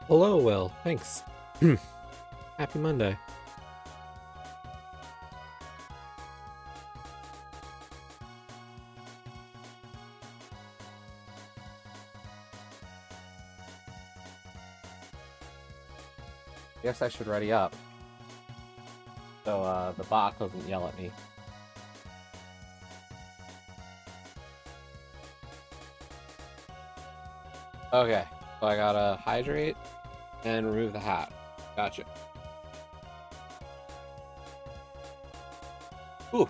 Hello, Will. Thanks. Happy Monday. Guess I should ready up. So, the bot doesn't yell at me. Okay, so I gotta hydrate and remove the hat. Gotcha. Ooh.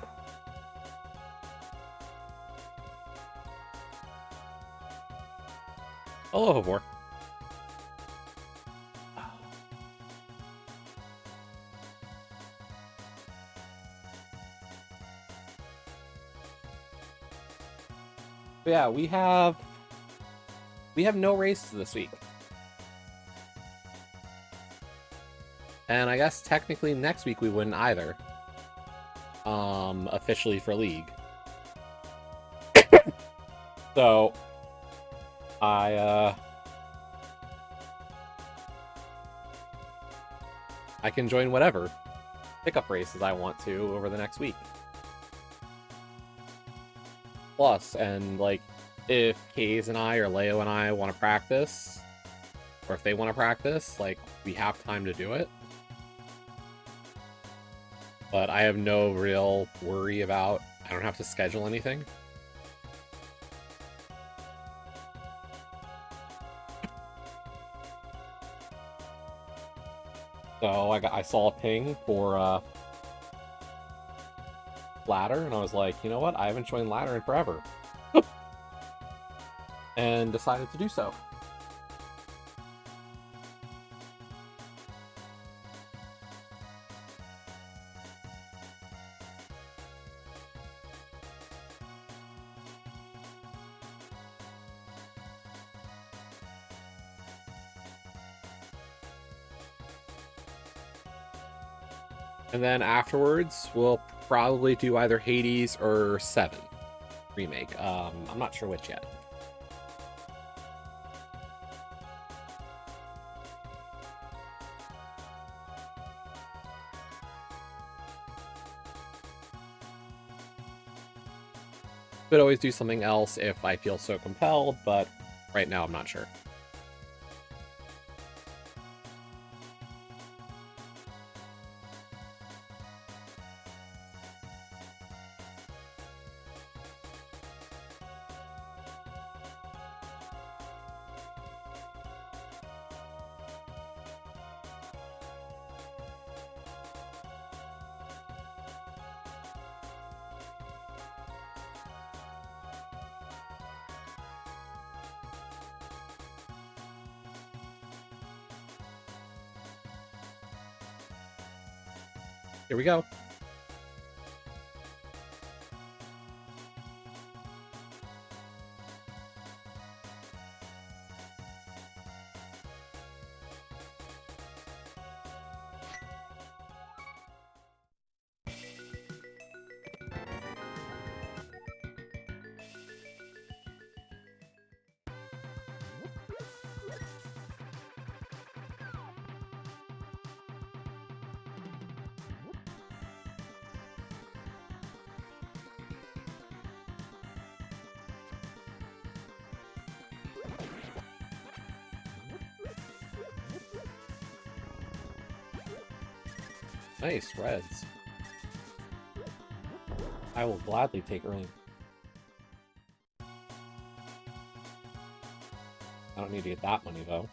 Hello, Havor. But yeah, we have no races this week. And I guess technically next week we wouldn't either. Officially for League. So I can join whatever pickup races I want to over the next week. Plus, and like, if Kaze and I or Leo and I want to practice, or if they want to practice, like, we have time to do it. But I have no real worry about, I don't have to schedule anything. So I saw a ping for ladder, and I was like, you know what? I haven't joined ladder in forever. And decided to do so. And then afterwards, we'll probably do either Hades or 7 remake. I'm not sure which yet. Could always do something else if I feel so compelled, but right now I'm not sure. Here we go. Nice, reds. I will gladly take early. I don't need to get that money, though.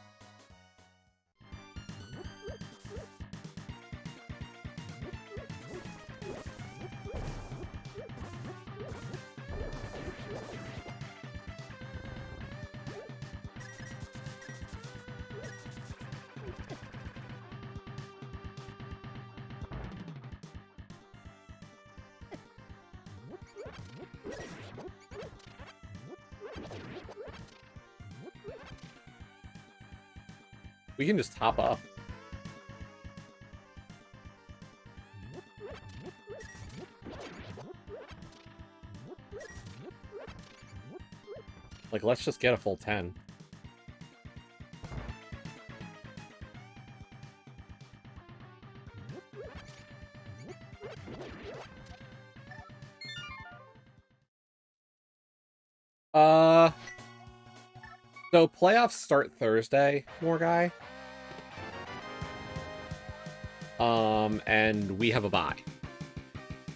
We can just top up. Like, let's just get a full 10. So playoffs start Thursday, more guy. And we have a bye.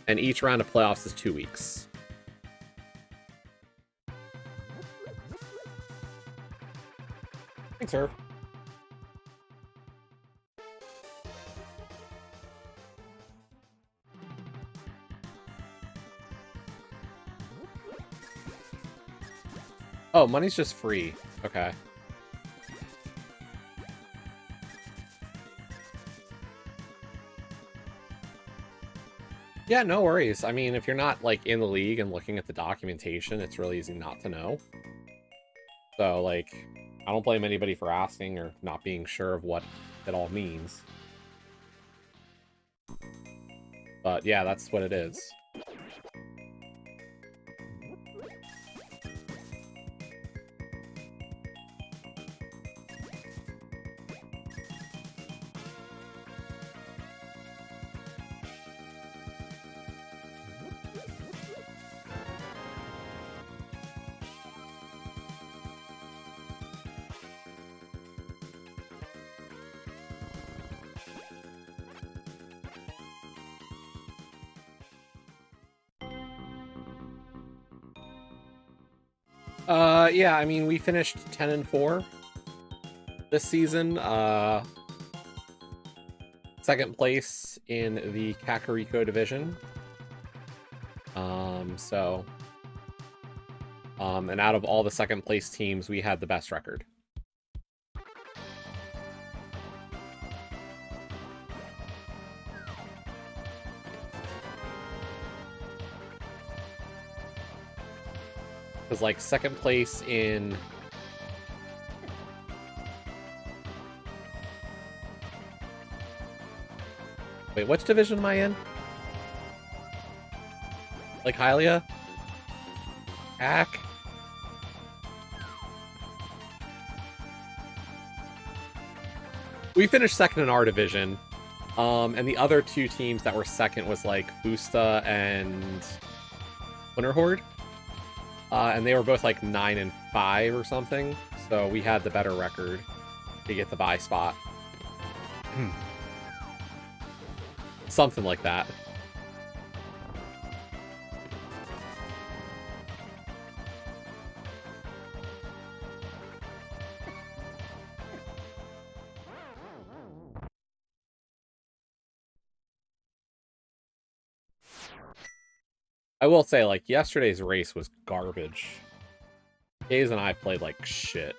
And each round of playoffs is 2 weeks. Thanks, sir. Oh, money's just free. Okay. Yeah, no worries. I mean, if you're not, like, in the league and looking at the documentation, it's really easy not to know. So, like, I don't blame anybody for asking or not being sure of what it all means. But, yeah, that's what it is. Yeah, I mean, we finished 10-4 this season. Second place in the Kakariko division. And out of all the second place teams, we had the best record. Because, like, second place in... Wait, which division am I in? Like, Hylia? Hack? We finished second in our division. And the other two teams that were second was, like, Fusta and Winter Horde. And they were both, like, 9-5 or something. So we had the better record to get the bye spot. Something like that. I will say, like, yesterday's race was garbage. Hayes and I played like shit.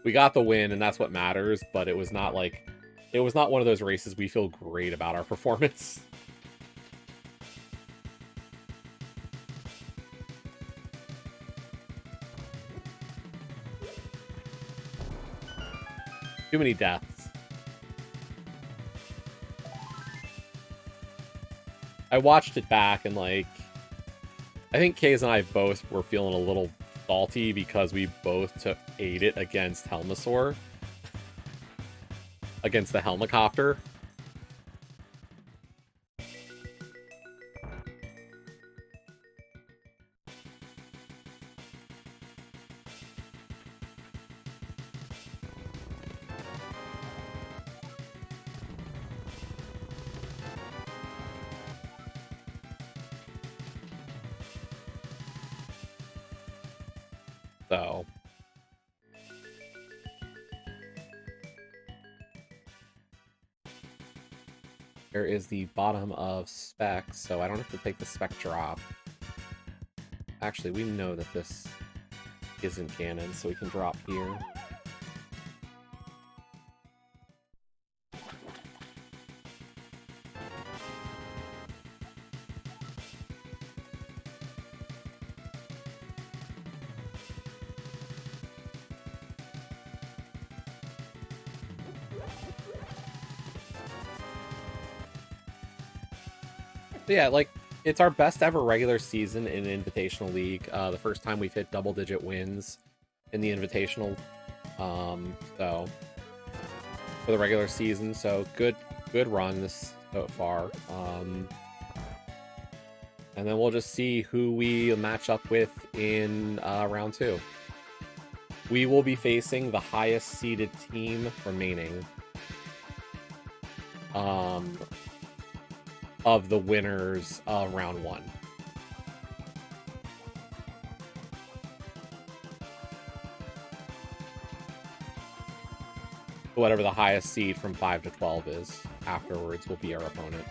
We got the win, and that's what matters, but it was not like... It was not one of those races we feel great about our performance. Too many deaths. I watched it back, and, like... I think Kaze and I both were feeling a little salty because we both ate it against Helmasaur. Against the Helmicopter. So... Here is the bottom of spec, so I don't have to take the spec drop. Actually, we know that this isn't canon, so we can drop here. But yeah, like, it's our best ever regular season in Invitational League. The first time we've hit double-digit wins in the Invitational. So for the regular season, so good run this so far. And then we'll just see who we match up with in round 2. We will be facing the highest seeded team remaining of the winners of round 1. Whatever the highest seed from 5 to 12 is afterwards will be our opponent.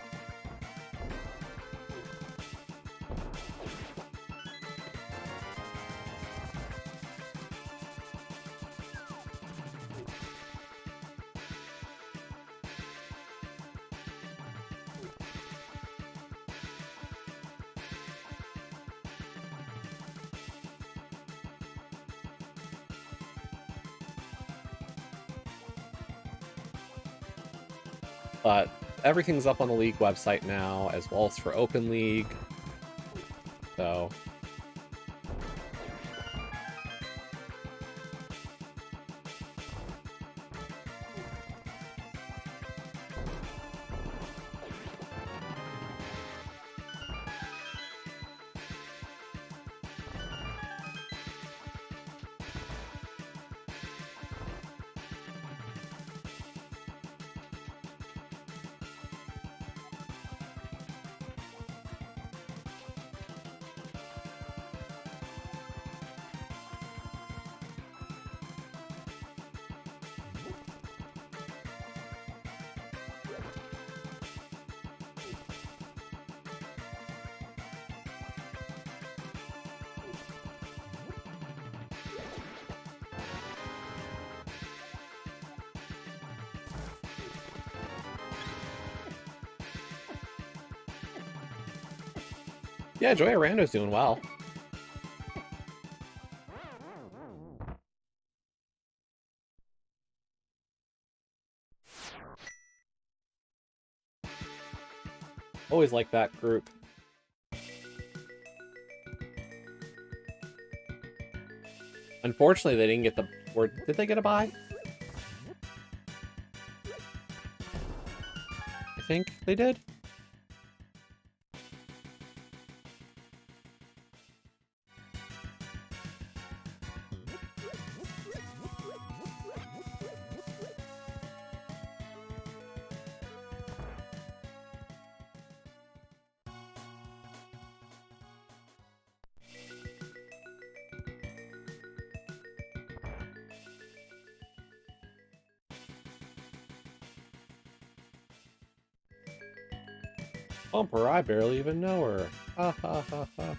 But everything's up on the League website now, as well as for Open League. So... yeah, Joya Rando's doing well. Always like that group. Unfortunately, they didn't get the... Or did they get a bye? I think they did. Bumper, I barely even know her. Ha ha ha ha.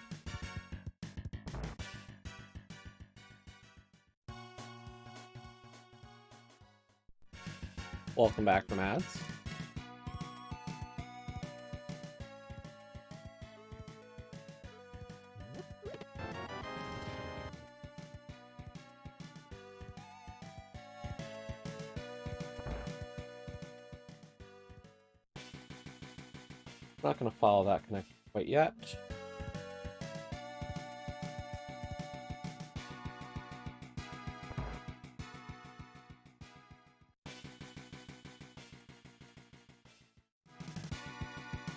Welcome back from ads. Not going to follow that connect quite yet.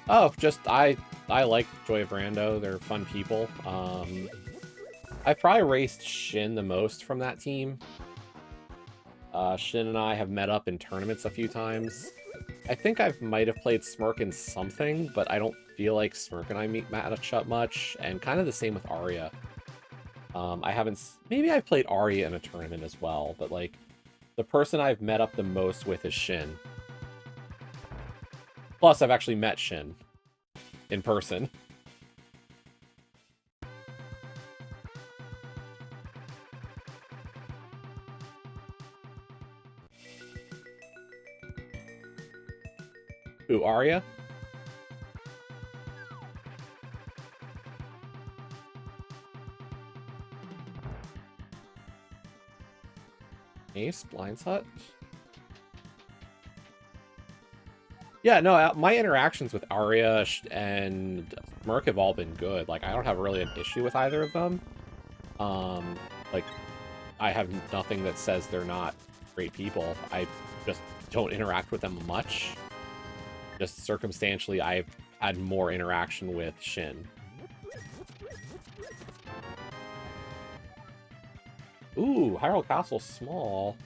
Oh, just I like Joy of Rando. They're fun people. I've probably raced Shin the most from that team. Shin and I have met up in tournaments a few times. I think I might have played Smirk in something, but I don't feel like Smirk and I match up much, and kind of the same with Arya. I haven't... Maybe I've played Arya in a tournament as well, but, like, the person I've met up the most with is Shin. Plus, I've actually met Shin in person. Who, Arya? Ace, Blind's Hut? Yeah, no, my interactions with Arya and Merc have all been good. Like, I don't have really an issue with either of them. Like, I have nothing that says they're not great people. I just don't interact with them much. Just circumstantially, I've had more interaction with Shin. Ooh, Hyrule Castle's small.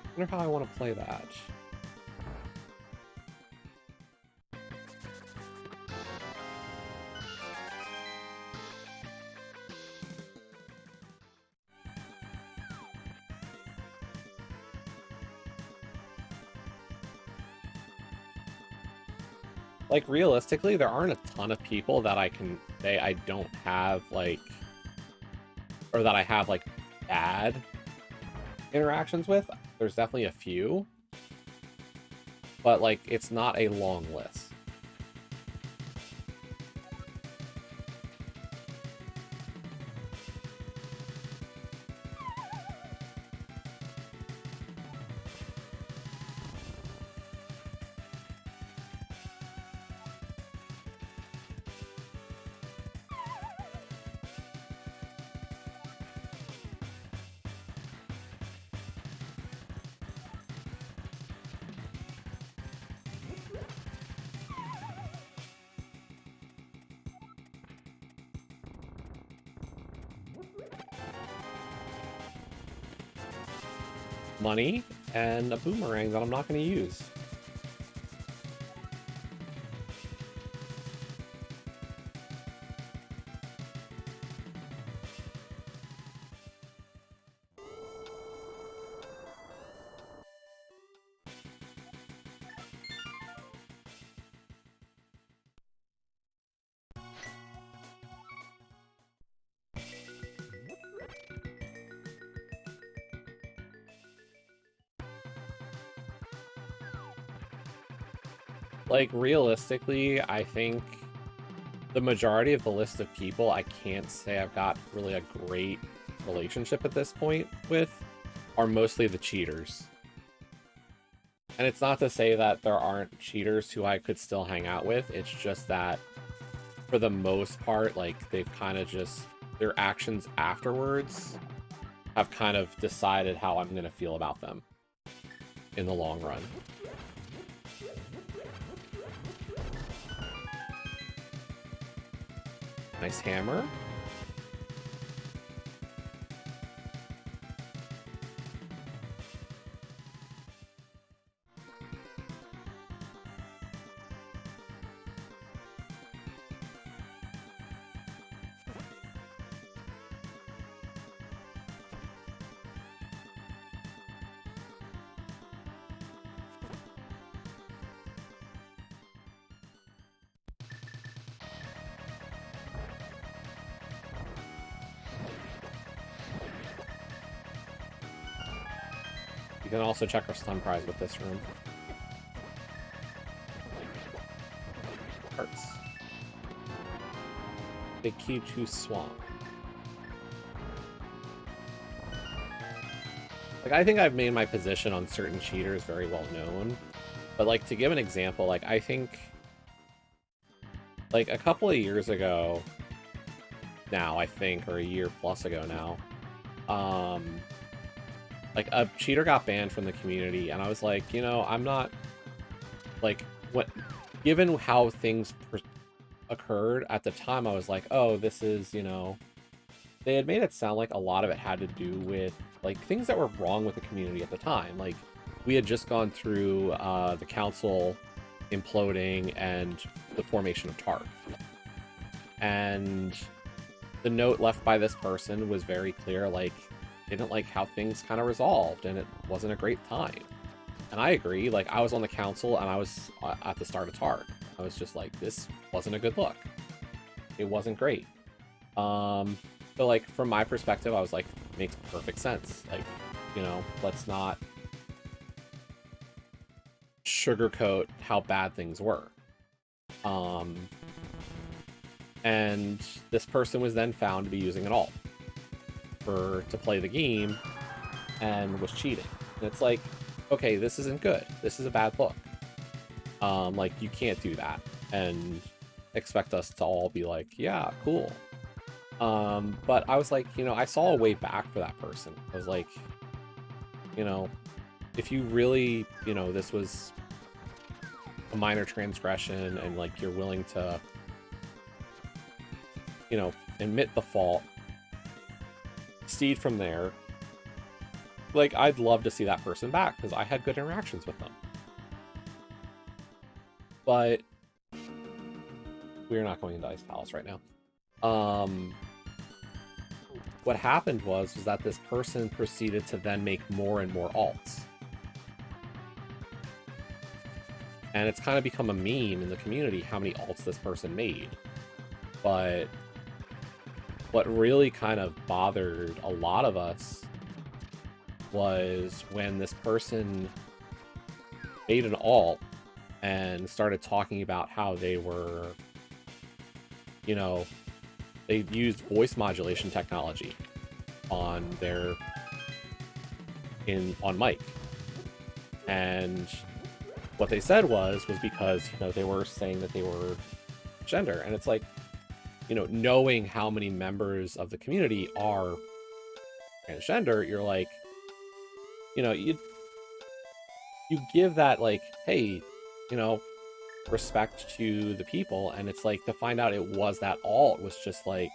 I wonder how I want to play that. Like, realistically, there aren't a ton of people that I can say I don't have, like, or that I have, like, bad interactions with. There's definitely a few, but, like, it's not a long list. Money and a boomerang that I'm not going to use. Like, realistically, I think the majority of the list of people I can't say I've got really a great relationship at this point with are mostly the cheaters. And it's not to say that there aren't cheaters who I could still hang out with, it's just that for the most part, like, they've kind of just, their actions afterwards have kind of decided how I'm going to feel about them in the long run. Nice hammer. You can also check our stun prize with this room. Hearts. Big key to swamp. Like, I think I've made my position on certain cheaters very well known. But, like, to give an example, like, I think, like, a couple of years ago now, I think, or a year plus ago now, like, a cheater got banned from the community, and I was like, you know, I'm not, like, what, given how things occurred at the time, I was like, oh, this is, you know, they had made it sound like a lot of it had to do with, like, things that were wrong with the community at the time. Like, we had just gone through the council imploding and the formation of TARP. And the note left by this person was very clear, like, they didn't like how things kind of resolved, and it wasn't a great time. And I agree, like, I was on the council, and I was at the start of TARP. I was just like, this wasn't a good look. It wasn't great. So, like, from my perspective, I was like, makes perfect sense. Like, you know, let's not sugarcoat how bad things were. And this person was then found to be using an alt to play the game and was cheating. And it's like, okay, this isn't good. This is a bad look. Like, you can't do that and expect us to all be like, yeah, cool. But I was like, you know, I saw a way back for that person. I was like, you know, if you really, you know, this was a minor transgression and like you're willing to, you know, admit the fault, proceed from there, like I'd love to see that person back because I had good interactions with them. But we're not going into Ice Palace right now. What happened was that this person proceeded to then make more and more alts. And it's kind of become a meme in the community how many alts this person made. But what really kind of bothered a lot of us was when this person made an alt and started talking about how they were, you know, they used voice modulation technology on their on mic. And what they said was because, you know, they were saying that they were gender. And it's like, you know, knowing how many members of the community are transgender, you're like, you know, you give that, like, hey, you know, respect to the people. And it's like, to find out it was that alt was just like,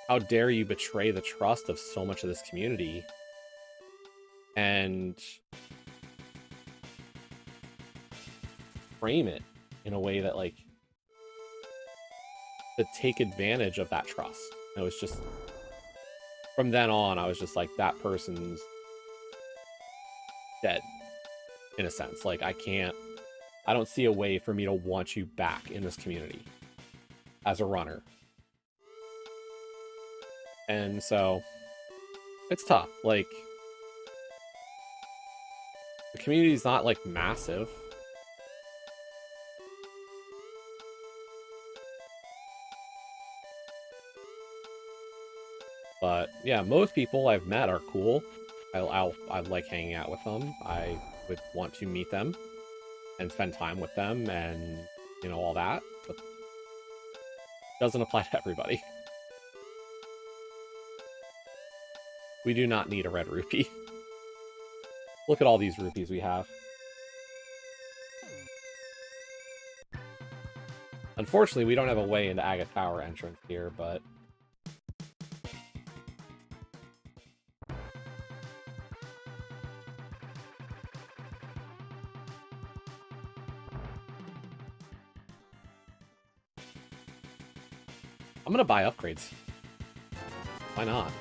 how dare you betray the trust of so much of this community and frame it in a way that, like, to take advantage of that trust. It was just, from then on, I was just like, that person's dead, in a sense. Like, I don't see a way for me to want you back in this community as a runner. And so, it's tough. Like, the community's not, like, massive. But, yeah, most people I've met are cool. I like hanging out with them. I would want to meet them and spend time with them and, you know, all that. But it doesn't apply to everybody. We do not need a red rupee. Look at all these rupees we have. Unfortunately, we don't have a way into Aga Tower entrance here, but... I'm gonna buy upgrades. Why not?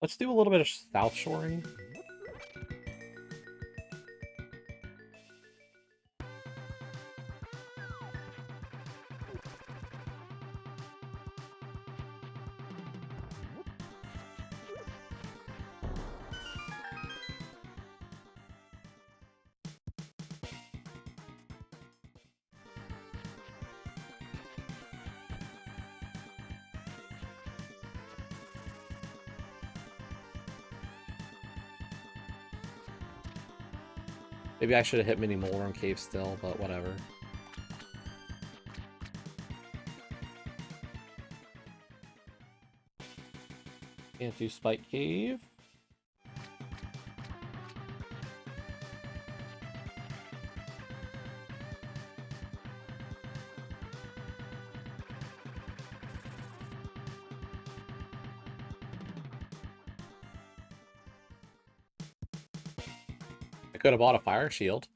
Let's do a little bit of south shoring. Maybe I should have hit Mini Moleworm Cave still, but whatever. Can't do Spike Cave. Could have bought a fire shield.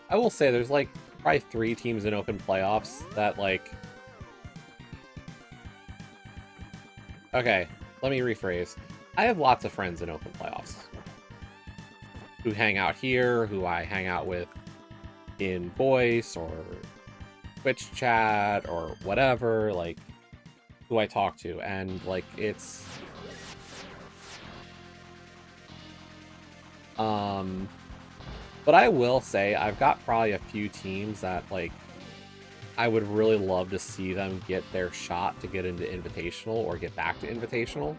I will say there's like probably 3 teams in open playoffs that, like... Okay, let me rephrase. I have lots of friends in open playoffs who hang out here, who I hang out with in voice or Twitch chat or whatever, like, who I talk to, and, like, it's... But I will say, I've got probably a few teams that, like, I would really love to see them get their shot to get into Invitational or get back to Invitational.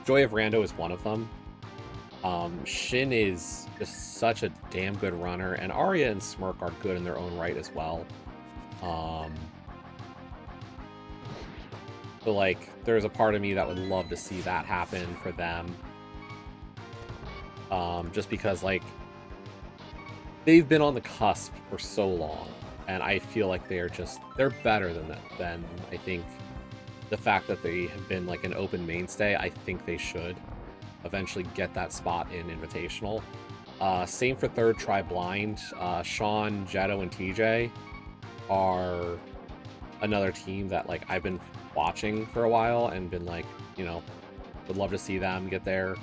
Joy of Rando is one of them. Shin is just such a damn good runner, and Arya and Smirk are good in their own right as well. So, like, there's a part of me that would love to see that happen for them. Just because, like, they've been on the cusp for so long, and I feel like they're better than that, than I think the fact that they have been, like, an open mainstay. I think they should eventually get that spot in Invitational. Same for third Try Blind. Sean, Jetto, and TJ are another team that, like, I've been watching for a while and been like, you know, would love to see them get there.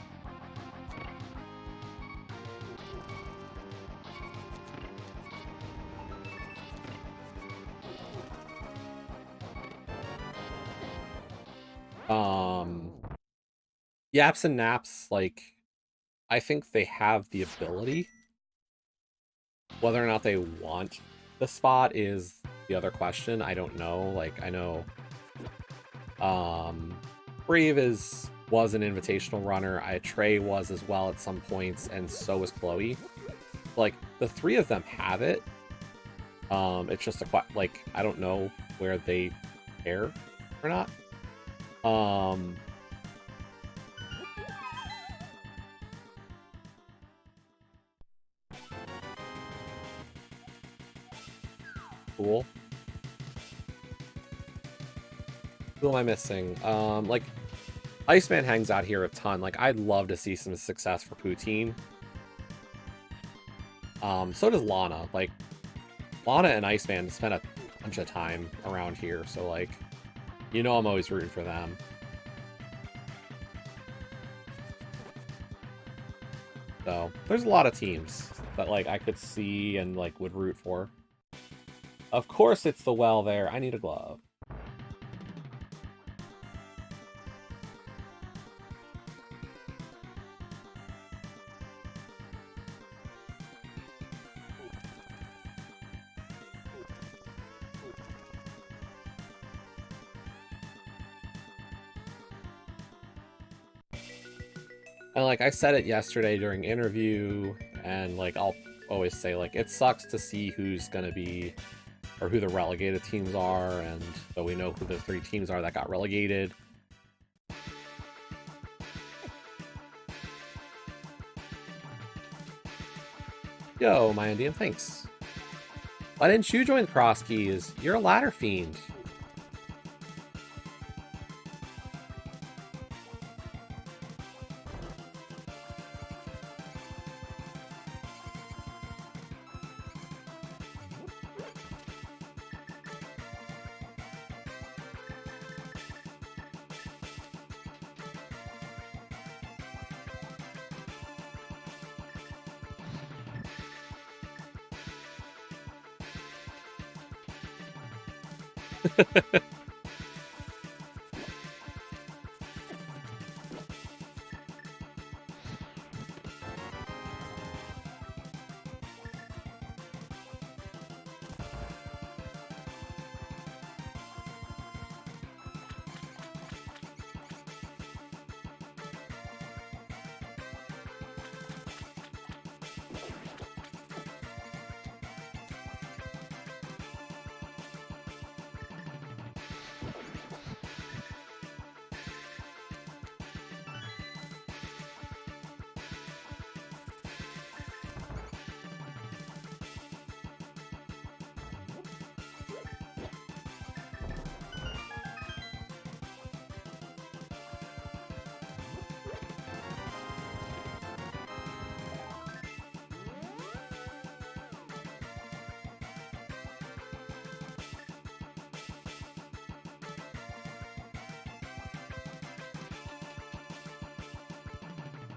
Yaps and Naps, like, I think they have the ability. Whether or not they want the spot is the other question. I don't know. Like, I know Brave was an invitational runner. Trey was as well at some points, and so was Chloe. Like, the 3 of them have it. It's just like, I don't know where they care or not. Cool. Who am I missing? Like, Iceman hangs out here a ton. Like, I'd love to see some success for Poutine. So does Lana. Like, Lana and Iceman spend a bunch of time around here, so, like, you know I'm always rooting for them. So, there's a lot of teams that, like, I could see and, like, would root for. Of course it's the well there. I need a glove. And, like, I said it yesterday during interview, and, like, I'll always say, like, it sucks to see who's gonna be, or who the relegated teams are, and so we know who the 3 teams are that got relegated. Yo, my Indian, thanks. Why didn't you join Crosskeys? You're a ladder fiend.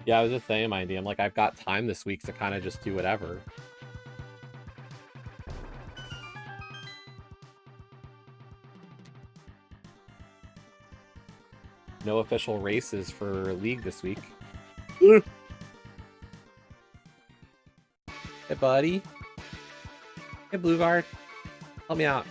Yeah, I was just saying, Mindy, I'm like, I've got time this week to kind of just do whatever. No official races for League this week. Hey, buddy. Hey, Blue Guard. Help me out.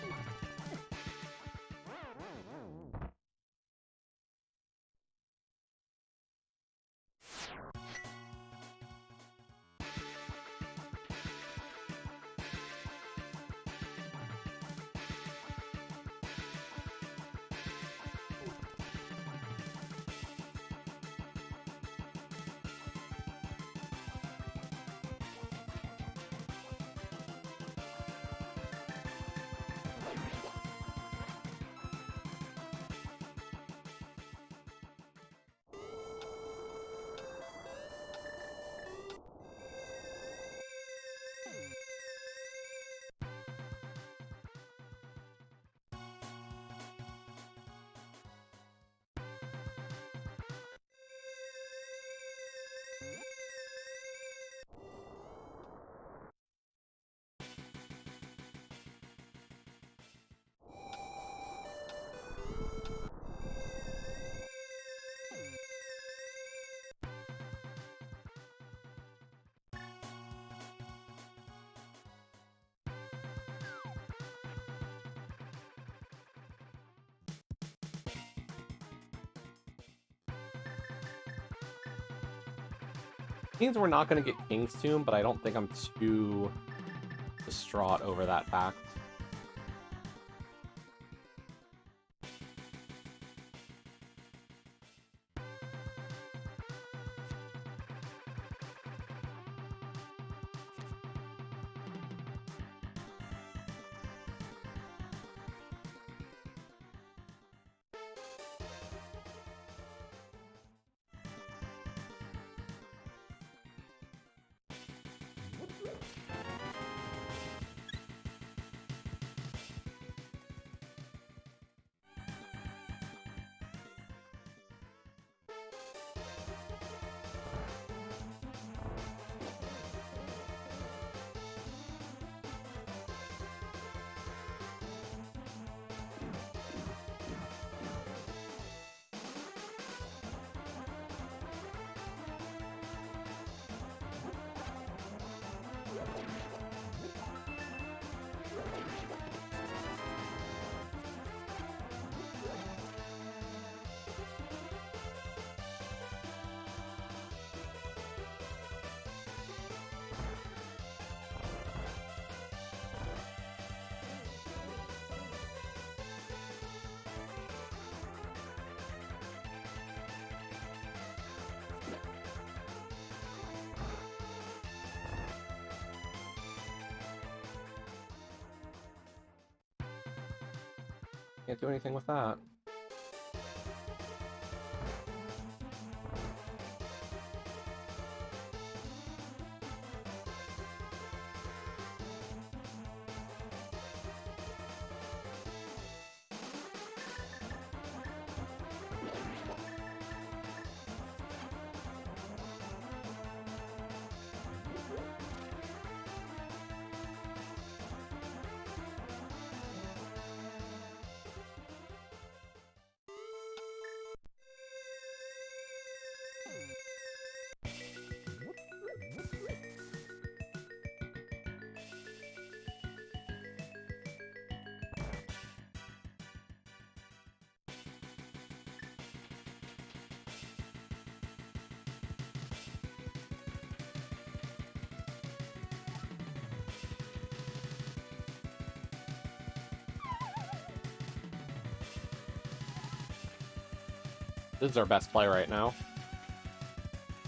Means we're not going to get King's Tomb, but I don't think I'm too distraught over that fact. Can't do anything with that. This is our best play right now.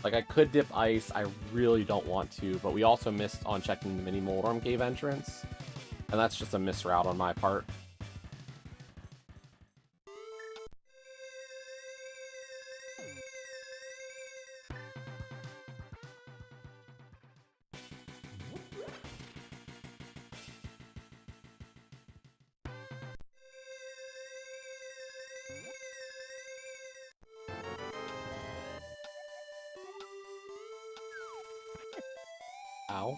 Like, I could dip ice, I really don't want to, but we also missed on checking the mini Moldorm Cave entrance, and that's just a misroute on my part. Ow.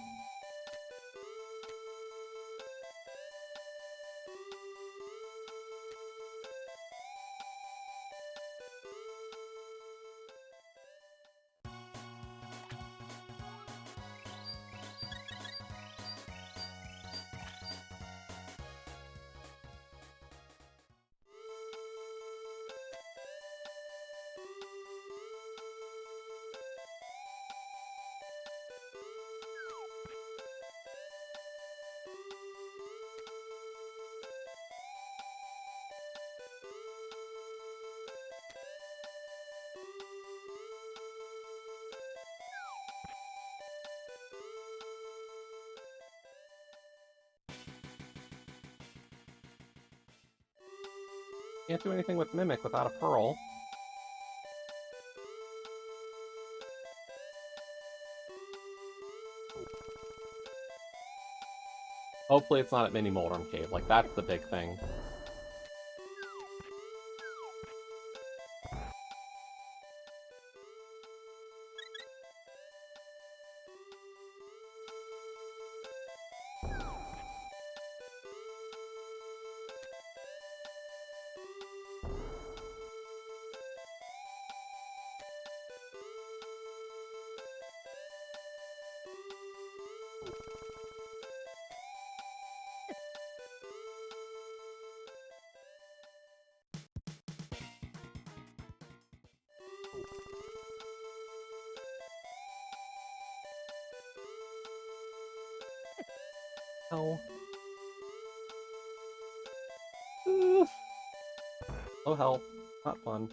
Can't do anything with Mimic without a Pearl. Hopefully it's not at Mini Moldrum Cave. Like, that's the big thing. Oh. Oh, help. Not fun.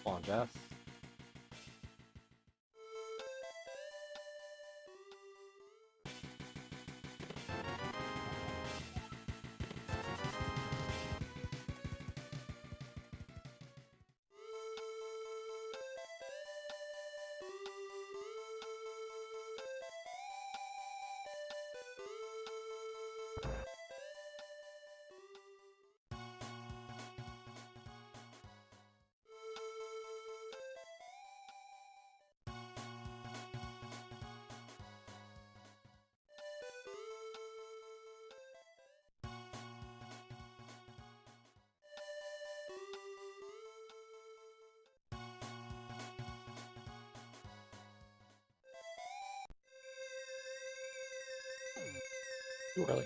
Come on, Jess. Too early.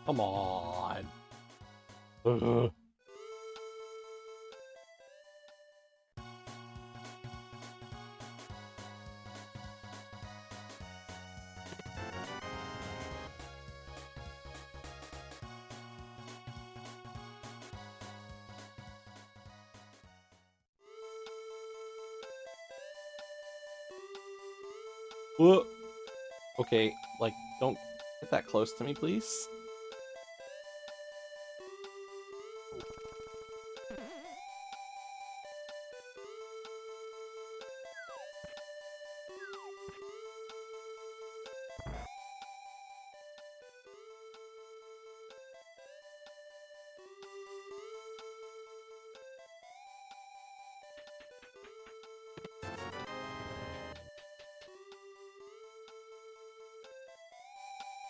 Come on. Okay, like, don't get that close to me, please.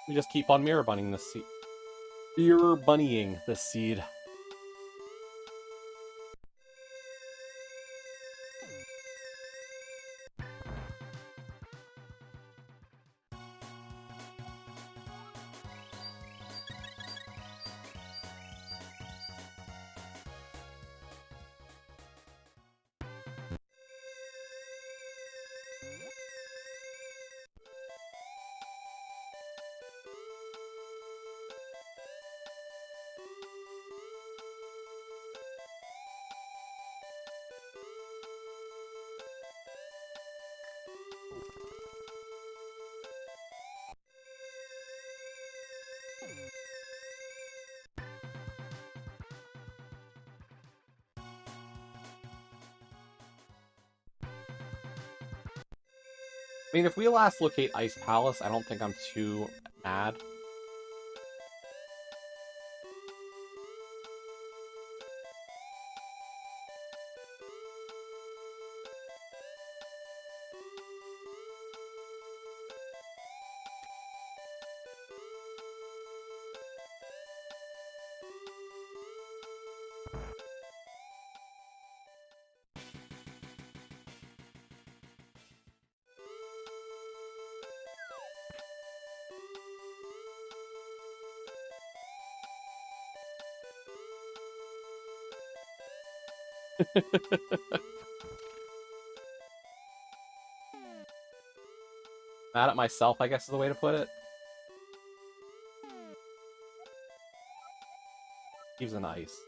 We just keep on mirror bunnying this seed. Mirror bunnying this seed. I mean, if we last locate Ice Palace, I don't think I'm too mad. Mad at myself, I guess is the way to put it. He's an ice.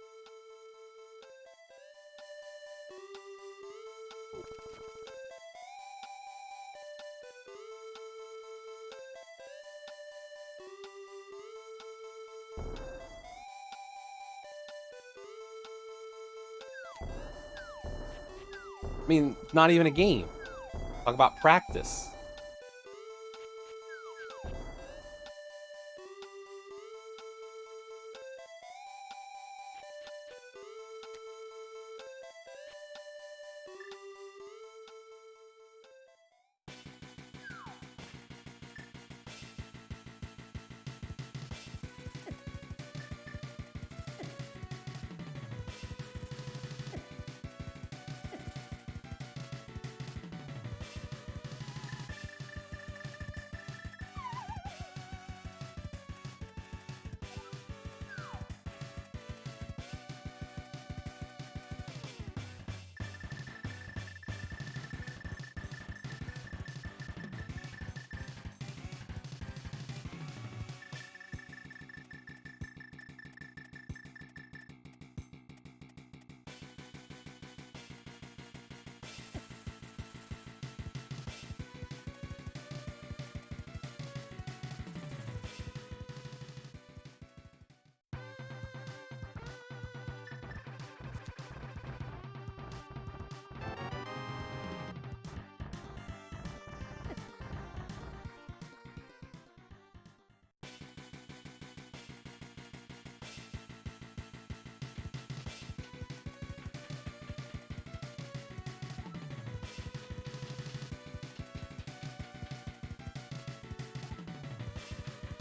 I mean, not even a game. Talk about practice.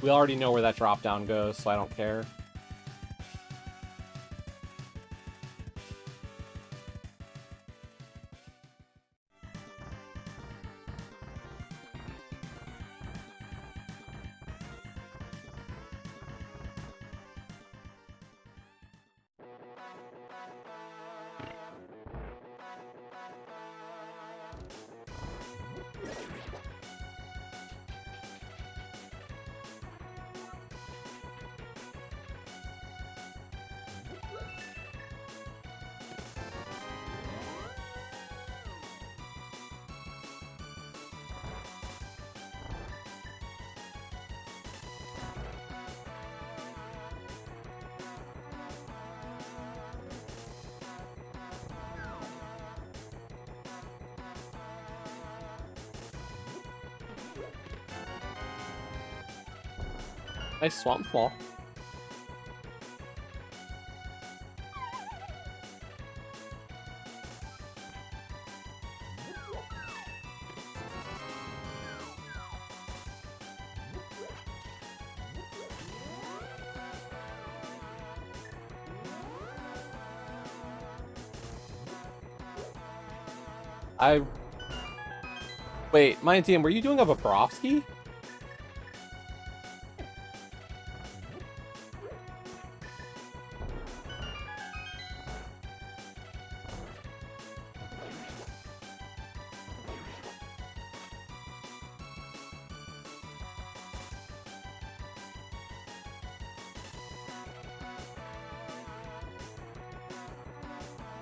We already know where that drop down goes, so I don't care. Nice Swamp Claw. Wait, my team, were you doing a Bobrovsky?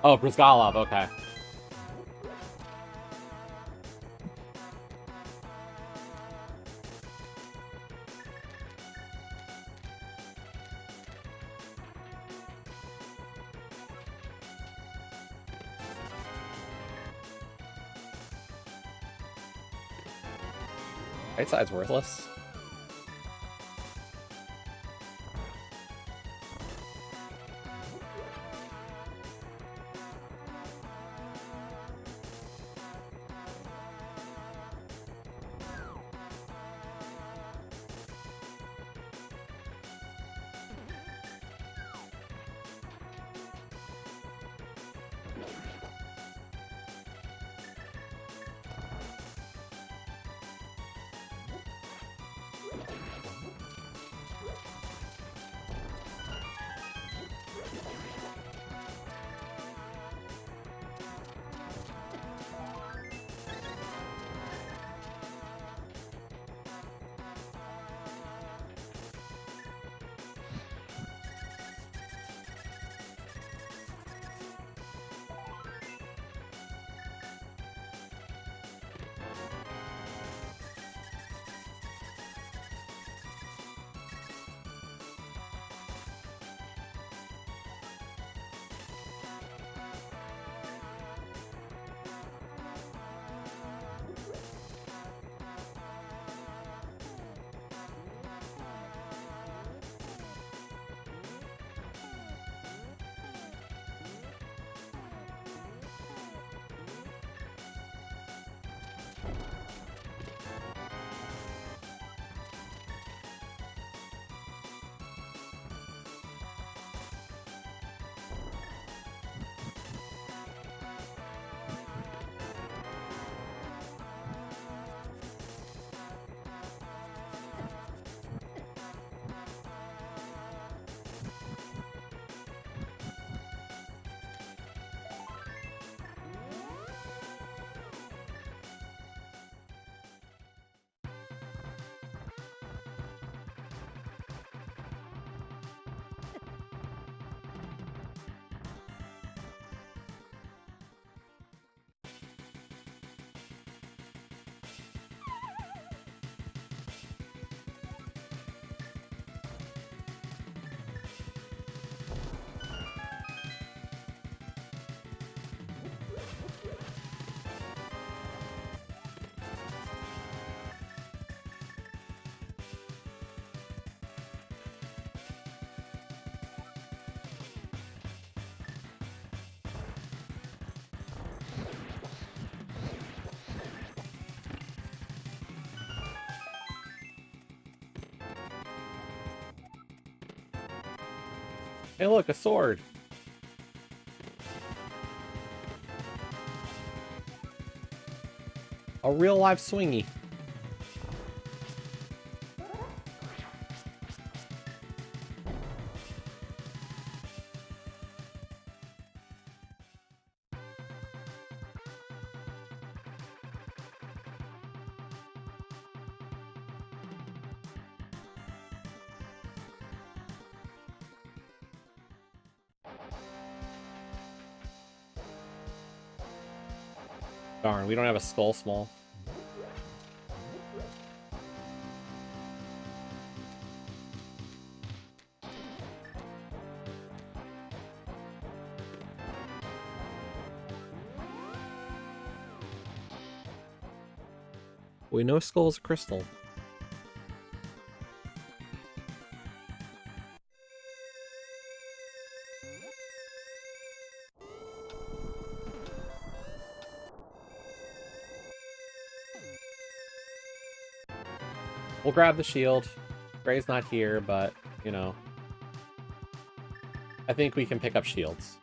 Oh, Brizgalov, okay. Right side's worthless. Hey, look, a sword. A real life swingy. Darn, we don't have a skull small. We know skull's a crystal. We'll grab the shield. Gray's not here, but, you know. I think we can pick up shields.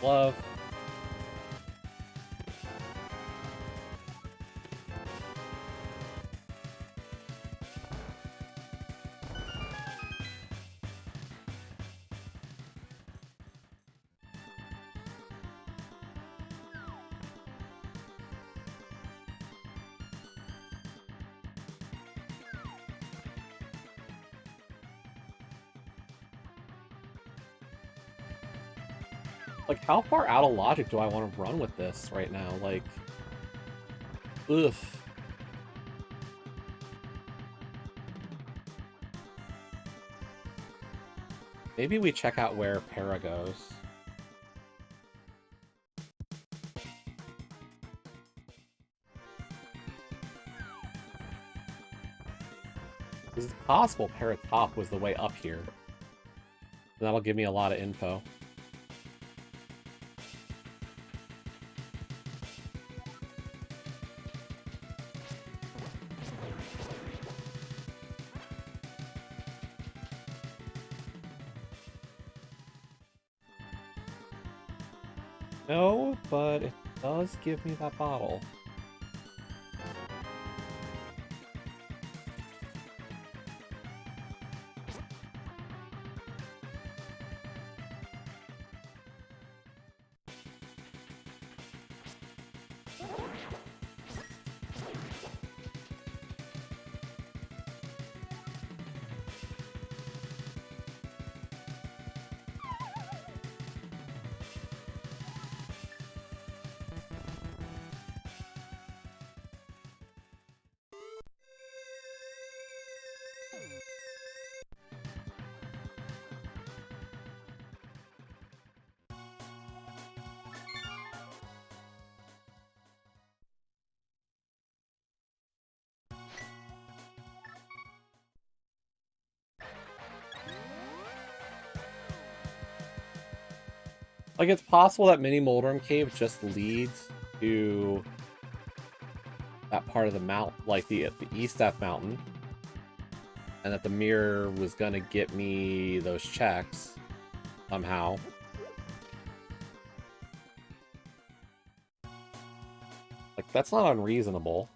Love. Like, how far out of logic do I want to run with this right now? Like, ugh. Maybe we check out where Para goes. It's possible Paratop was the way up here. And that'll give me a lot of info. No, but it does give me that bottle. Like, it's possible that Mini Moldrum Cave just leads to that part of the mount, like the East Death Mountain, and that the mirror was gonna get me those checks somehow. Like, that's not unreasonable.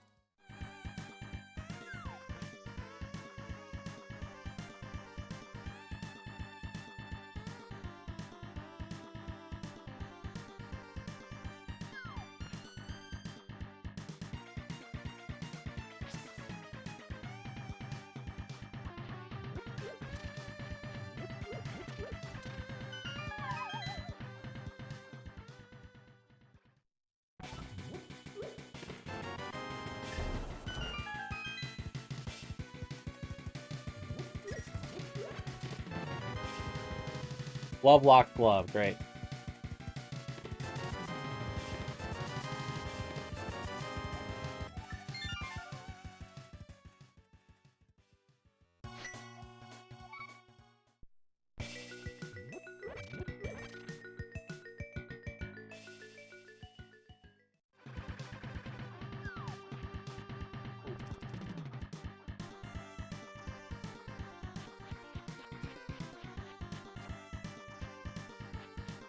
Love Lock Glove, great.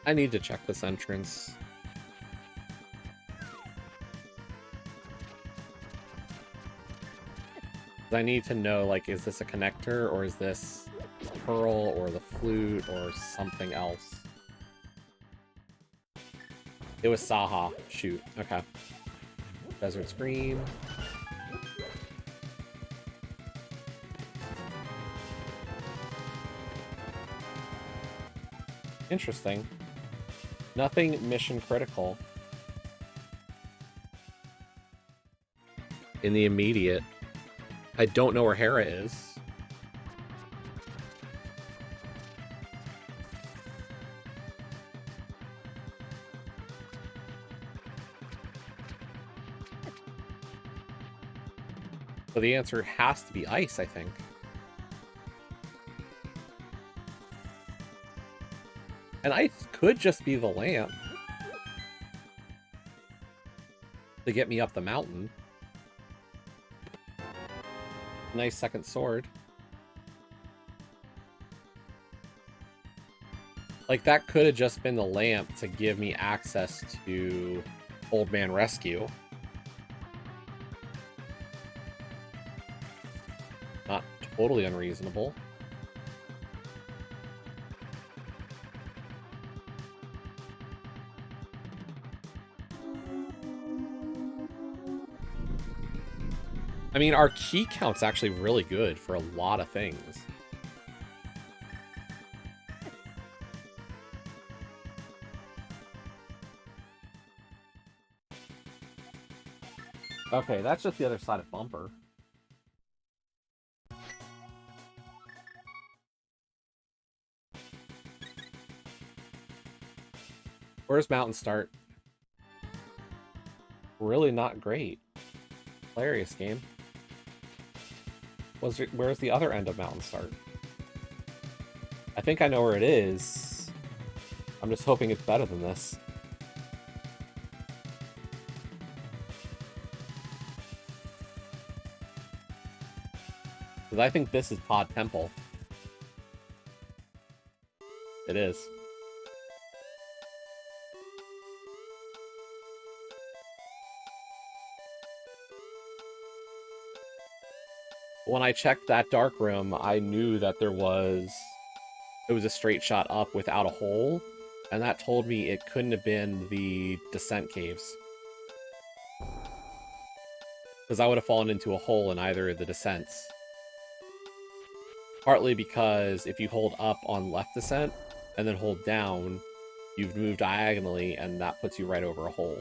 I need to check this entrance. I need to know, like, is this a connector, or is this Pearl, or the flute, or something else? It was Saha. Shoot. Okay. Desert Scream. Interesting. Nothing mission critical. In the immediate. I don't know where Hera is. So the answer has to be ice, I think. And ice could just be the lamp to get me up the mountain. Nice second sword. Like, that could have just been the lamp to give me access to Old Man Rescue. Not totally unreasonable. I mean, our key count's actually really good for a lot of things. Okay, that's just the other side of Bumper. Where's Mountain start? Really not great. Hilarious game. Where's the other end of Mountain start? I think I know where it is. I'm just hoping it's better than this. Because I think this is Pod Temple. It is. When I checked that dark room, I knew that it was a straight shot up without a hole, and that told me it couldn't have been the Descent caves. Because I would have fallen into a hole in either of the Descents. Partly because if you hold up on left Descent, and then hold down, you've moved diagonally, and that puts you right over a hole.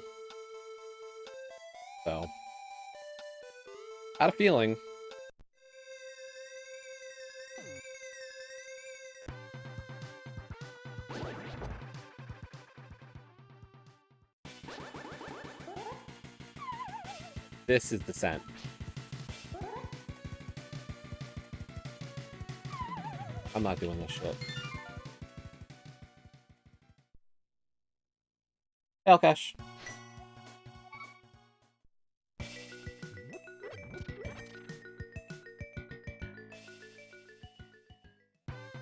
So, had a feeling. This is Descent. I'm not doing this shit. Cash.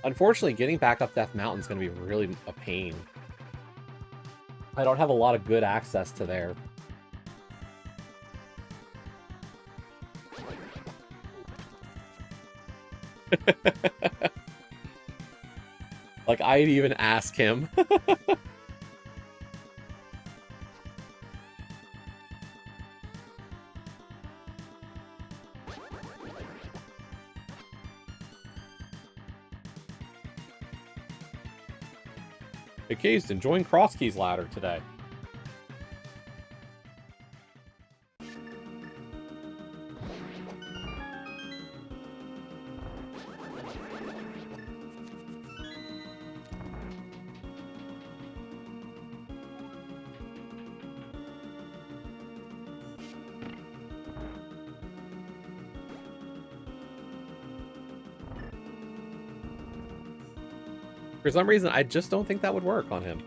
Unfortunately, getting back up Death Mountain is going to be really a pain. I don't have a lot of good access to there. Like, I'd even ask him. Hey, Kaysden, join Crosskeys ladder today. For some reason, I just don't think that would work on him.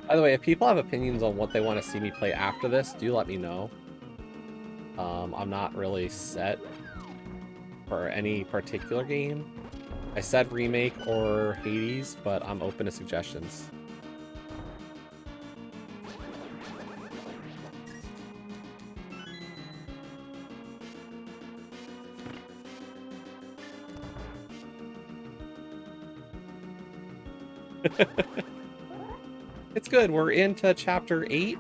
By the way, if people have opinions on what they want to see me play after this, do let me know. I'm not really set for any particular game. I said remake or Hades, but I'm open to suggestions. It's good. We're into chapter 8.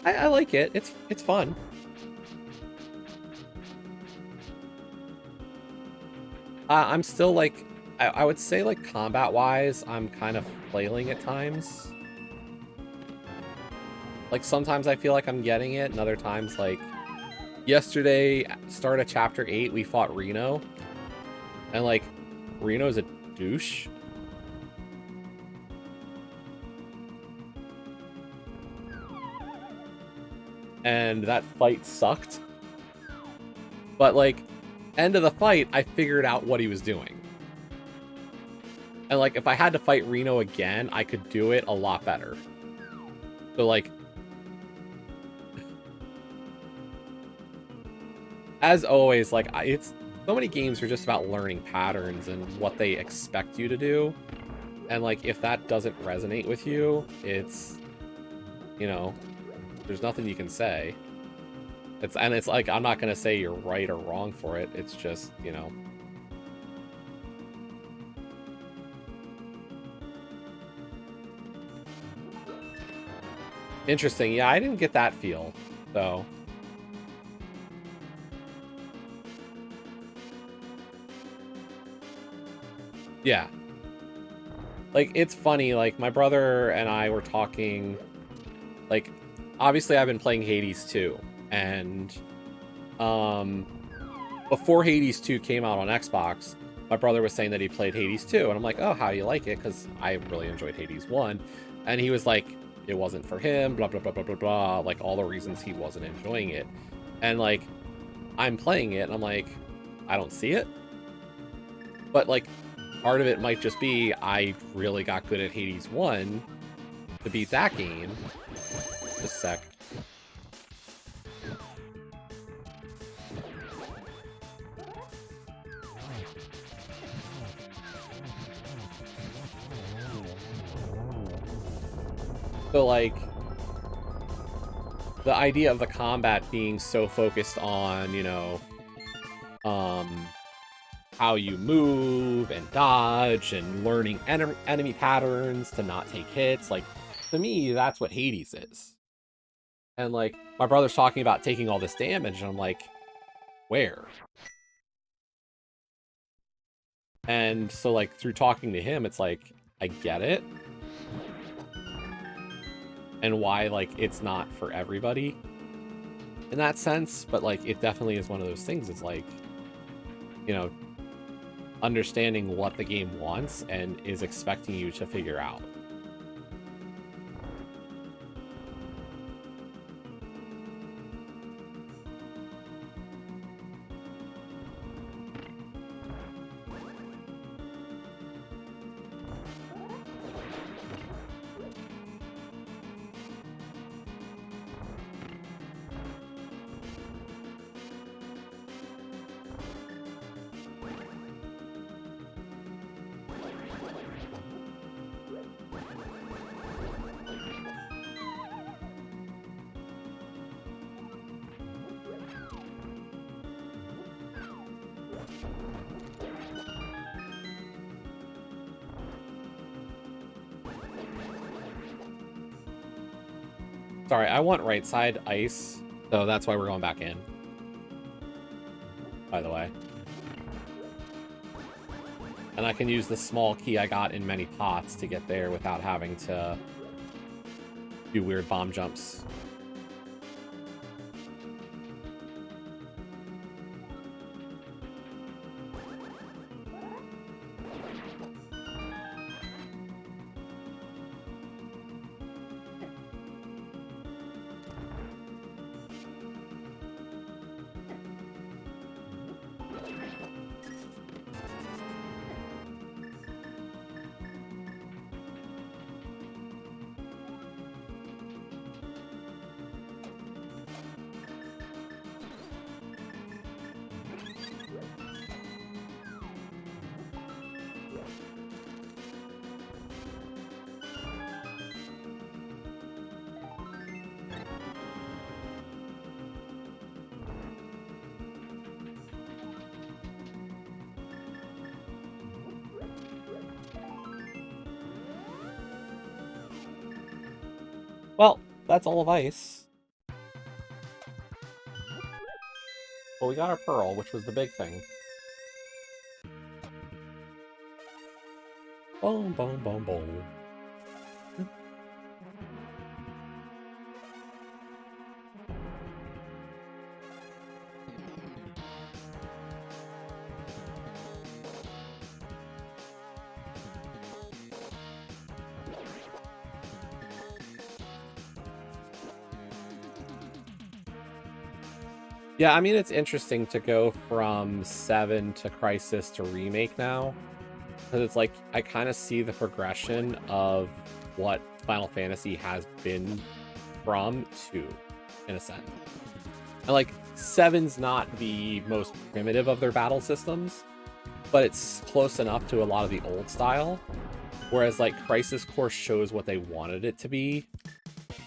I like it. It's fun. I'm still like, I would say like combat-wise, I'm kind of flailing at times. Like sometimes I feel like I'm getting it, and other times like yesterday, start of chapter 8, we fought Reno, and like Reno's a douche. and that fight sucked. But, like, end of the fight, I figured out what he was doing. And, like, if I had to fight Reno again, I could do it a lot better. So, like, as always, like, it's so many games are just about learning patterns and what they expect you to do. And, like, if that doesn't resonate with you, it's, you know, there's nothing you can say. It's like, I'm not going to say you're right or wrong for it. It's just, you know. Interesting. Yeah, I didn't get that feel, though. Yeah. Like, it's funny, like, my brother and I were talking, like, obviously I've been playing Hades 2, and, before Hades 2 came out on Xbox, my brother was saying that he played Hades 2, and I'm like, oh, how do you like it? Because I really enjoyed Hades 1, and he was like, it wasn't for him, blah, blah, blah, blah, blah, blah, like, all the reasons he wasn't enjoying it, and, like, I'm playing it, and I'm like, I don't see it, but, like, part of it might just be I really got good at Hades 1 to beat that game. Just a sec. So, like, the idea of the combat being so focused on, you know, how you move and dodge and learning enemy patterns to not take hits, like, to me, that's what Hades is. And, like, my brother's talking about taking all this damage, and I'm like, where? And so, like, through talking to him, it's like, I get it. And why, like, it's not for everybody in that sense, but, like, it definitely is one of those things. It's like, you know, understanding what the game wants and is expecting you to figure out. Sorry, I want right side ice, so that's why we're going back in. By the way. And I can use the small key I got in many pots to get there without having to do weird bomb jumps. Well, that's all of ice. Well, we got our pearl, which was the big thing. Boom, boom, boom, boom. Yeah, I mean, it's interesting to go from 7 to Crisis to Remake now. Because it's like, I kind of see the progression of what Final Fantasy has been from to, in a sense. And like, 7's not the most primitive of their battle systems, but it's close enough to a lot of the old style. Whereas like, Crisis Core shows what they wanted it to be,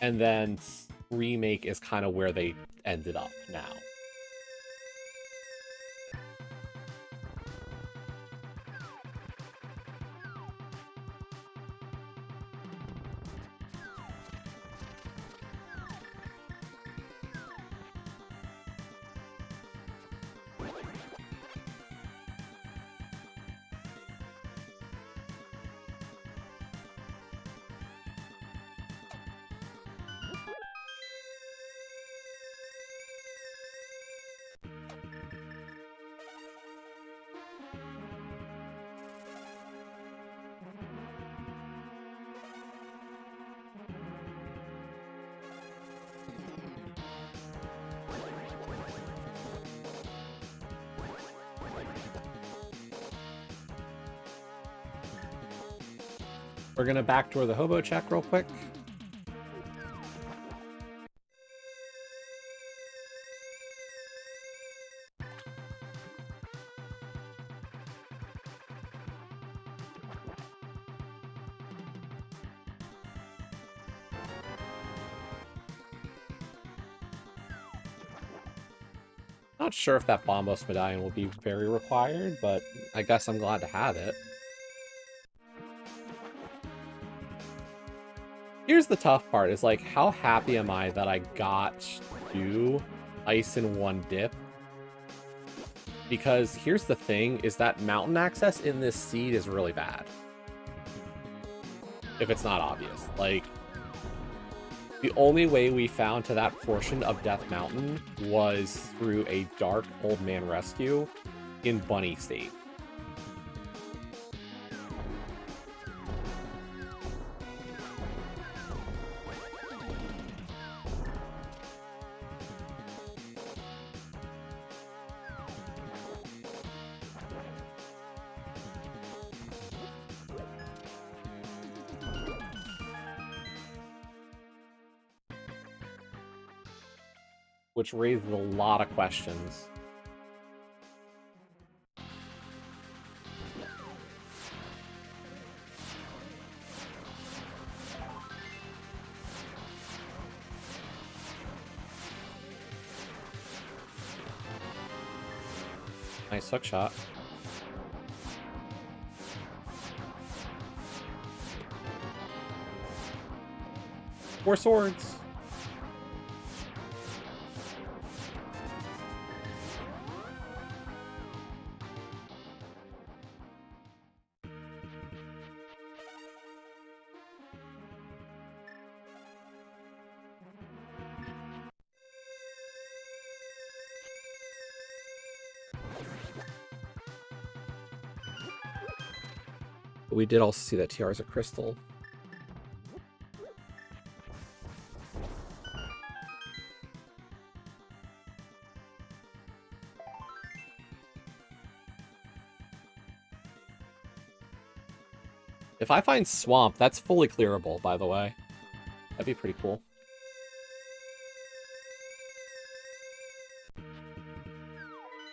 and then Remake is kind of where they ended up now. We're gonna backdoor the hobo check real quick. Not sure if that Bombos medallion will be very required, but I guess I'm glad to have it. Here's the tough part, is like, how happy am I that I got to Ice in one dip? Because here's the thing, is that mountain access in this seed is really bad. If it's not obvious. Like, the only way we found to that portion of Death Mountain was through a dark old man rescue in Bunny State. Which raises a lot of questions. Nice hook shot. Four swords. But we did also see that TR is a crystal. If I find Swamp, that's fully clearable, by the way. That'd be pretty cool. Do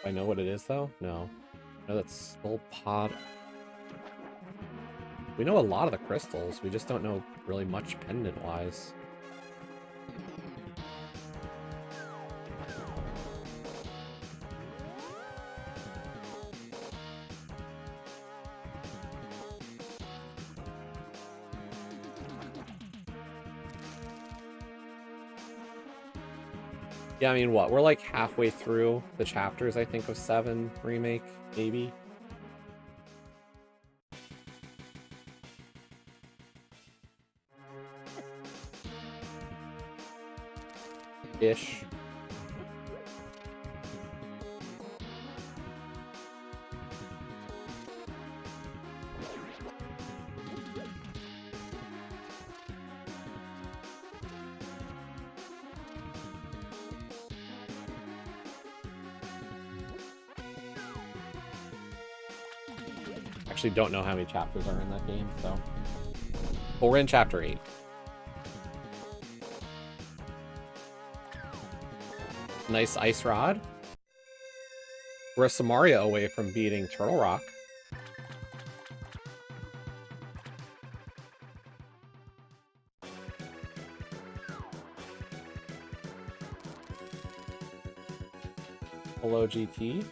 I know what it is, though? No. No, that's Skull Pod. We know a lot of the crystals, we just don't know really much pendant-wise. Yeah, I mean, what? We're like halfway through the chapters, I think, of 7 Remake, maybe? Ish. Actually, don't know how many chapters are in that game, so. But we're in chapter 8. Nice ice rod. We're a Samaria away from beating Turtle Rock. Hello, GT.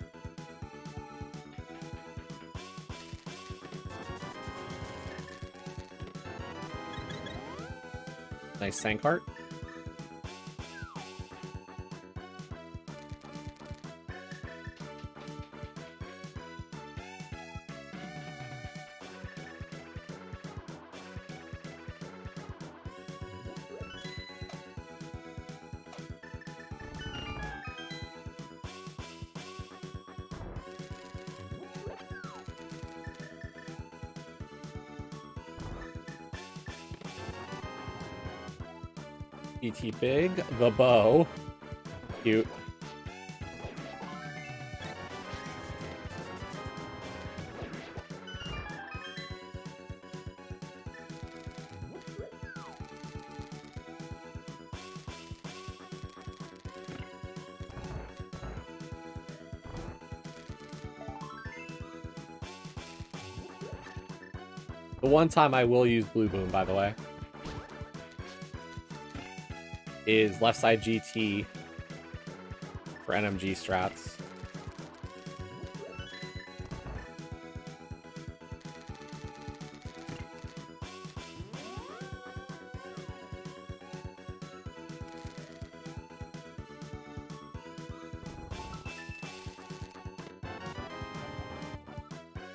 Nice Sandcart. GT Big, the bow. Cute. The one time I will use Blue Boom, by the way, is left side GT for NMG strats.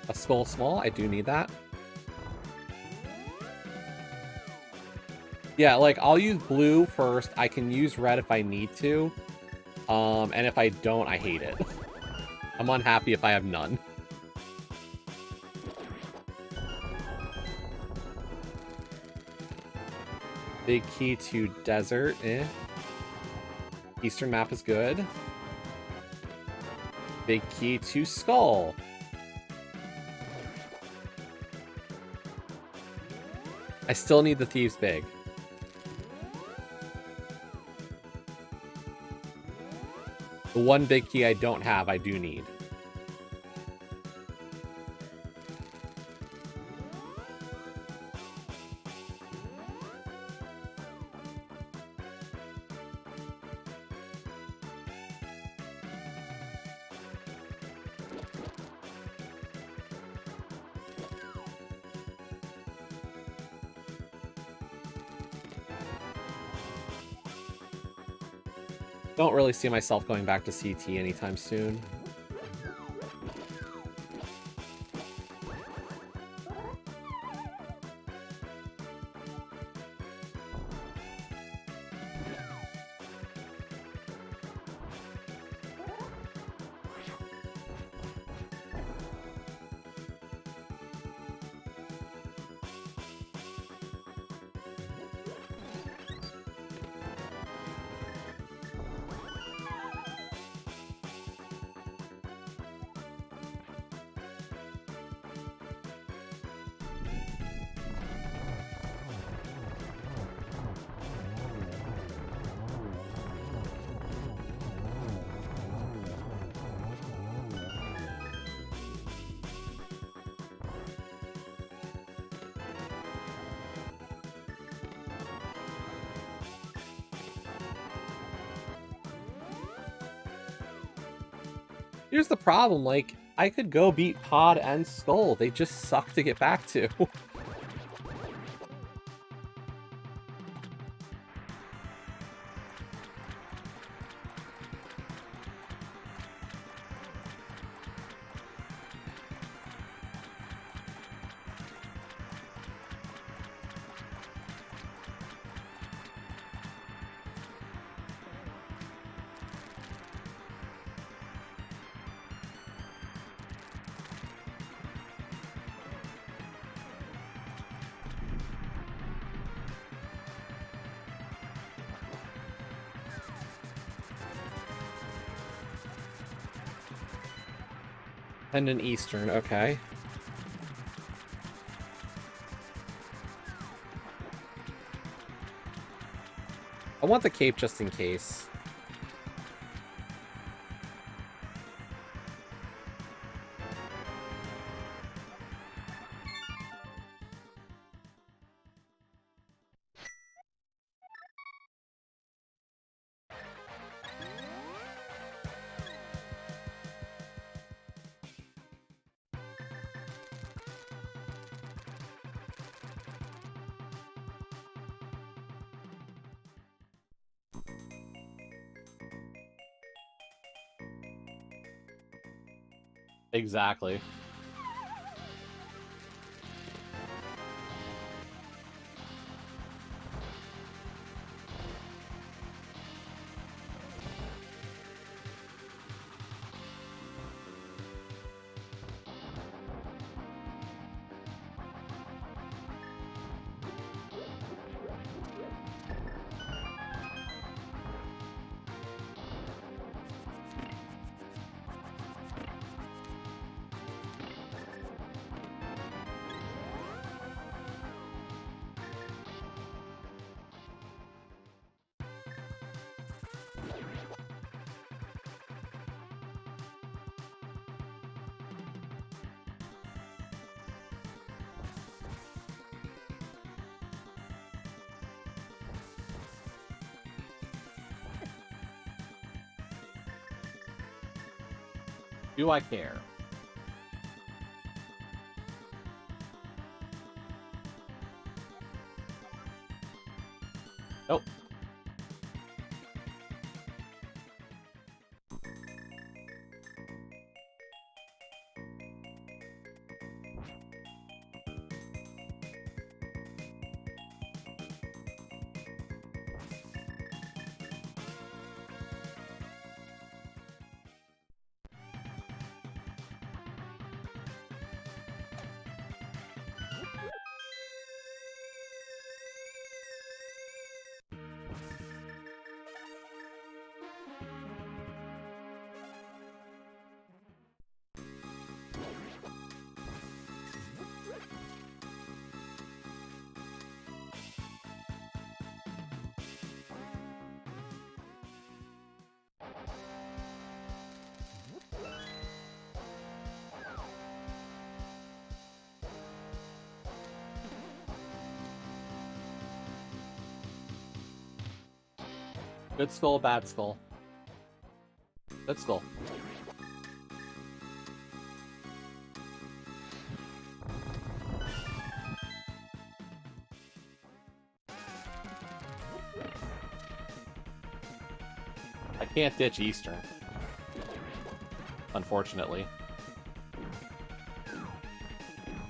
A skull small, I do need that. Yeah, like, I'll use blue first. I can use red if I need to. And if I don't, I hate it. I'm unhappy if I have none. Big key to desert, eh. Eastern map is good. Big key to skull. I still need the Thieves Big. The one big key I don't have, I do need. Don't really see myself going back to CT anytime soon. Here's the problem, like, I could go beat Pod and Skull. They just suck to get back to. And an Eastern, okay. I want the cape just in case. Exactly. Do I care? Nope. Good skull, bad skull. Good skull. I can't ditch Eastern. Unfortunately.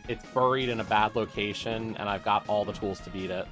It's buried in a bad location, and I've got all the tools to beat it.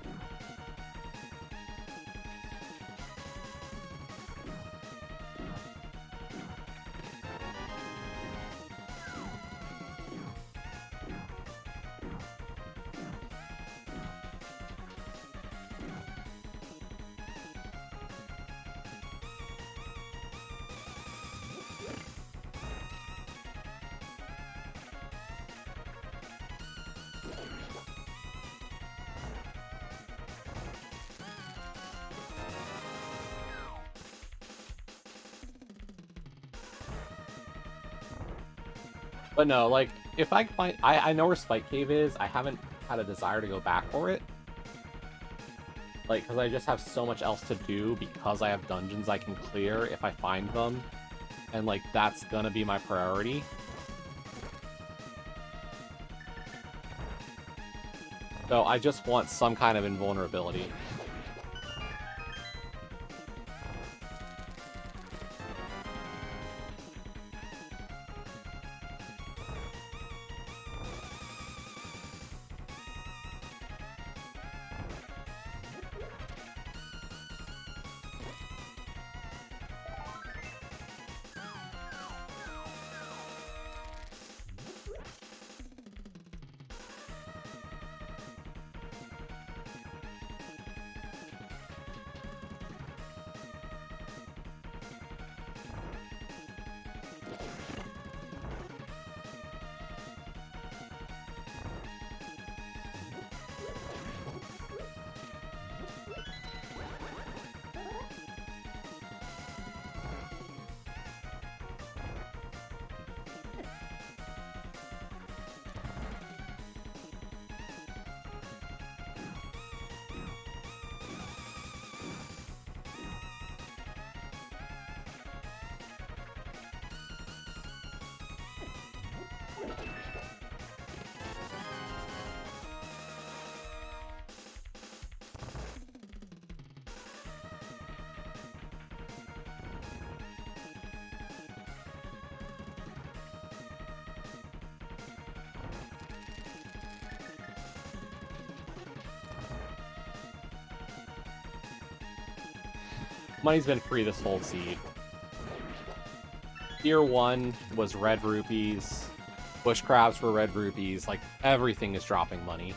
But no, like, if I find... I know where Spike Cave is. I haven't had a desire to go back for it. Like, because I just have so much else to do because I have dungeons I can clear if I find them. And, like, that's gonna be my priority. So I just want some kind of invulnerability. Money's been free this whole seed. Tier 1 was red rupees. Bush crabs were red rupees. Like, everything is dropping money.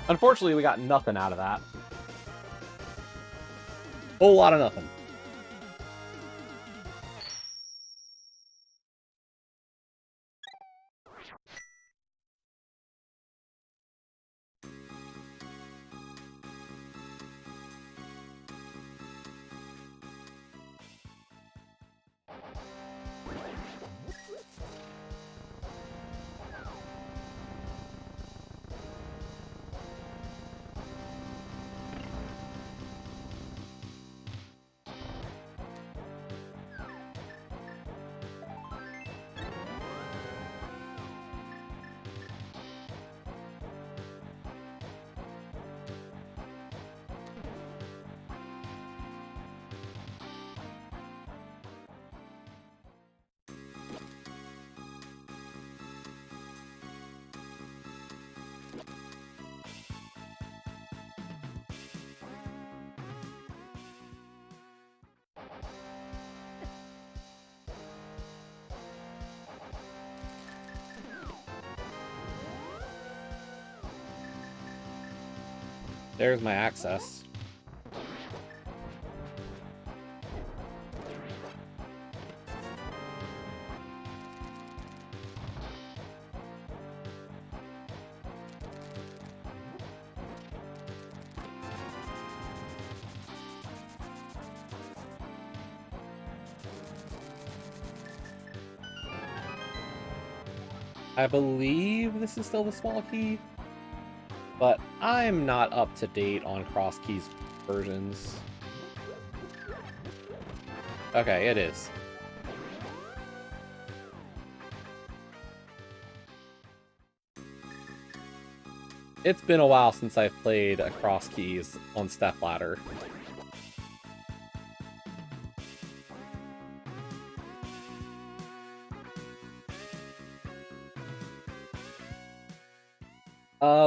Unfortunately, we got nothing out of that. Whole lot of nothing. There's my access. I believe this is still the small key, but I'm not up to date on Crosskeys versions. Okay, it is. It's been a while since I've played a Crosskeys on Stepladder.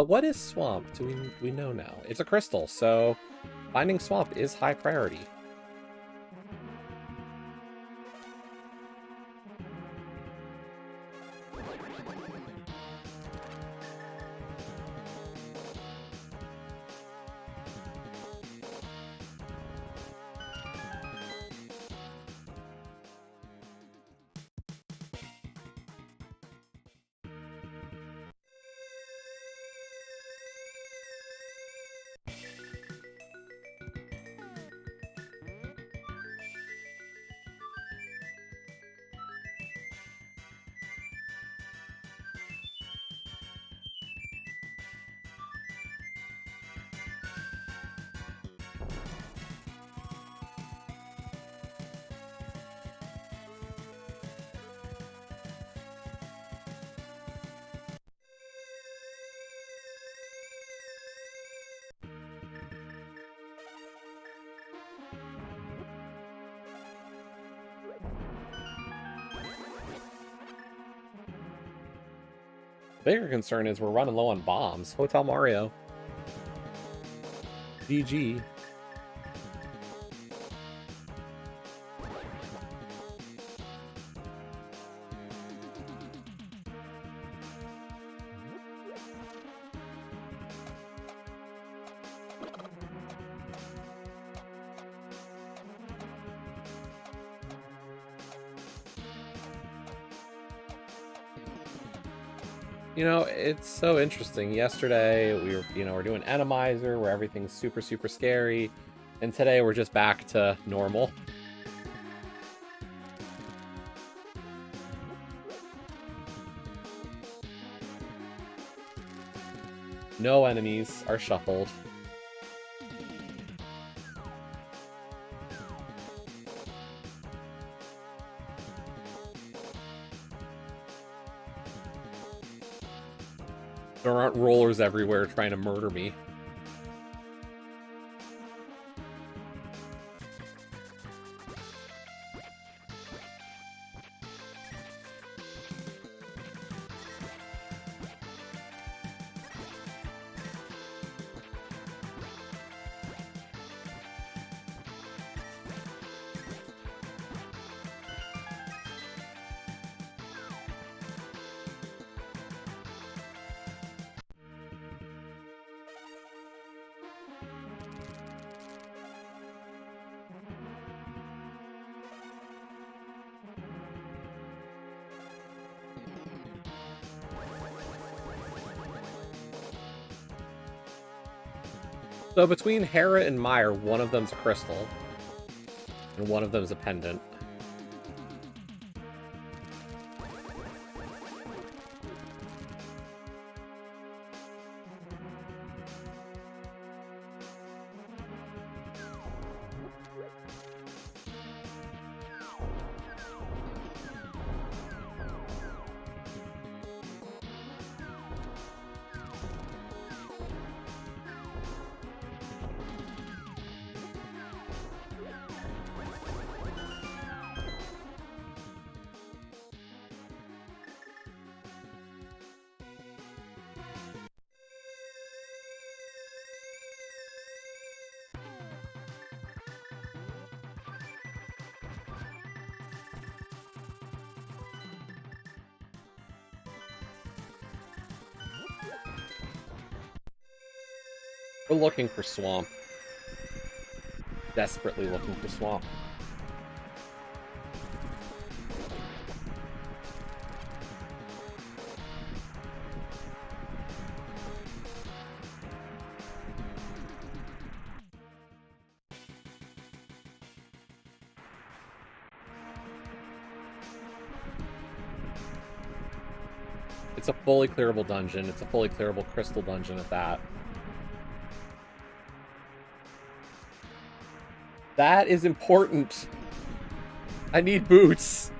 What is Swamp? Do we know now? It's a crystal, so finding Swamp is high priority. Bigger concern is we're running low on bombs. Hotel Mario. GG. You know, it's so interesting. Yesterday, we're doing Enemizer, where everything's super, super scary. And today we're just back to normal. No enemies are shuffled. There aren't rollers everywhere trying to murder me. So between Hera and Meyer, one of them's a crystal, and one of them's a pendant. We're looking for swamp. Desperately looking for swamp. It's a fully clearable dungeon. It's a fully clearable crystal dungeon at that. That is important. I need boots.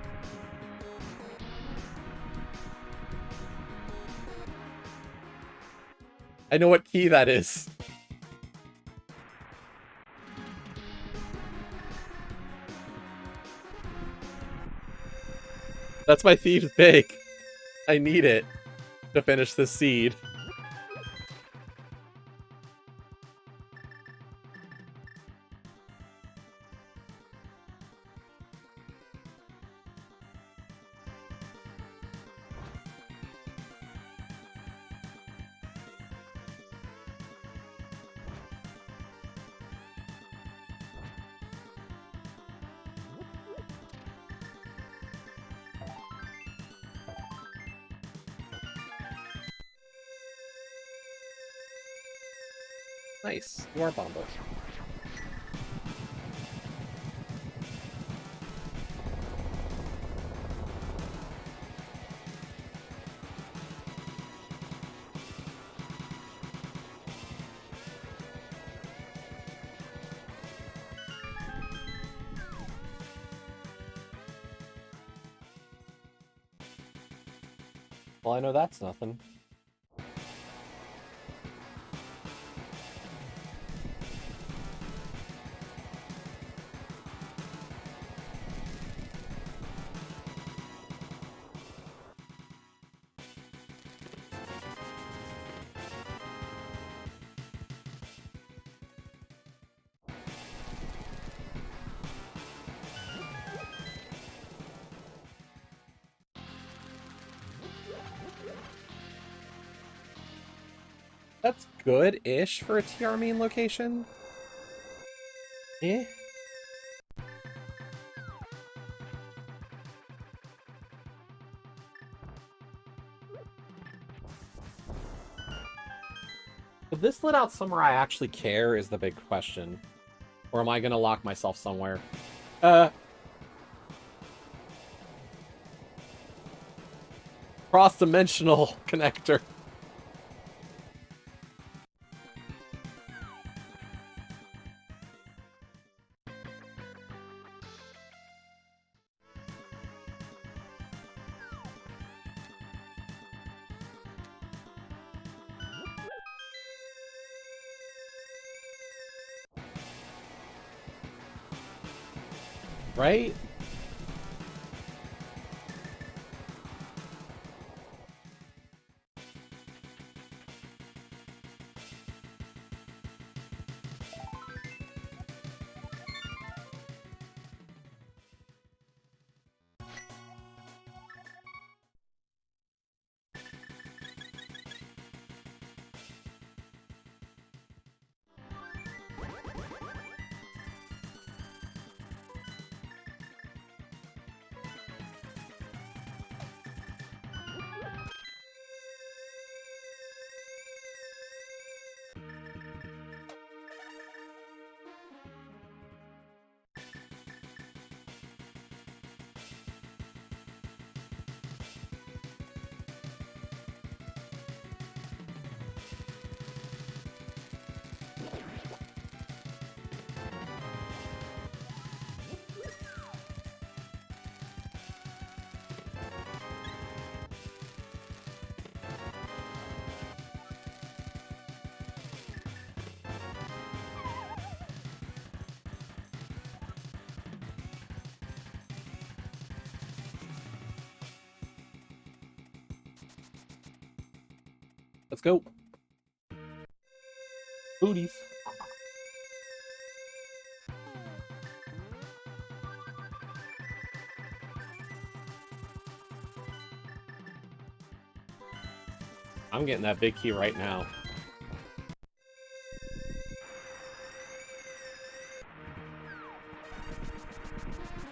I know what key that is. That's my thieves' pick. I need it to finish this seed. Nice. You are bomb bush. Well, I know that's nothing. That's good-ish for a TR main location. Eh? If this lit out somewhere I actually care is the big question. Or am I gonna lock myself somewhere? Cross-dimensional connector. Right? Let's go. Booties. I'm getting that big key right now.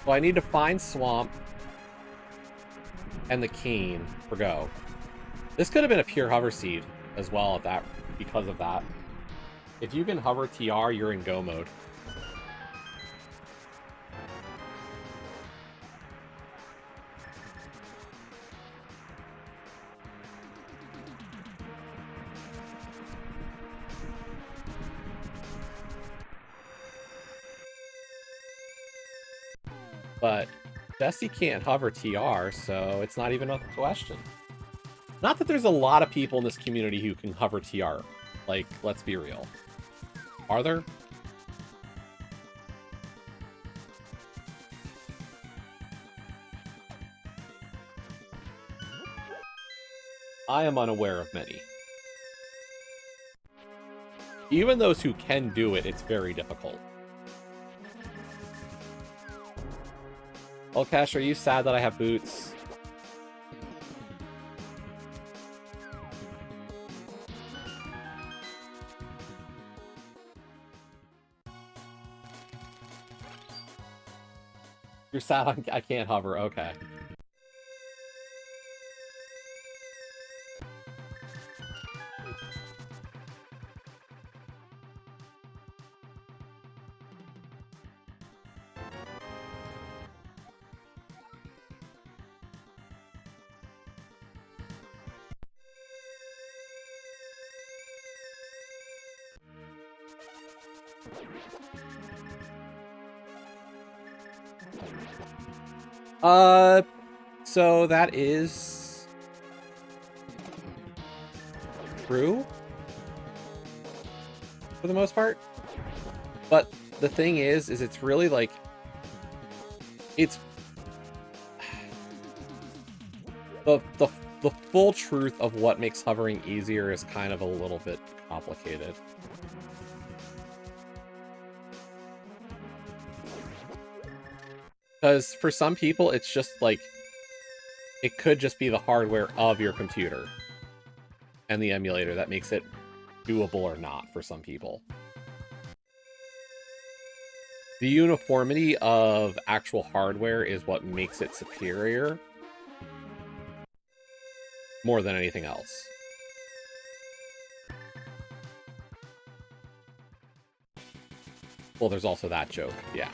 So I need to find Swamp and the Cane for go. This could have been a pure hover seed as well at that because of that. If you can hover TR, you're in go mode. But Jesse can't hover TR, so it's not even a question. Not that there's a lot of people in this community who can hover TR. Like, let's be real. Are there? I am unaware of many. Even those who can do it, it's very difficult. Well, Cash, are you sad that I have boots? You're sad I can't hover, okay. So that is true for the most part. But the thing is it's really like it's the full truth of what makes hovering easier is kind of a little bit complicated. Because for some people, it's just like, it could just be the hardware of your computer and the emulator that makes it doable or not for some people. The uniformity of actual hardware is what makes it superior more than anything else. Well, there's also that joke, yeah.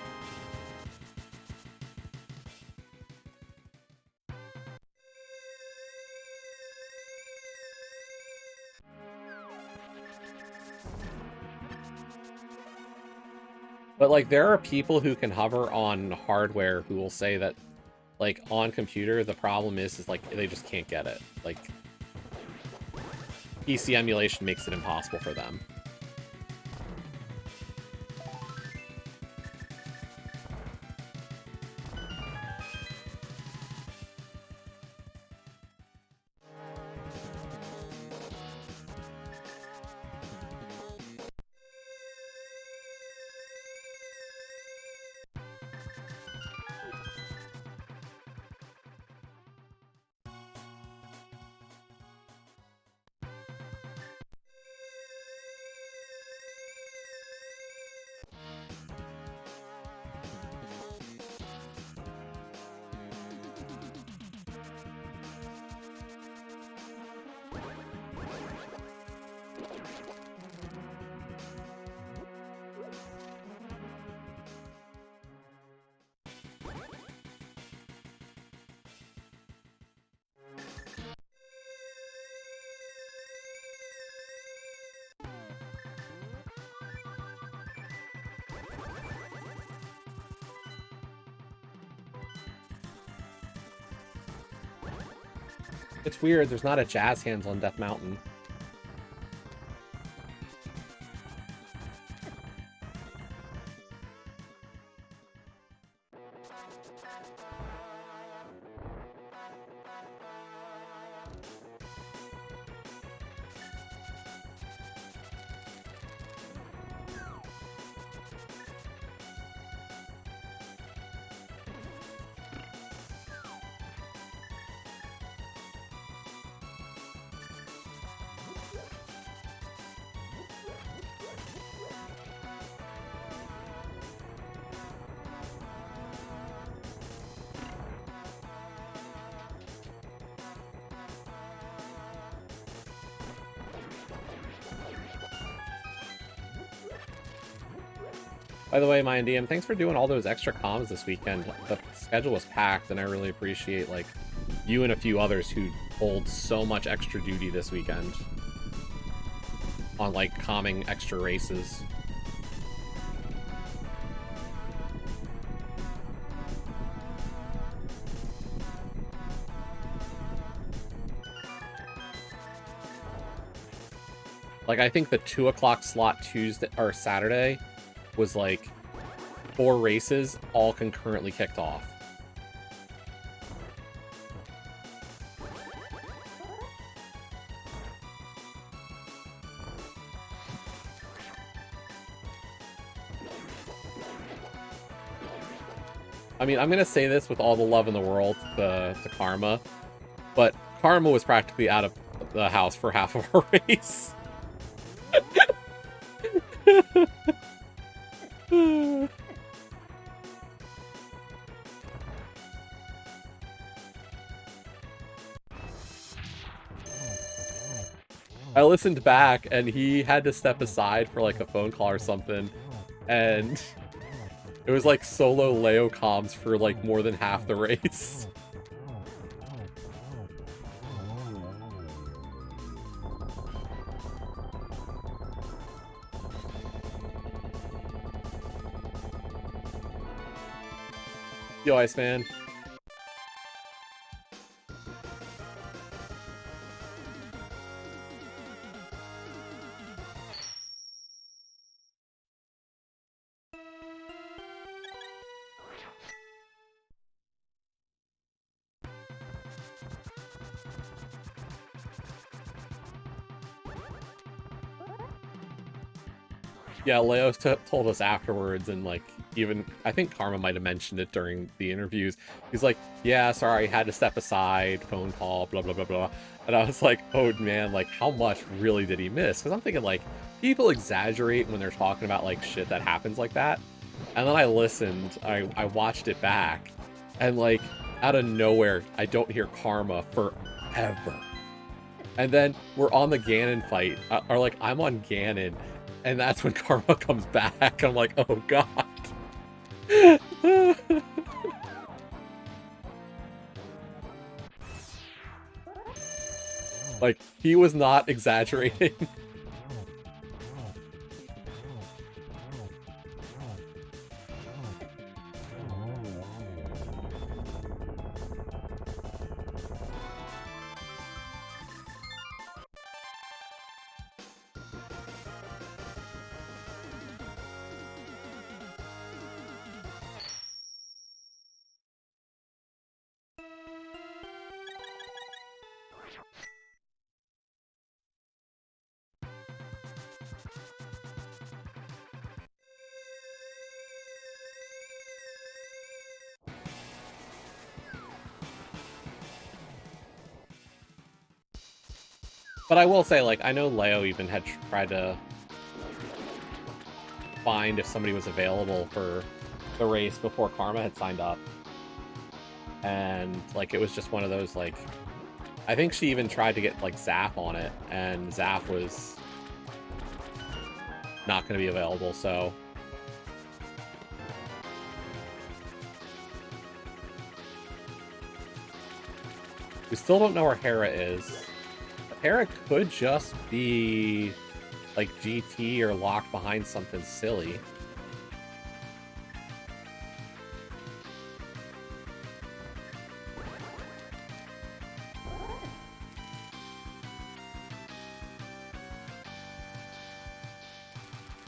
But, like, there are people who can hover on hardware who will say that, like, on computer, the problem is like, they just can't get it. Like, PC emulation makes it impossible for them. It's weird, there's not a jazz hands on Death Mountain. By the way, my DM, thanks for doing all those extra comms this weekend. The schedule was packed, and I really appreciate, like, you and a few others who hold so much extra duty this weekend on, like, calming extra races. Like, I think the 2 o'clock slot Tuesday or Saturday was like 4 races all concurrently kicked off. I mean, I'm gonna say this with all the love in the world to Karma, but Karma was practically out of the house for half of our race. I listened back, and he had to step aside for, like, a phone call or something, and it was, like, solo Leo comms for, like, more than half the race. Yo, Iceman. Yeah, Leo told us afterwards, and, like, even, I think Karma might have mentioned it during the interviews. He's like, yeah, sorry, had to step aside, phone call, blah, blah, blah, blah. And I was like, oh, man, like, how much really did he miss? Because I'm thinking, like, people exaggerate when they're talking about, like, shit that happens like that. And then I listened, I watched it back, and, like, out of nowhere, I don't hear Karma forever. And then we're on the Ganon fight, or, like, I'm on Ganon, And that's when Karma comes back. I'm like, oh god. Like, he was not exaggerating. But I will say, like, I know Leo even had tried to find if somebody was available for the race before Karma had signed up. And, like, it was just one of those, like... I think she even tried to get, like, Zaph on it, and Zaph was not going to be available, so... We still don't know where Hera is. Hera could just be, like, GT or locked behind something silly.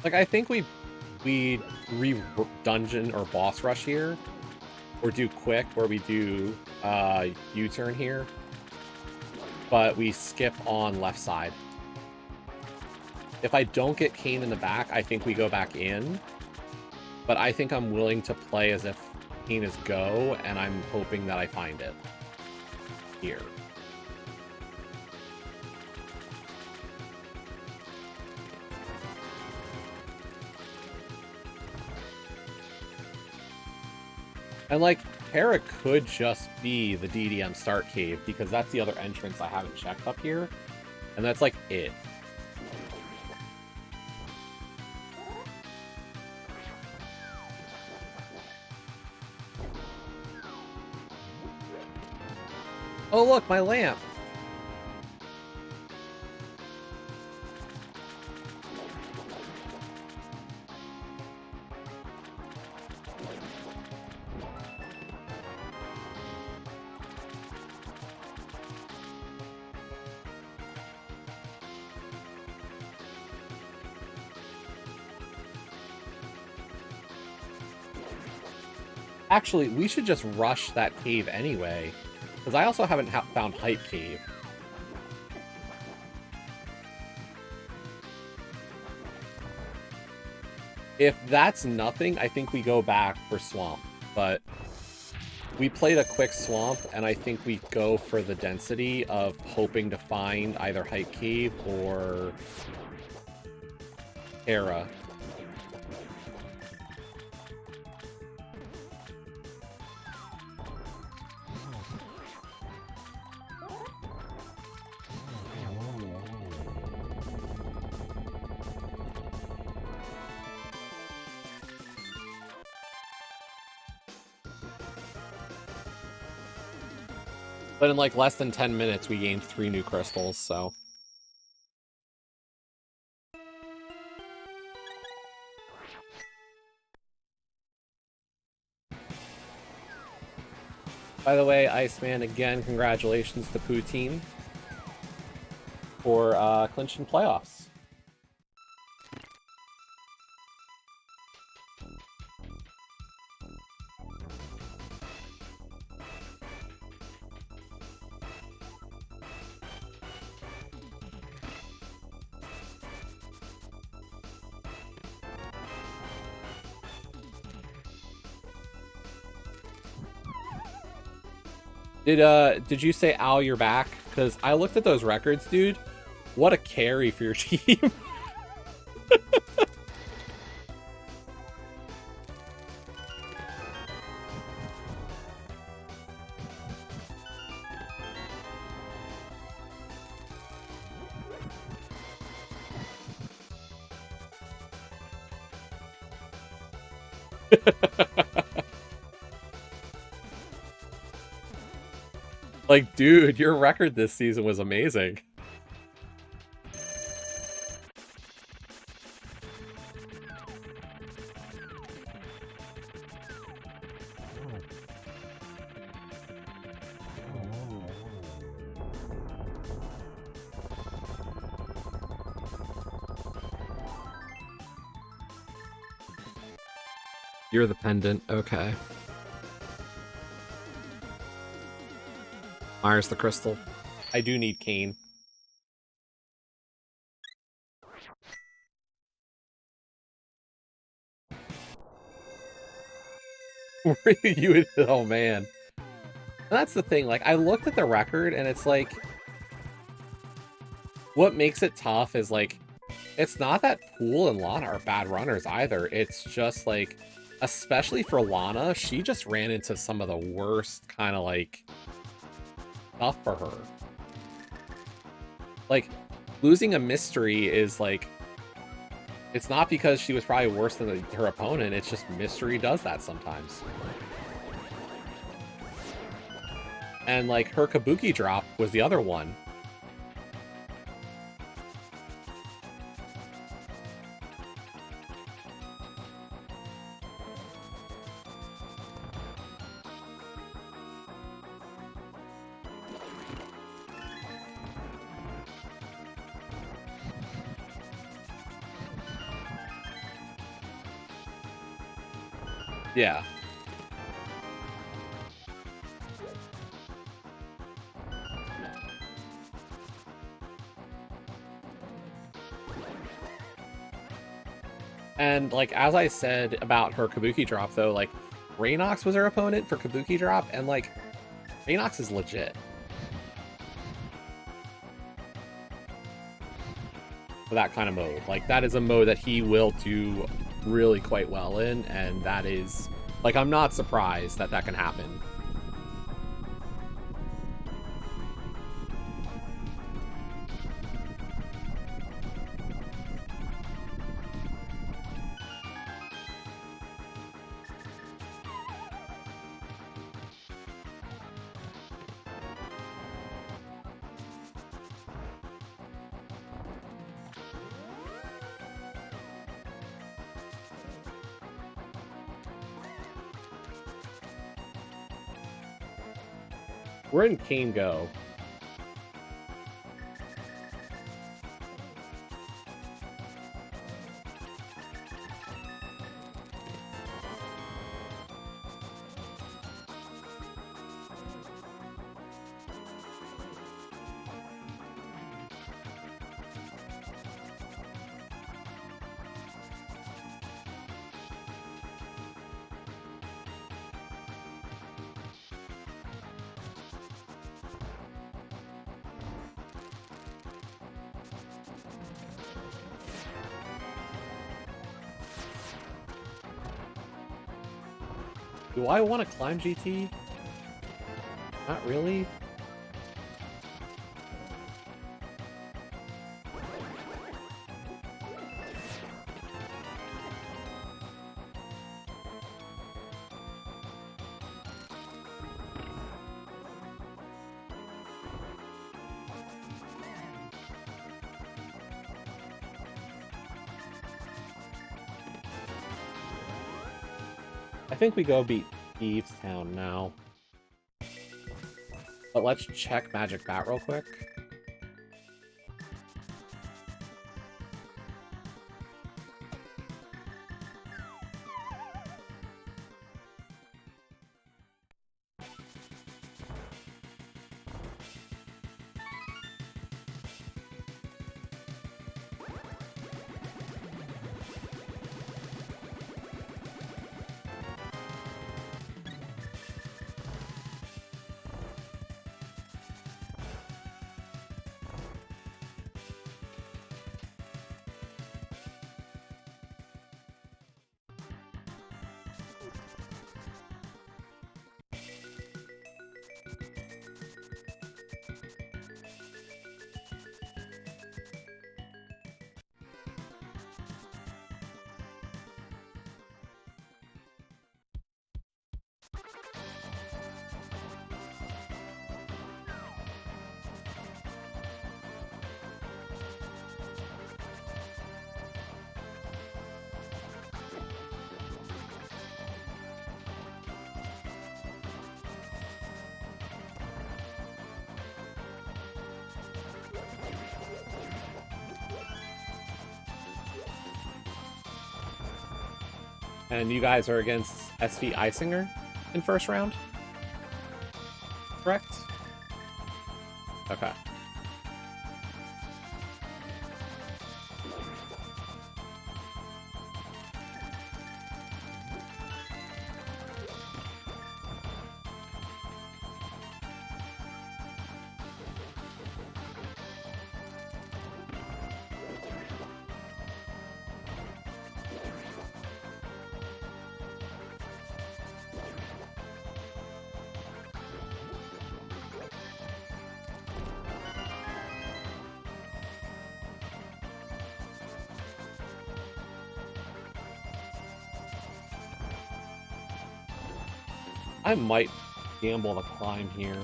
Like, I think we re-dungeon or boss rush here, or do quick, where we do U-turn here, but we skip on left side. If I don't get Kane in the back, I think we go back in, but I think I'm willing to play as if Kane is go, and I'm hoping that I find it here. And, like, Hera could just be the DDM start cave, because that's the other entrance I haven't checked up here. And that's, like, it. Oh, look, my lamp! Actually, we should just rush that cave anyway, because I also haven't found Hype Cave. If that's nothing, I think we go back for Swamp, but we played a quick Swamp, and I think we go for the density of hoping to find either Hype Cave or Hera. But in, like, less than 10 minutes, we gained 3 new crystals, so... By the way, Iceman, again, congratulations to Poutine for clinching playoffs. Did you say, Al, you're back? Because I looked at those records, dude. What a carry for your team. Like, dude, your record this season was amazing. You're the pendant. Okay. Myers the crystal. I do need Kane. You, oh man. That's the thing, like, I looked at the record, and it's like, what makes it tough is, like, it's not that Pool and Lana are bad runners either. It's just, like, especially for Lana, she just ran into some of the worst kind of, like, stuff for her. Like, losing a mystery is, like, it's not because she was probably worse than her opponent, it's just mystery does that sometimes. And, like, her Kabuki drop was the other one. Yeah. And, like, as I said about her Kabuki drop, though, like, Raynox was her opponent for Kabuki drop, and, like, Raynox is legit. For that kind of mode. Like, that is a mode that he will do really quite well in, and that is, like, I'm not surprised that that can happen. We're in Kane Go. Do I want to climb GT? Not really. I think we go beat Thieves Town now. But let's check Magic Bat real quick. And you guys are against SV Eisinger in first round? Correct? Okay. I might gamble the climb here.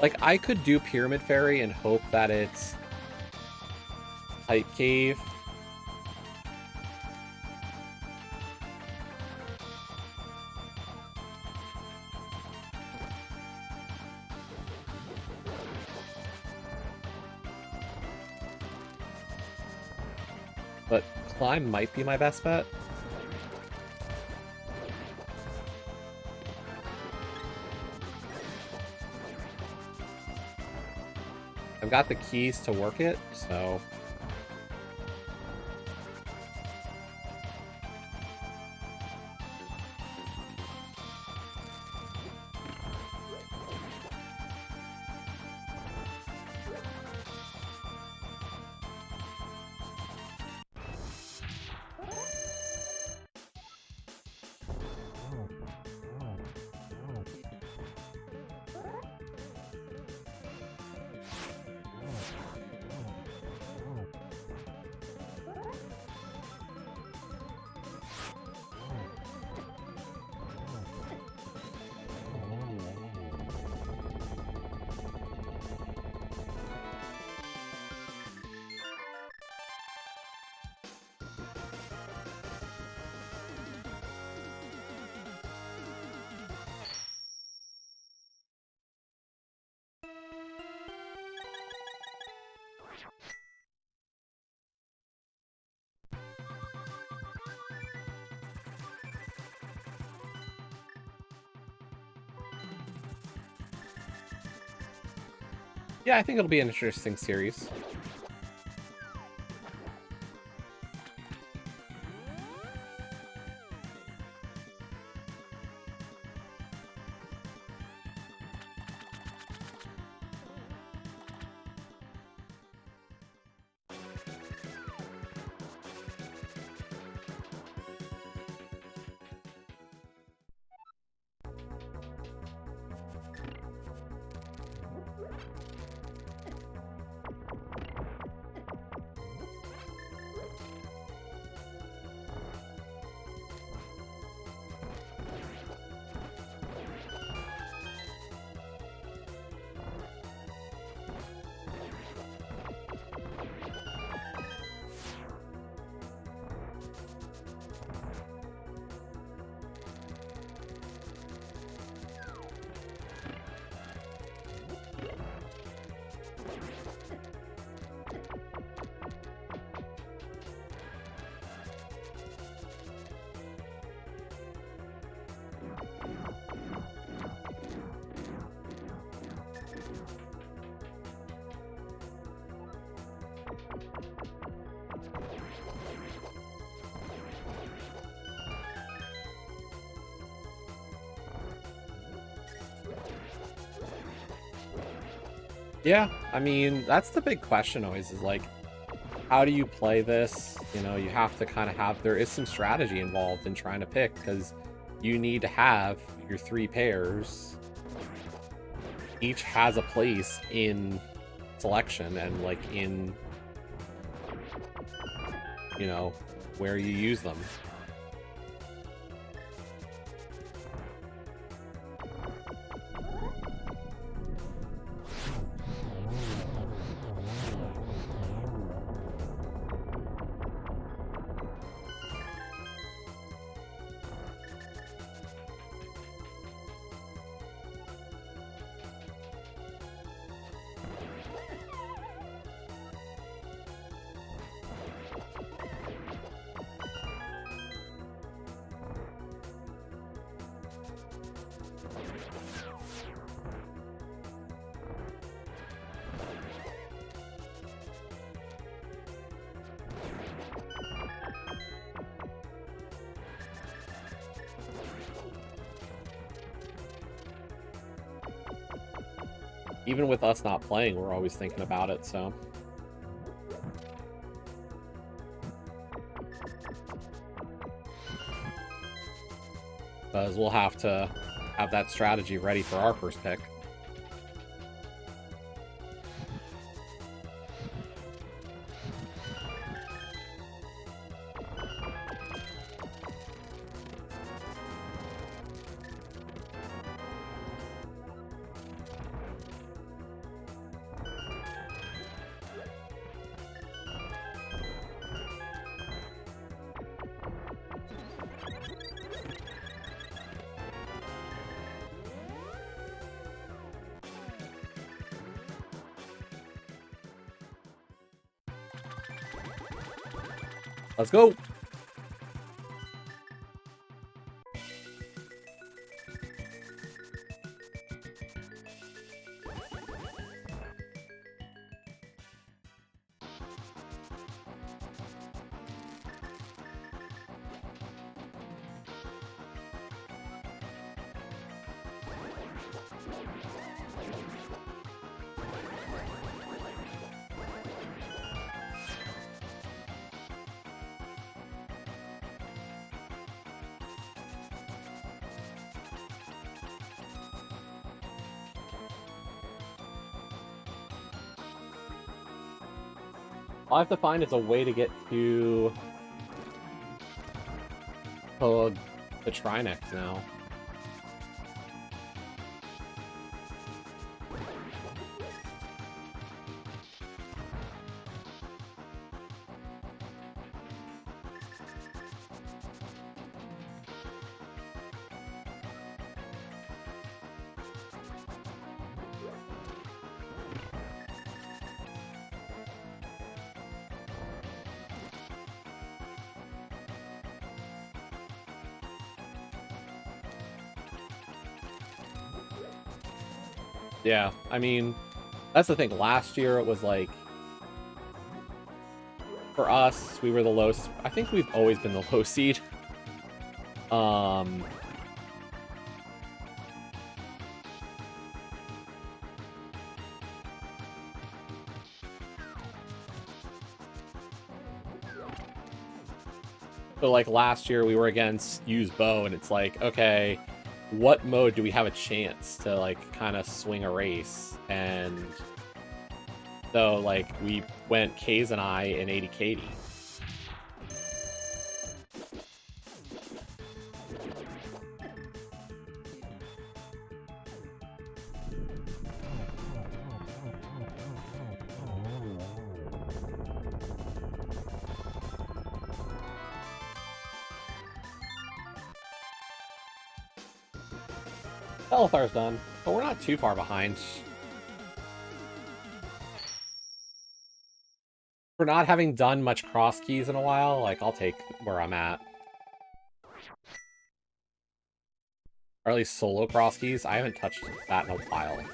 Like, I could do Pyramid Fairy and hope that it's Type Cave. But climb might be my best bet. I've got the keys to work it, so... Yeah, I think it'll be an interesting series. Yeah, I mean, that's the big question always, is like, how do you play this? You know, you have to kind of have, there is some strategy involved in trying to pick, because you need to have your 3 pairs. Each has a place in selection and, like, in, you know, where you use them. even with us not playing, we're always thinking about it, so. Because we'll have to have that strategy ready for our first pick. Let's go! All I have to find is a way to get to the Trinex now. Yeah, I mean, that's the thing. Last year, it was like, for us, we were the lowest. I think we've always been the low seed. So, like, last year, we were against Use Bow, and it's like, okay, what mode do we have a chance to, like, kind of swing a race? And so, like, we went K's and I in 80 Katie. Belithar's done, but we're not too far behind. For not having done much Crosskeys in a while, like, I'll take where I'm at. Or at least solo Crosskeys. I haven't touched that in a while.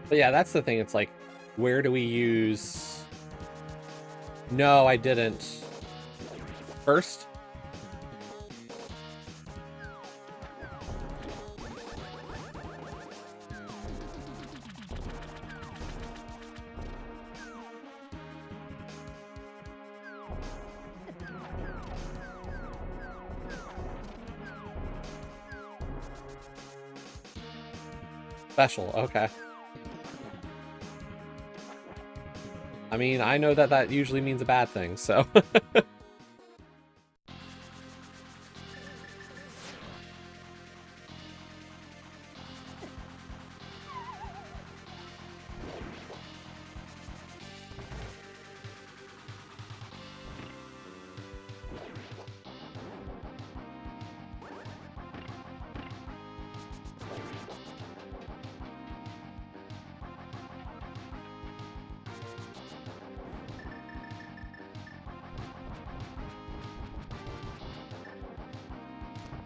But yeah, that's the thing. It's like, where do we use... No, I didn't. First? Special, okay. I mean, I know that that usually means a bad thing, so...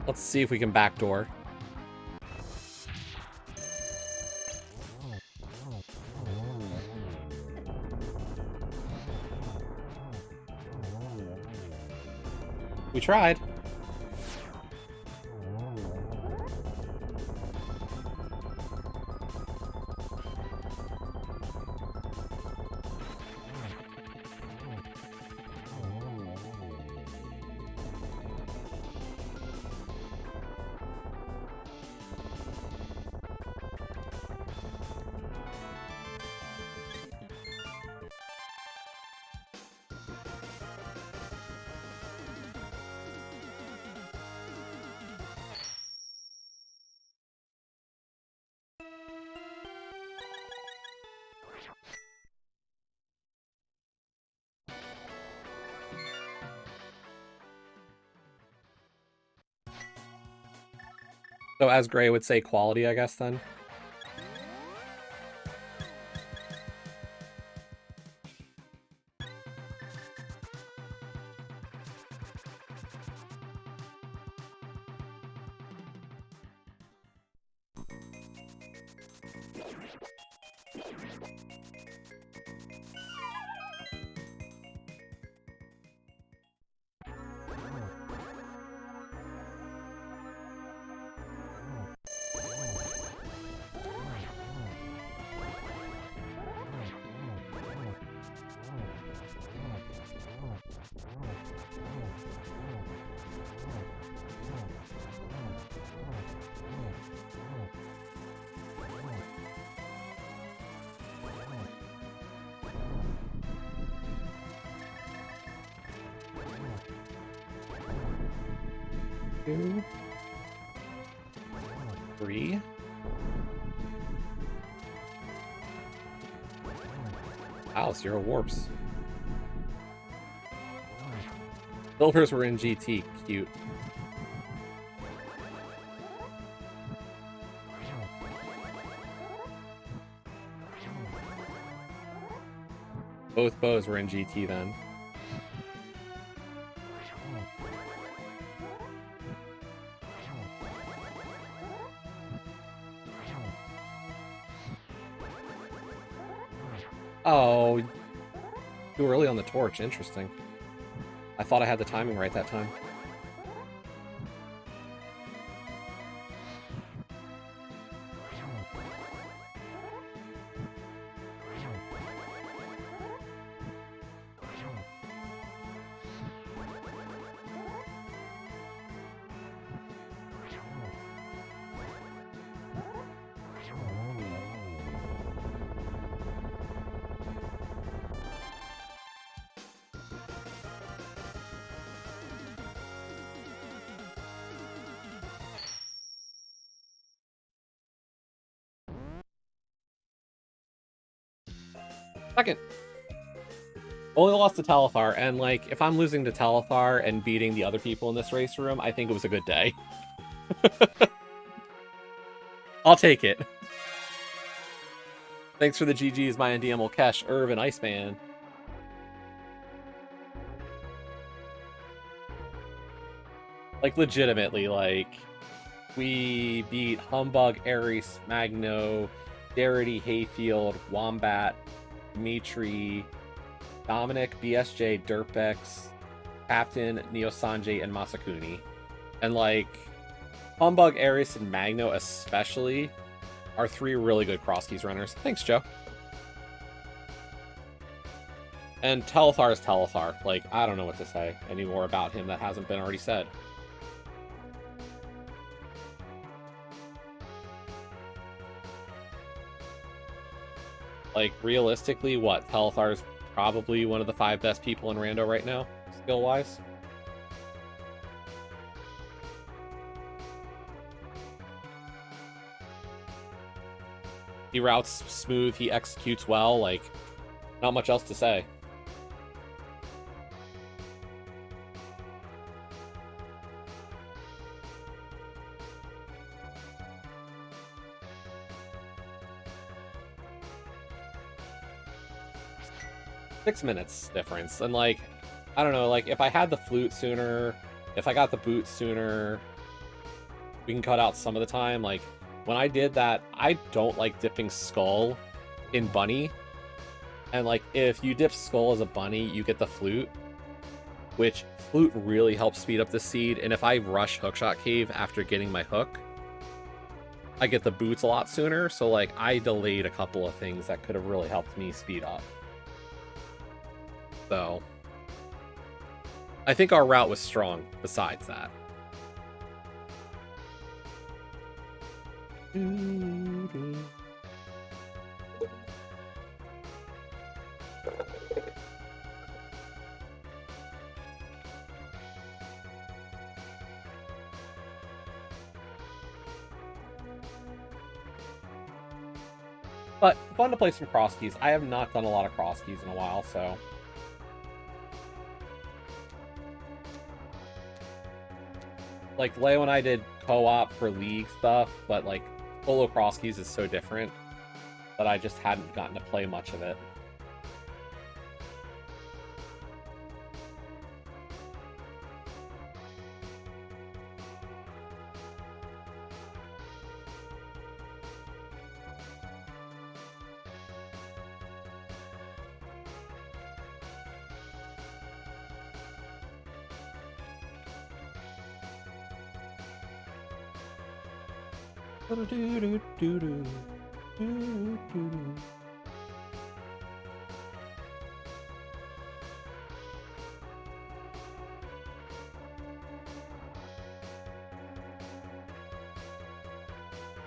Let's see if we can backdoor. We tried. So as Gray would say, quality, I guess, then. Two. 3. Wow, 0 warps. Silvers were in GT. Cute. Both bows were in GT then. Oh, too early on the torch. Interesting. I thought I had the timing right that time. Second. Only lost to Telethar, and like, if I'm losing to Telethar and beating the other people in this race room, I think it was a good day. I'll take it. Thanks for the GGs, my NDM Kesh, Irv, and Iceman. Like, legitimately, like, we beat Humbug, Ares, Magno, Darity, Hayfield, Wombat, Dimitri, Dominic, BSJ, Dirtbex, Captain, Neo Sanjay, and Masakuni. And like, Humbug, Ares, and Magno especially are 3 really good Crosskeys runners. Thanks, Joe. And Telethar is Telethar. Like, I don't know what to say anymore about him that hasn't been already said. Like, realistically, what? Telethar's probably one of the 5 best people in Rando right now, skill-wise. He routes smooth, he executes well, like, not much else to say. Six minutes difference, and like, I don't know, like, if I had the flute sooner, if I got the boot sooner, we can cut out some of the time. Like, when I did that, I don't like dipping Skull in Bunny. And, like, if you dip Skull as a Bunny, you get the Flute, which Flute really helps speed up the seed. And if I rush Hookshot Cave after getting my hook, I get the boots a lot sooner. So, like, I delayed a couple of things that could have really helped me speed up. So, I think our route was strong besides that. But fun to play some Crosskeys. I have not done a lot of Crosskeys in a while, so... Like, Leo and I did co-op for League stuff, but, like, solo Crosskeys is so different that I just hadn't gotten to play much of it.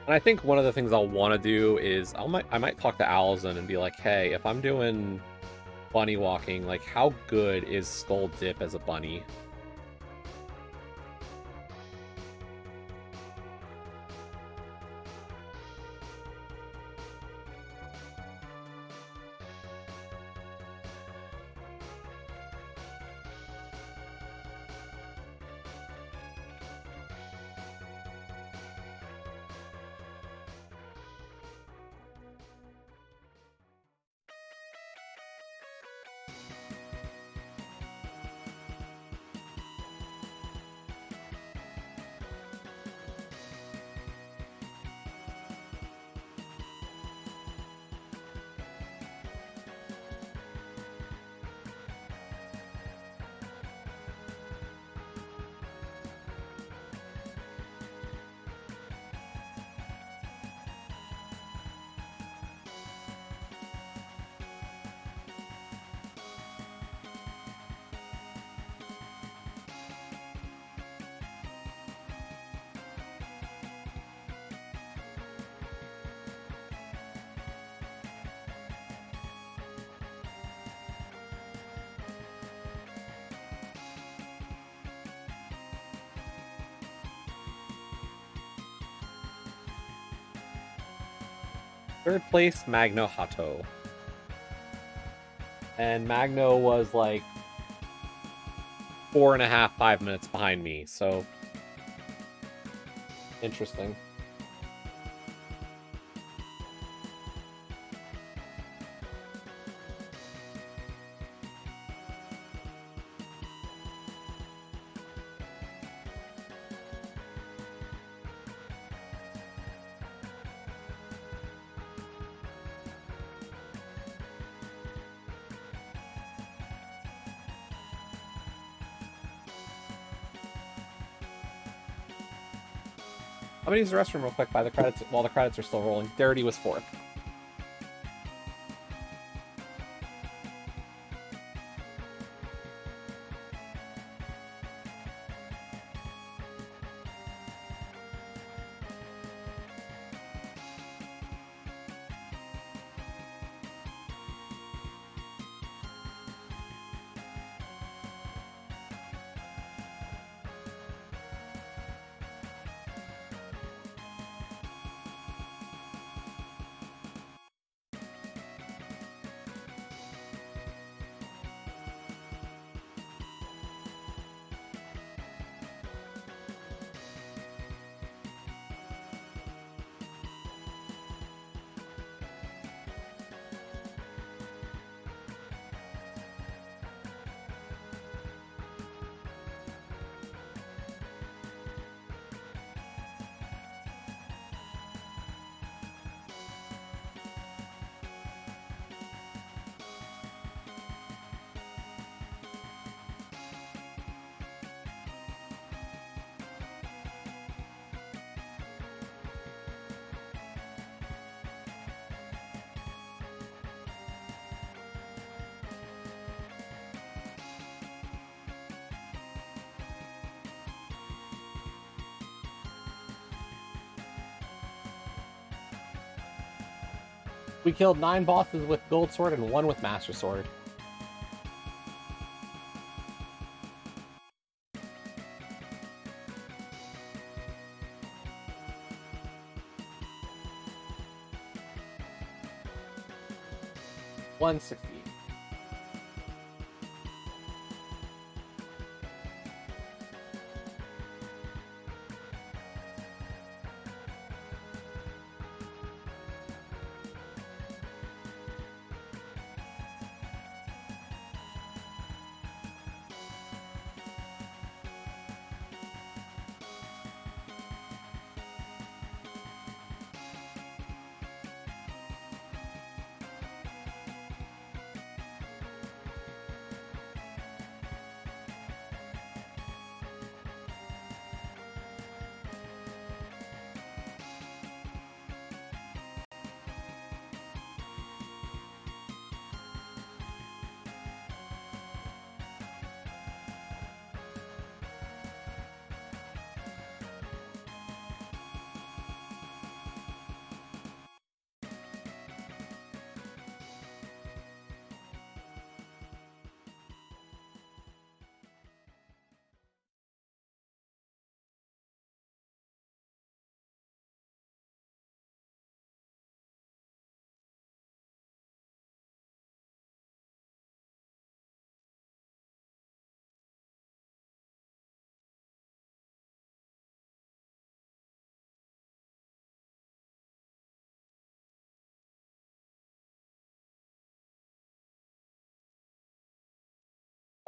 And I think one of the things I'll want to do is I might talk to Alison and be like, hey, if I'm doing bunny walking, like, how good is Skull Dip as a bunny? Third place, Magno Hato. And Magno was like 4.5, 5 minutes behind me, so interesting. I'm gonna use the restroom real quick by the credits while the credits are still rolling. Dirty was 4th. We killed 9 bosses with Gold Sword and 1 with Master Sword. $160.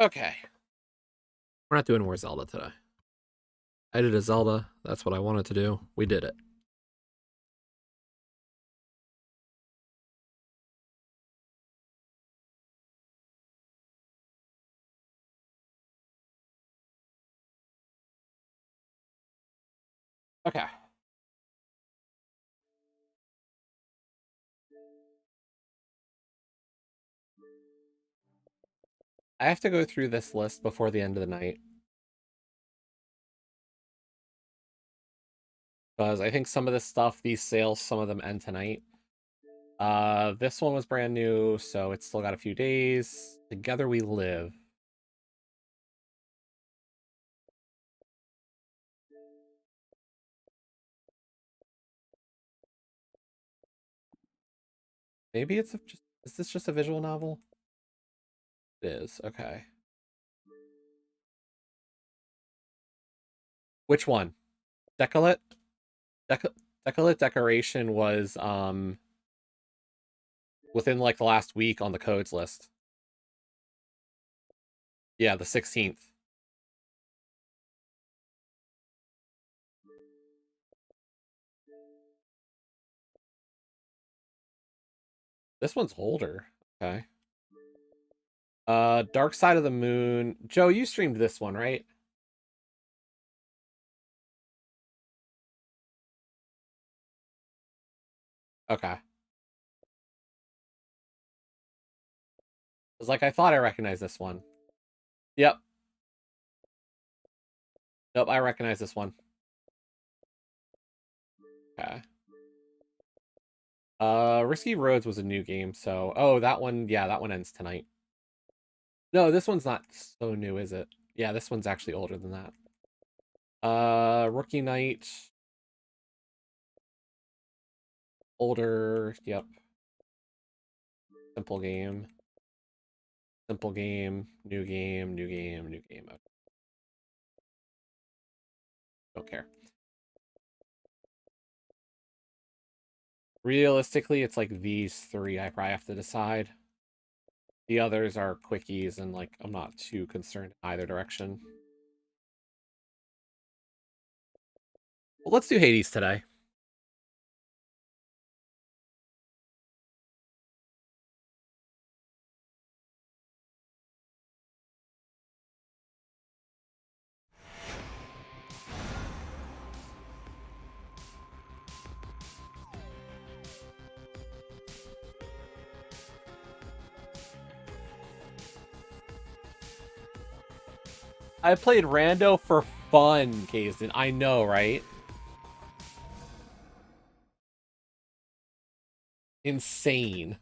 Okay. We're not doing more Zelda today. I did a Zelda. That's what I wanted to do. We did it. Okay. I have to go through this list before the end of the night. Because I think some of this stuff, these sales, some of them end tonight. This one was brand new, so it's still got a few days. Together We Live. Maybe it's just... Is this just a visual novel? It is. Okay. Which one? Decollete? Decollete Decoration was within like the last week on the codes list. Yeah, the 16th. This one's older. Okay. Dark Side of the Moon. Joe, you streamed this one, right? Okay. It's like I thought I recognized this one. Yep. Nope, I recognize this one. Okay. Risky Roads was a new game, so that one, yeah, that one ends tonight. No, this one's not so new, is it? Yeah, this one's actually older than that. Rookie Night. Older, yep. Simple game. Simple game, new game, new game, new game. Okay. Don't care. Realistically, it's like these 3 I probably have to decide. The others are quickies, and like I'm not too concerned in either direction. Well, let's do Hades today. I played Rando for fun, Kazden. I know, right? Insane.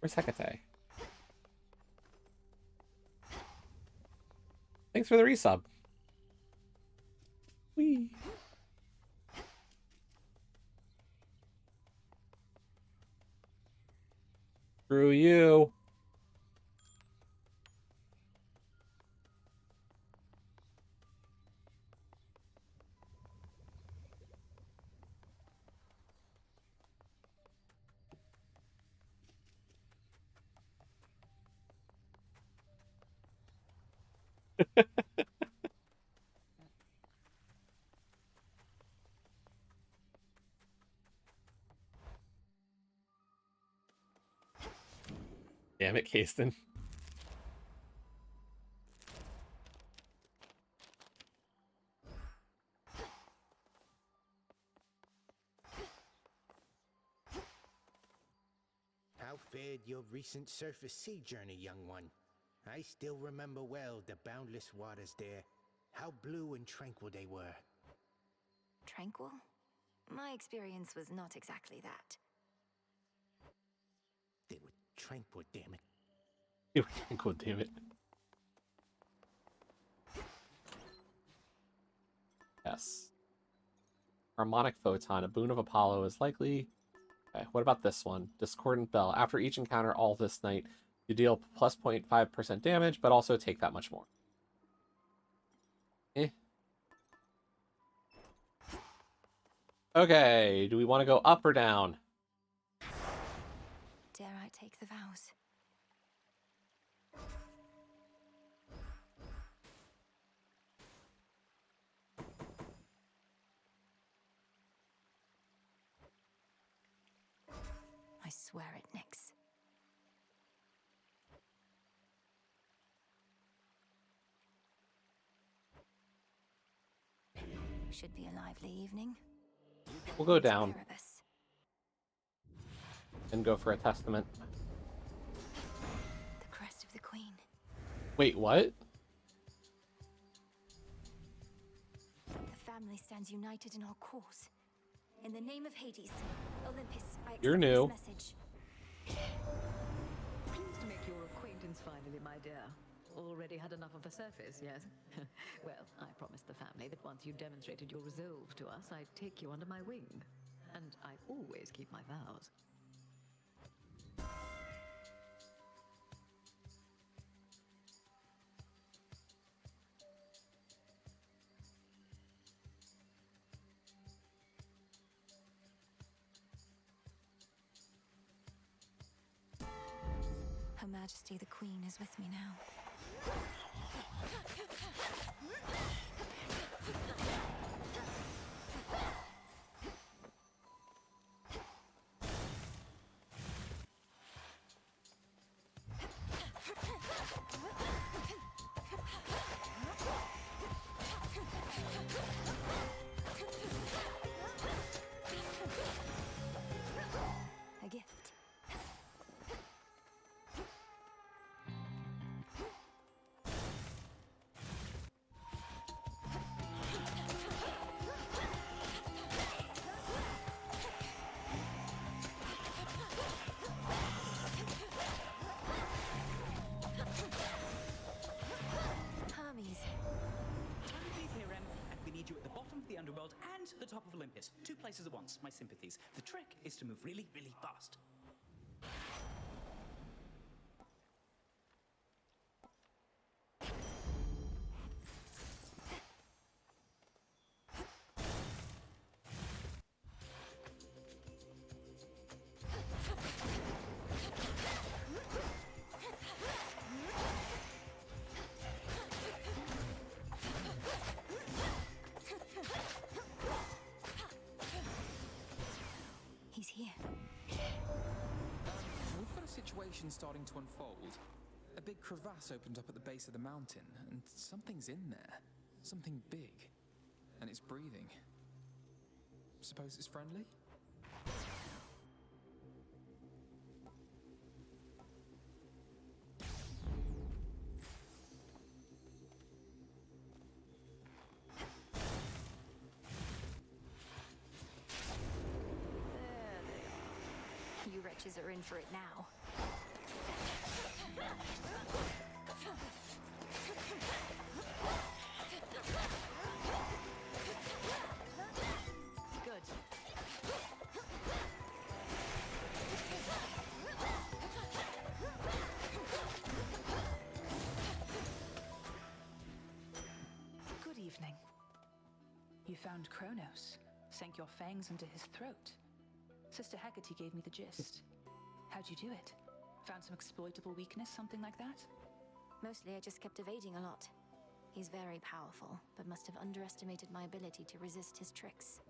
Where's Hecate? Thanks for the resub. Whee. Screw you. Damn it, Kasten. How fared your recent surface sea journey, young one? I still remember well the boundless waters there. How blue and tranquil they were. Tranquil? My experience was not exactly that. They were tranquil, damn it. You were tranquil, damn it. Yes. Harmonic Photon, a boon of Apollo, is likely... Okay, what about this one? Discordant Bell. After each encounter all this night, you deal plus 0.5% damage, but also take that much more. Eh. Okay, do we want to go up or down? Dare I take the vows? I swear it, Nyx. Should be a lively evening. We'll go down Erebus. and go for a testament. The crest of the queen. Wait, what? The family stands united in our cause. In the name of Hades, Olympus, I accept You're new. this message. Pleased to make your acquaintance finally, my dear. Already had enough of the surface, yes? Well, I promised the family that once you demonstrated your resolve to us, I'd take you under my wing. And I always keep my vows. Her Majesty the Queen is with me now. A gift. Hermes. Please here, Rem. We need you at the bottom of the underworld and the top of Olympus. 2 places at once. My sympathies. The trick is to move really, really fast. He's here. We've got a situation starting to unfold. A big crevasse opened up at the base of the mountain, and something's in there. Something big. And it's breathing. Suppose it's friendly? wretches are in for it now. Good. Good evening. You found Kronos, sank your fangs into his throat. Sister Hecate gave me the gist. How'd you do it? Found some exploitable weakness, something like that? Mostly I just kept evading a lot. He's very powerful, but must have underestimated my ability to resist his tricks.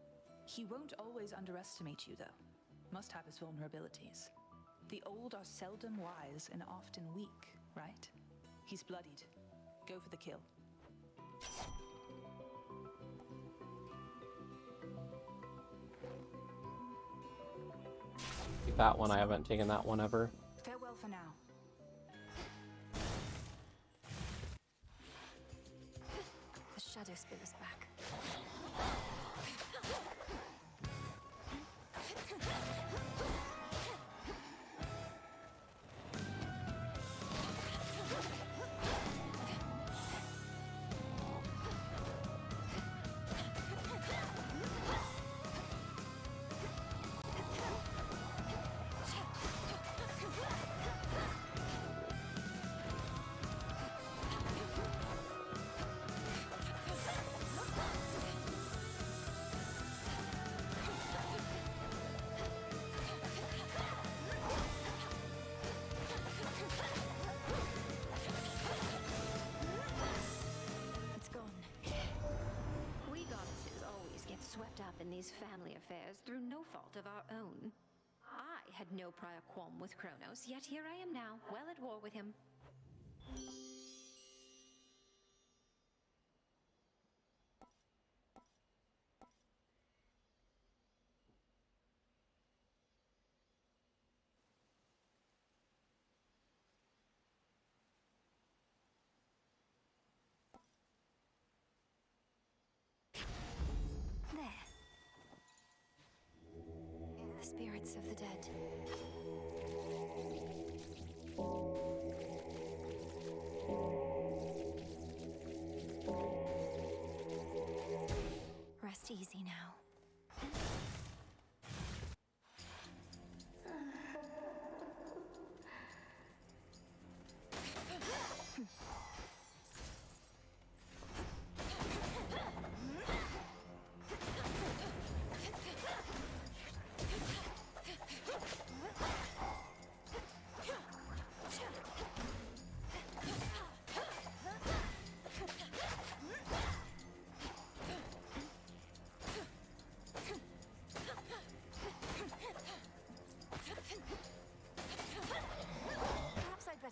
He won't always underestimate you, though. Must have his vulnerabilities. The old are seldom wise and often weak, right? He's bloodied. Go for the kill. Take that one. I haven't taken that one ever. Farewell for now. The shadow spill is back. Swept up in these family affairs through no fault of our own. I had no prior qualm with Kronos, yet here I am now, well at war with him. The spirits of the dead. Rest easy now.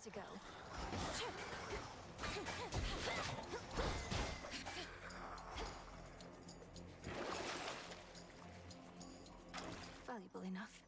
To go. Valuable enough.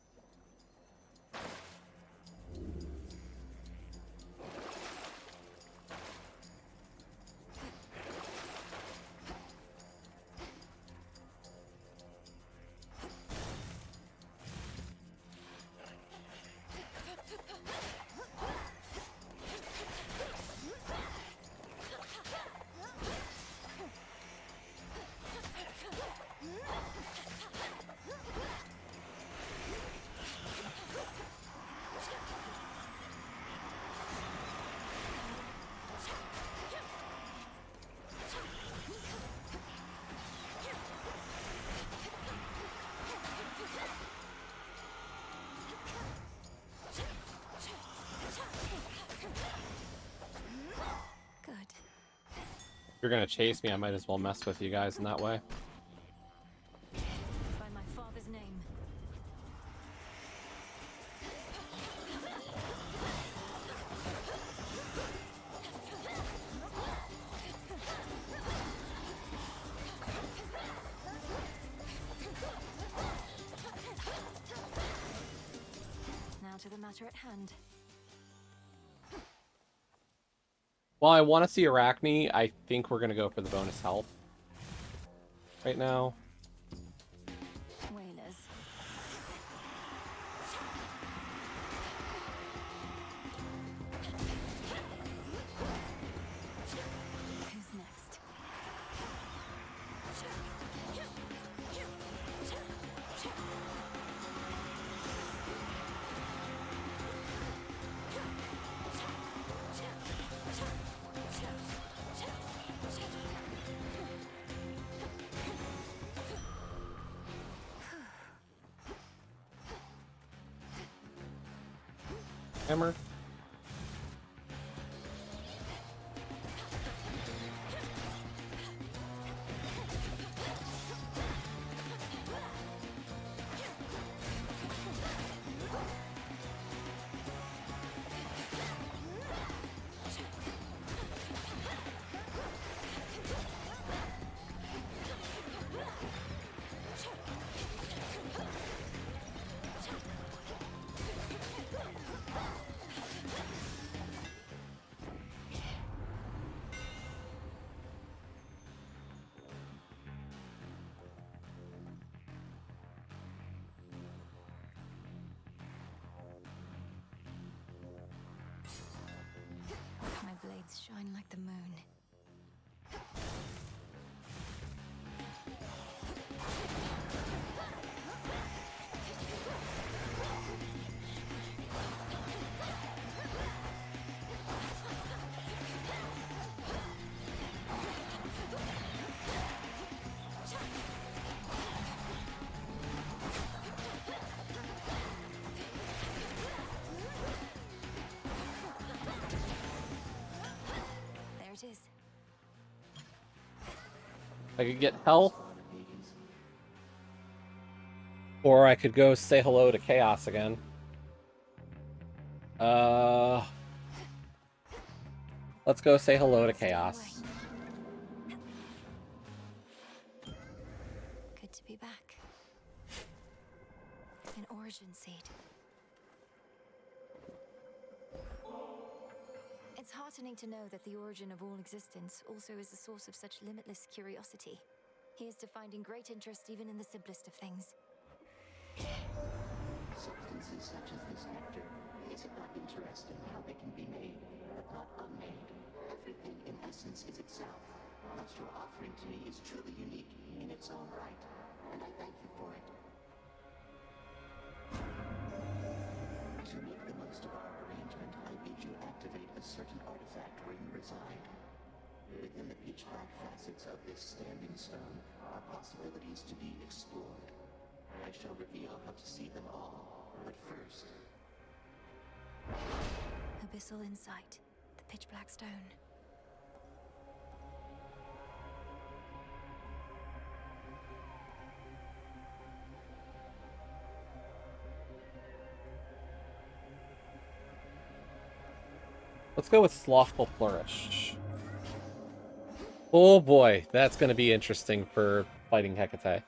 If you're gonna chase me, I might as well mess with you guys in that way. By my father's name. Now to the matter at hand. Well, I want to see Arachne. I think we're gonna go for the bonus health right now. Whalers. Hammer. My blades shine like the moon. There it is. I could get health. Or I could go say hello to Chaos again. Let's go say hello to Chaos. Good to be back. An origin seed. It's heartening to know that the origin of all existence also is the source of such limitless curiosity. Here's to finding great interest even in the simplest of things. Substances such as this nectar, is it not interesting how they can be made, but not unmade? Everything in essence is itself. What you're offering to me is truly unique in its own right, and I thank you for it. To make the most of our arrangement, I bid you activate a certain artifact where you reside. Within the pitch-black facets of this standing stone are possibilities to be explored. I shall reveal how to see them all, but first... Abyssal insight. The pitch black stone. Let's go with Slothful Flourish. Oh boy, that's going to be interesting for fighting Hecate.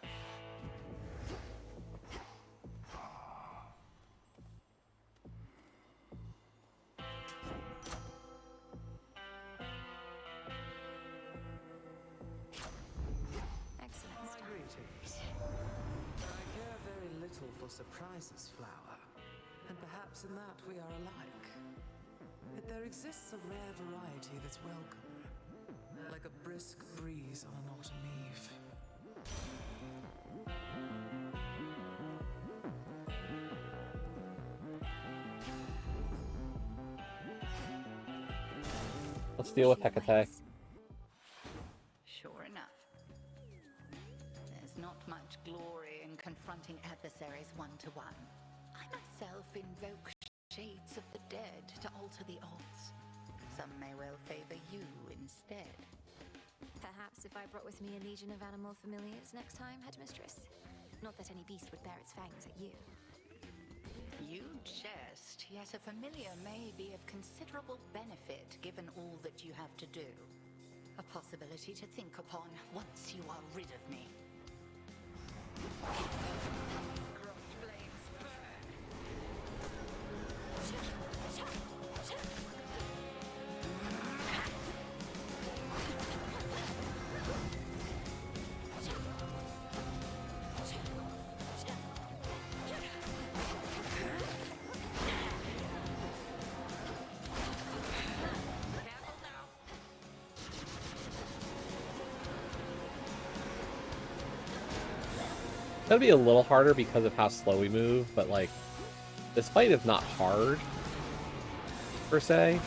Excellent stuff. Greetings. I care very little for surprises, Flower, and perhaps in that we are alike. But there exists a rare variety that's welcome, like a brisk breeze on an autumn eve. Let's deal with Hecate. Sure enough. There's not much glory in confronting adversaries one-to-one. I myself invoke shades of the dead to alter the odds. Some may well favor you instead. Perhaps if I brought with me a legion of animal familiars next time, Headmistress. Not that any beast would bear its fangs at you. You jest, yet a familiar may be of considerable benefit given all that you have to do. A possibility to think upon once you are rid of me. Cross flames burn. That'll be a little harder because of how slow we move, but like, this fight is not hard, per se.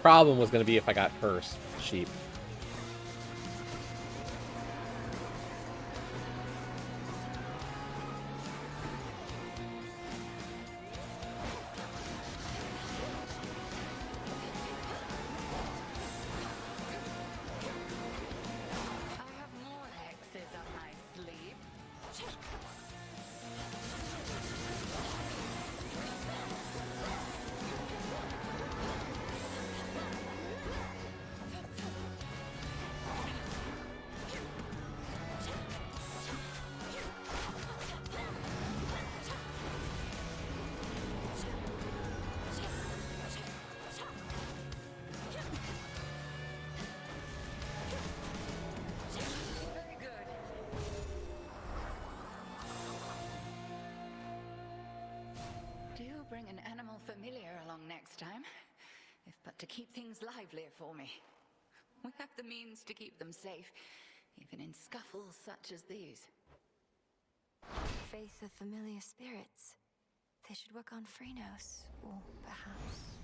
Problem was going to be if I got cursed sheep. I have more hexes up my sleeve. Very good. Do bring an animal familiar along next time, if but to keep things livelier for me. We have the means to keep them safe, even in scuffles such as these. Faith of familiar spirits. They should work on Phrenos, or perhaps...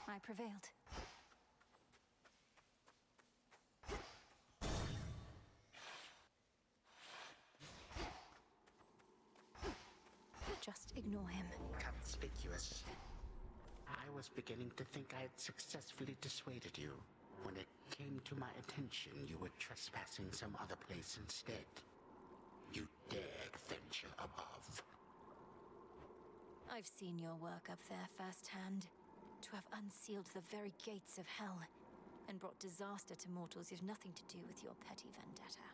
I prevailed. Just ignore him. Conspicuous. I was beginning to think I had successfully dissuaded you. When it came to my attention, you were trespassing some other place instead. You dared venture above. I've seen your work up there firsthand. To have unsealed the very gates of hell, and brought disaster to mortals who've nothing to do with your petty vendetta.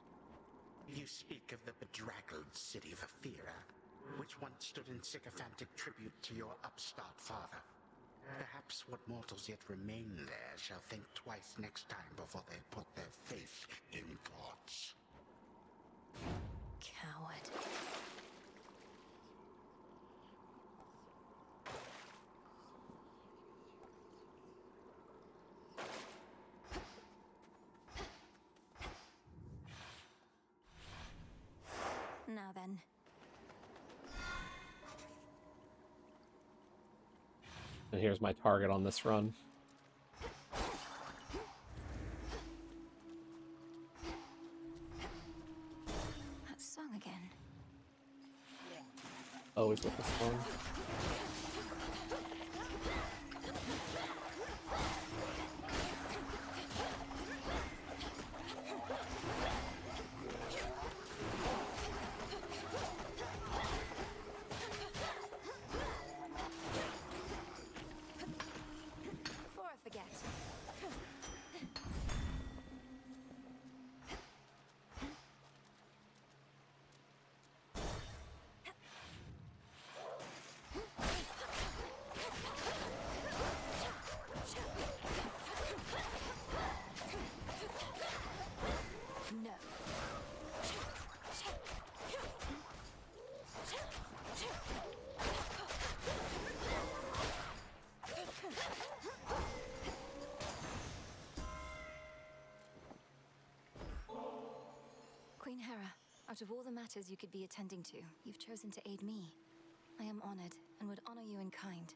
You speak of the bedraggled city of Athera, which once stood in sycophantic tribute to your upstart father. Perhaps what mortals yet remain there shall think twice next time before they put their faith in gods. Coward. Now then. And here's my target on this run. That song again. Always with the song. Before I forget. No. Queen Hera, out of all the matters you could be attending to, you've chosen to aid me. I am honored and would honor you in kind.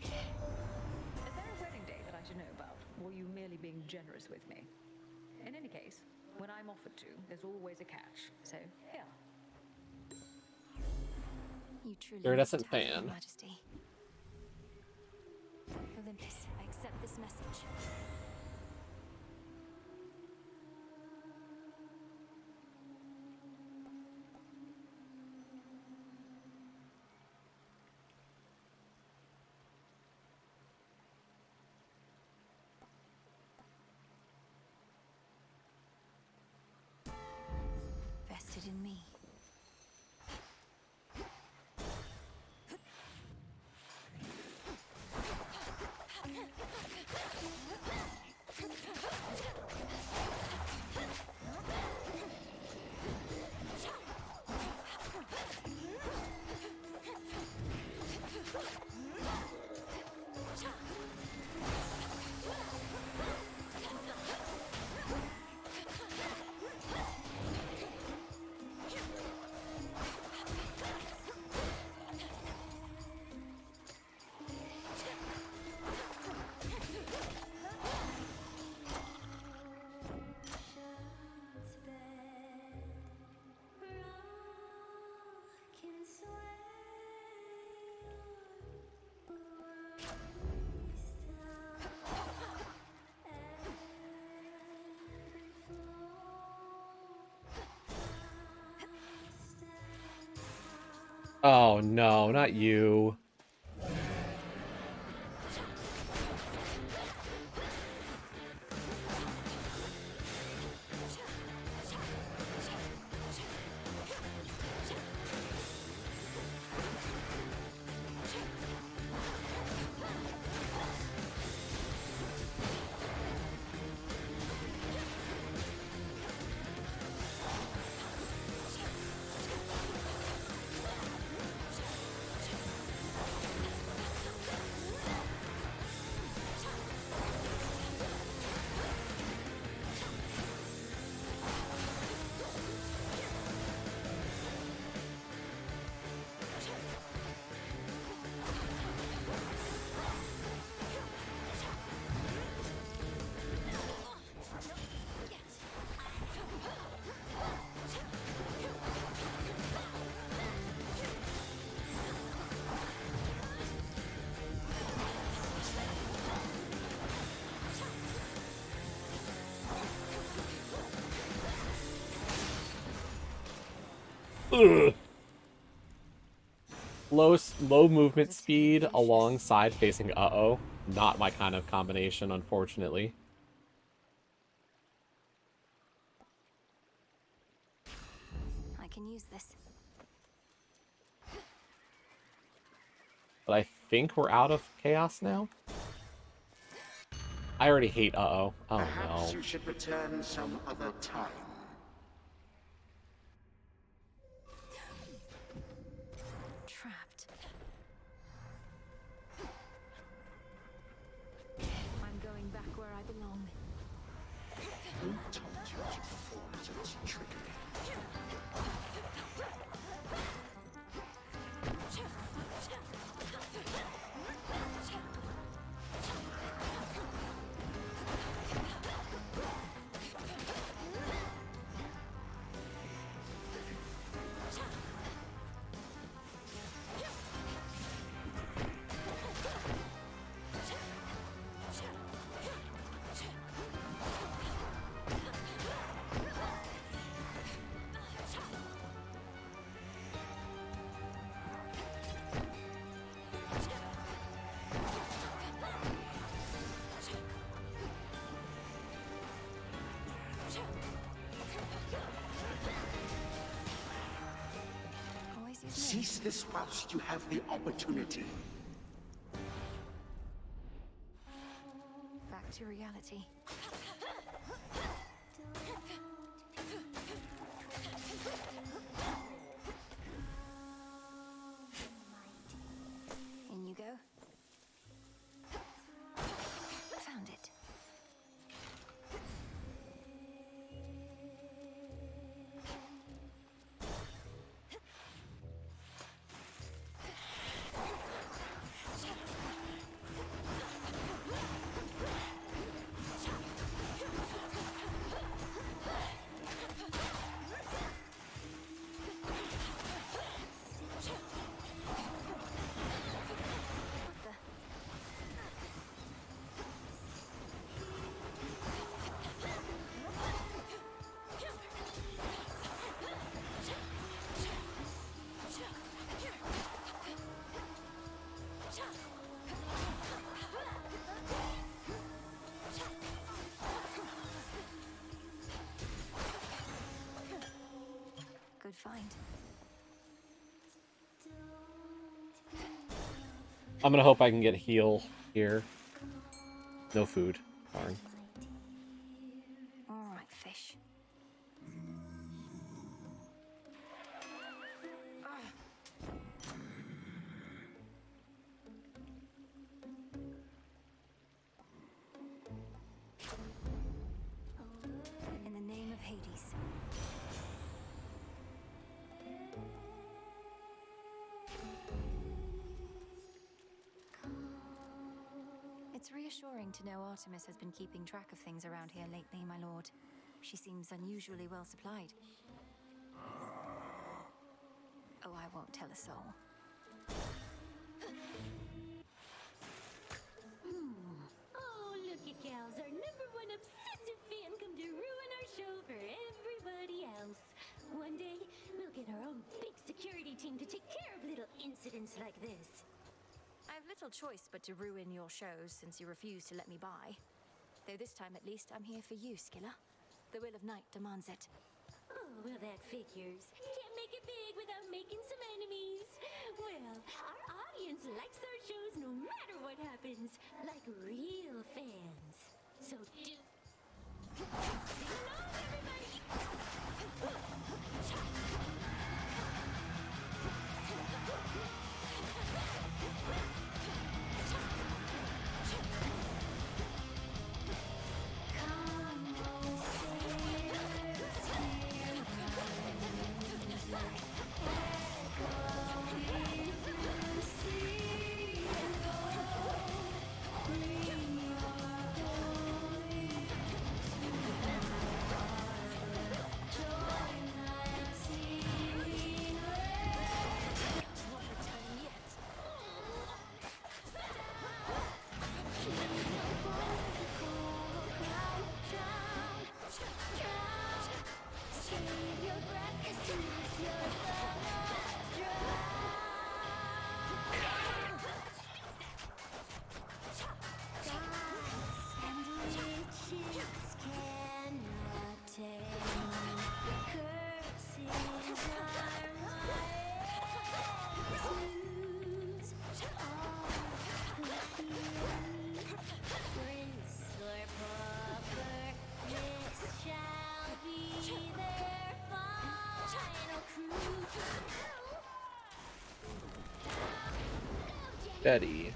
Is there a wedding day that I should know about, or are you merely being generous with me? In any case, when I'm offered to, there's always a catch. So, here. You truly Iridescent must have Your fan. Majesty. Olympus, I accept this message. Vested in me. Oh no, not you. Ugh. Low movement speed alongside facing uh-oh. Not my kind of combination, unfortunately. I can use this. But I think we're out of chaos now. I already hate uh-oh. Oh no. Perhaps you should return some other time. Trapped. I'm going back where I belong. Who taught you to perform such trickery? Cease this whilst you have the opportunity. Back to reality. In you go. Found it. Good find. I'm gonna hope I can get heal here. No food. Darn. All right, fish. In the name of Hades. It's reassuring to know Artemis has been keeping track of things around here lately, my lord. She seems unusually well supplied. Oh, I won't tell a soul. Oh, look at gals, our #1 obsessive fan come to ruin our show for everybody else. One day, we'll get our own big security team to take care of little like this. I've little choice but to ruin your shows since you refuse to let me by. Though this time at least I'm here for you, Skilla. The will of Night demands it. Oh, well, that figures. Can't make it big without making some enemies. Well, our audience likes our shows no matter what happens, like real fans. So do... Sing along, everybody! Steady.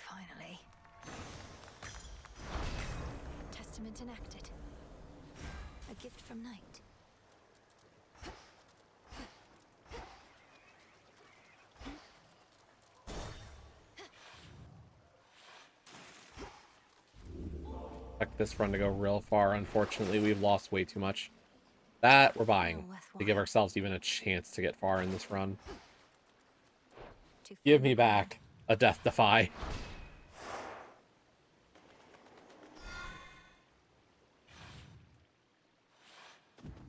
Finally. Testament enacted. A gift from Night. Expect this run to go real far. Unfortunately, we've lost way too much. That we're buying to give ourselves even a chance to get far in this run. Give me back a Death Defy.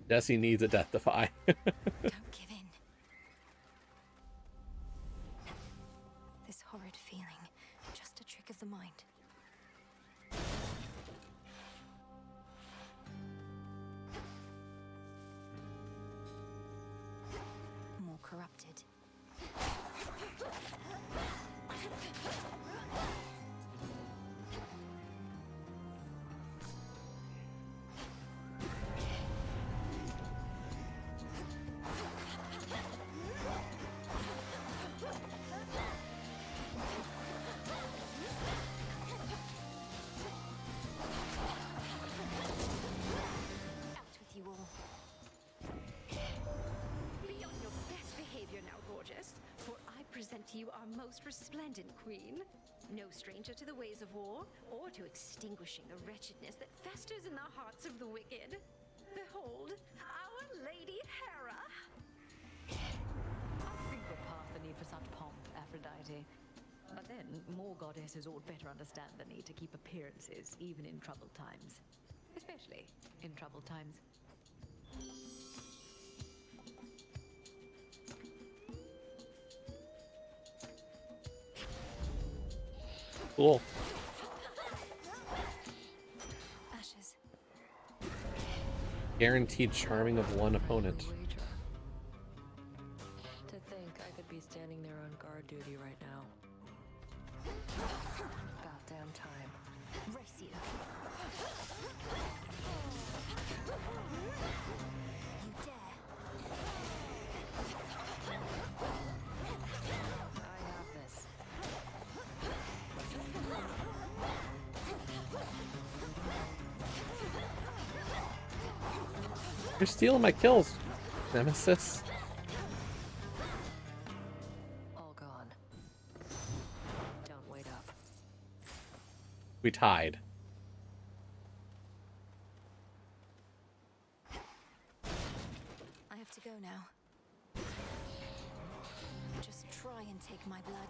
Jesse needs a Death Defy. Don't give in. This horrid feeling, just a trick of the mind. More corrupted. Present to you our most resplendent queen. No stranger to the ways of war, or to extinguishing the wretchedness that festers in the hearts of the wicked. Behold, our Lady Hera. made for such pomp, Aphrodite. But then, more goddesses ought better understand the need to keep appearances, even in troubled times. Especially in troubled times. Cool. Ashes. Guaranteed charming of one opponent. To think I could be standing there on guard duty right now. About damn time. Race you. You dare. I have this. You're stealing my kills, Nemesis. All gone. Don't wait up. We tied. I have to go now. Just try and take my blood.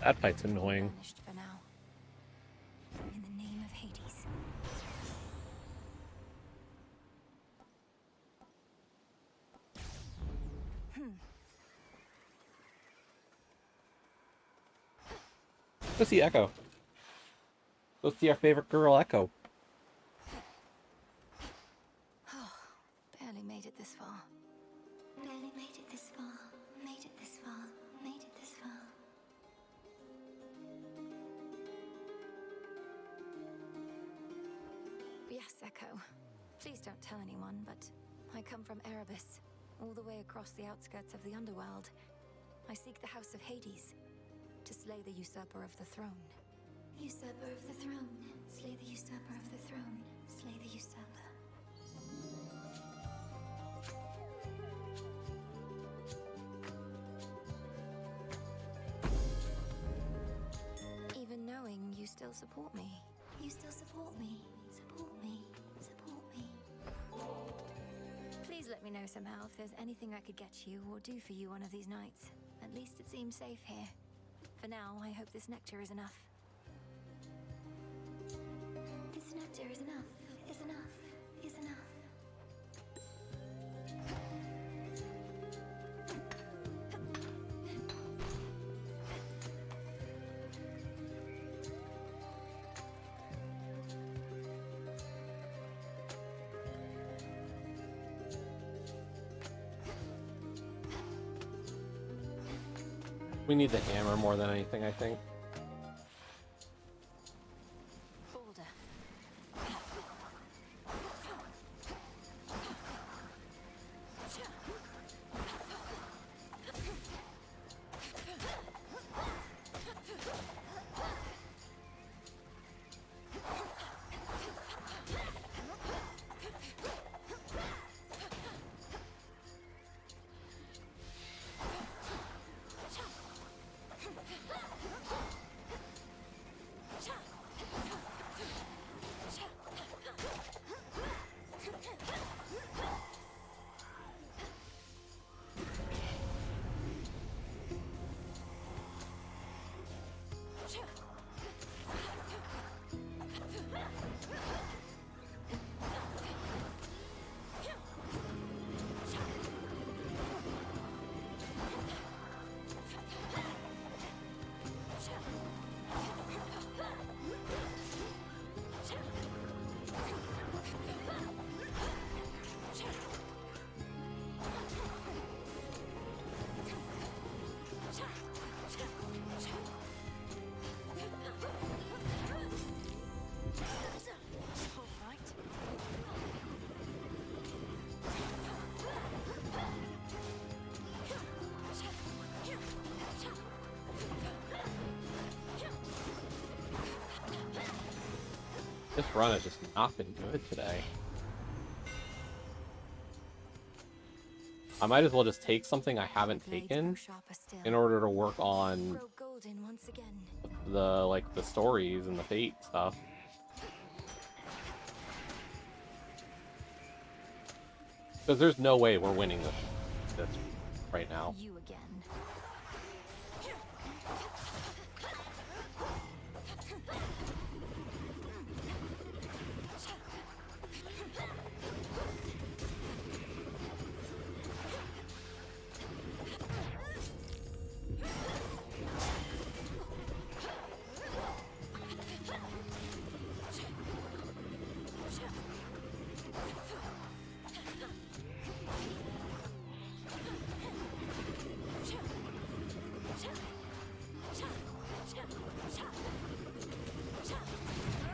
That fight's annoying. Vanished for now. In the name of Hades. Go see Echo. Go see our favorite girl, Echo. Oh, barely made it this far. Barely made it this far. Made it this far. Made it this far. Yes, Echo. Please don't tell anyone, but I come from Erebus, all the way across the outskirts of the underworld. I seek the House of Hades, to slay the usurper of the throne. Usurper of the throne. Slay the usurper of the throne. Slay the usurper. Even knowing you still support me. You still support me. Support me. Support me. Please let me know somehow if there's anything I could get you or do for you one of these nights. At least it seems safe here. For now, I hope this nectar is enough. This nectar is enough. Is enough. Is enough. We need the hammer more than anything, I think. Boulder. This run has just not been good today. I might as well just take something I haven't taken in order to work on the stories and the fate stuff. Because there's no way we're winning this right now. You again.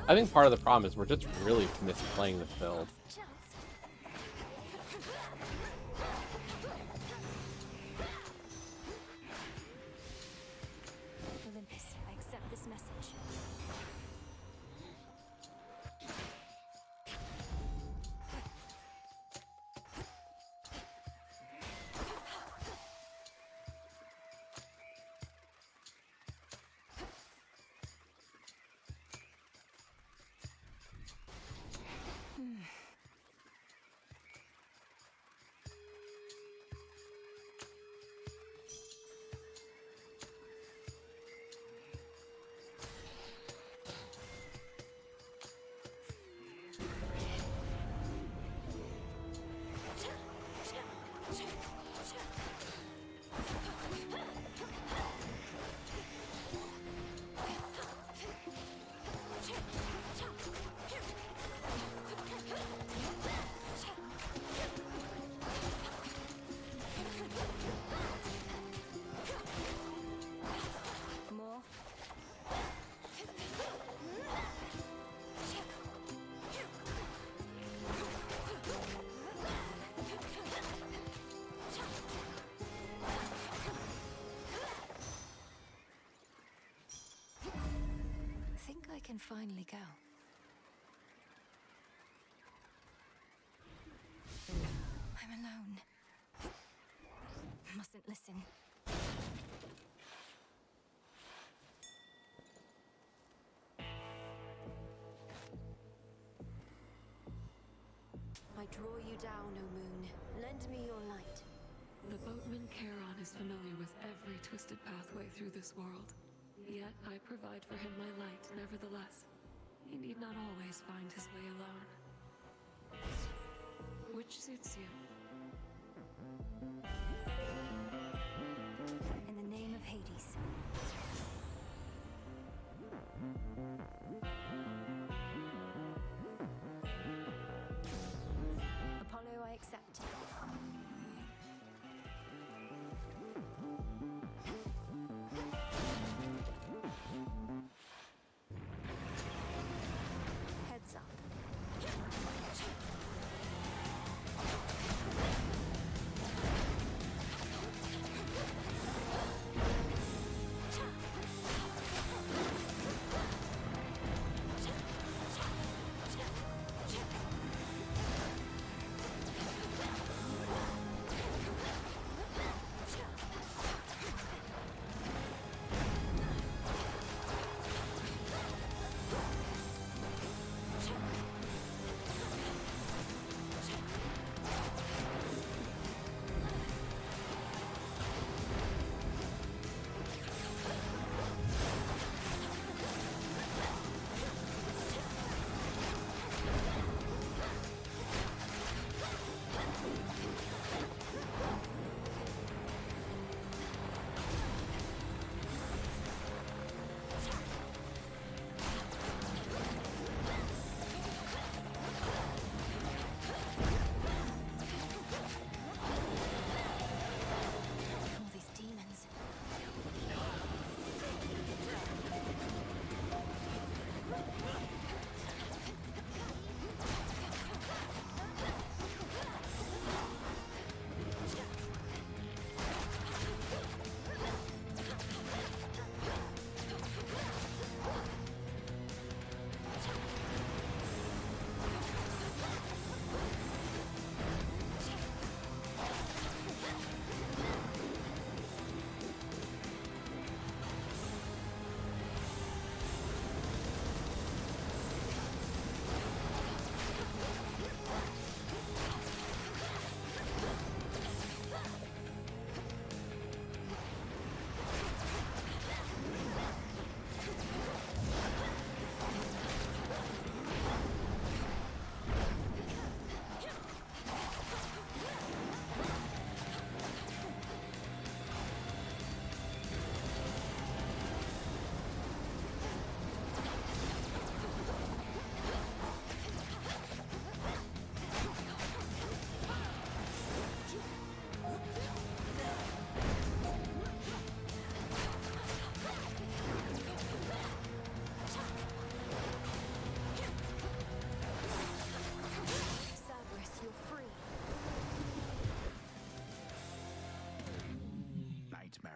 I think part of the problem is we're just really misplaying this build. Olympus, I accept this message. I can finally go. I'm alone. Mustn't listen. I draw you down, O moon. Lend me your light. The boatman Charon is familiar with every twisted pathway through this world. Yet I provide for him my light, nevertheless. He need not always find his way alone. Which suits you? In the name of Hades. Apollo, I accept. Heads up.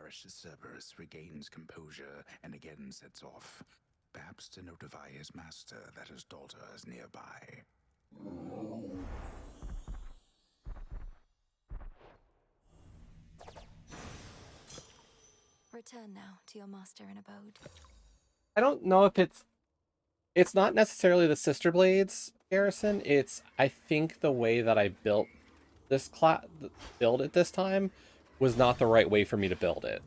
embarrassed Cerberus regains composure and again sets off, perhaps to notify his master that his daughter is nearby. Return now to your master in abode. I don't know if it's not necessarily the Sister Blades, Garrison. It's, I think, the way that I built this build it this time was not the right way for me to build it.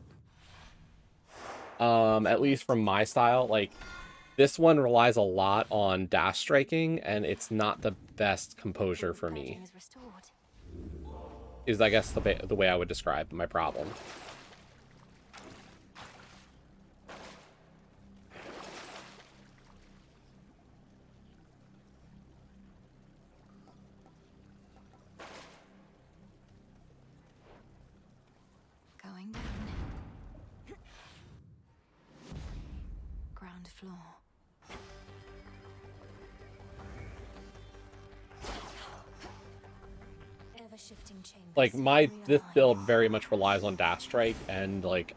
At least from my style, like this one relies a lot on dash striking, and it's not the best composure for me. Is, I guess, the way I would describe my problem. Going down. Ground floor. Ever-shifting chambers. Like this build very much relies on dash strike, and like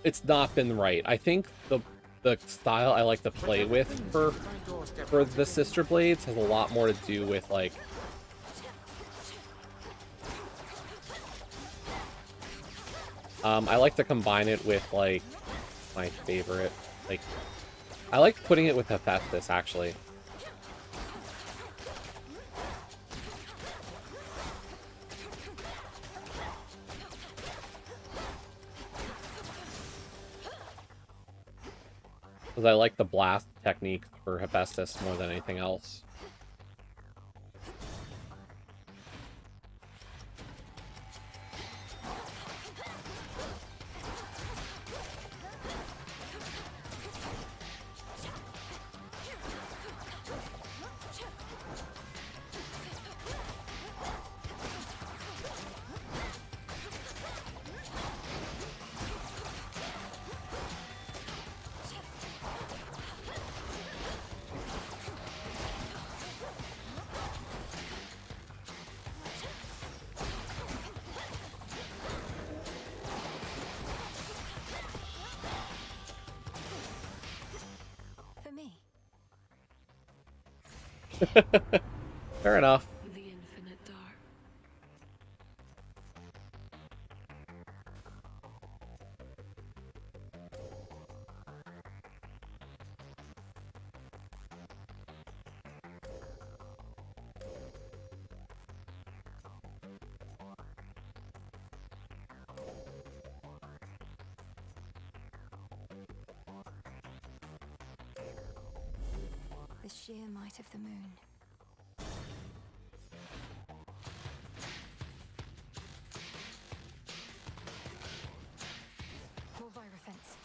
it's not been right. I think the style I like to play with for the Sister Blades has a lot more to do with like I like to combine it with like my favorite, like I like putting it with Hephaestus actually. Because I like the blast technique for Hephaestus more than anything else. Fair enough. The infinite dark. The sheer might of the moon. More Virophence.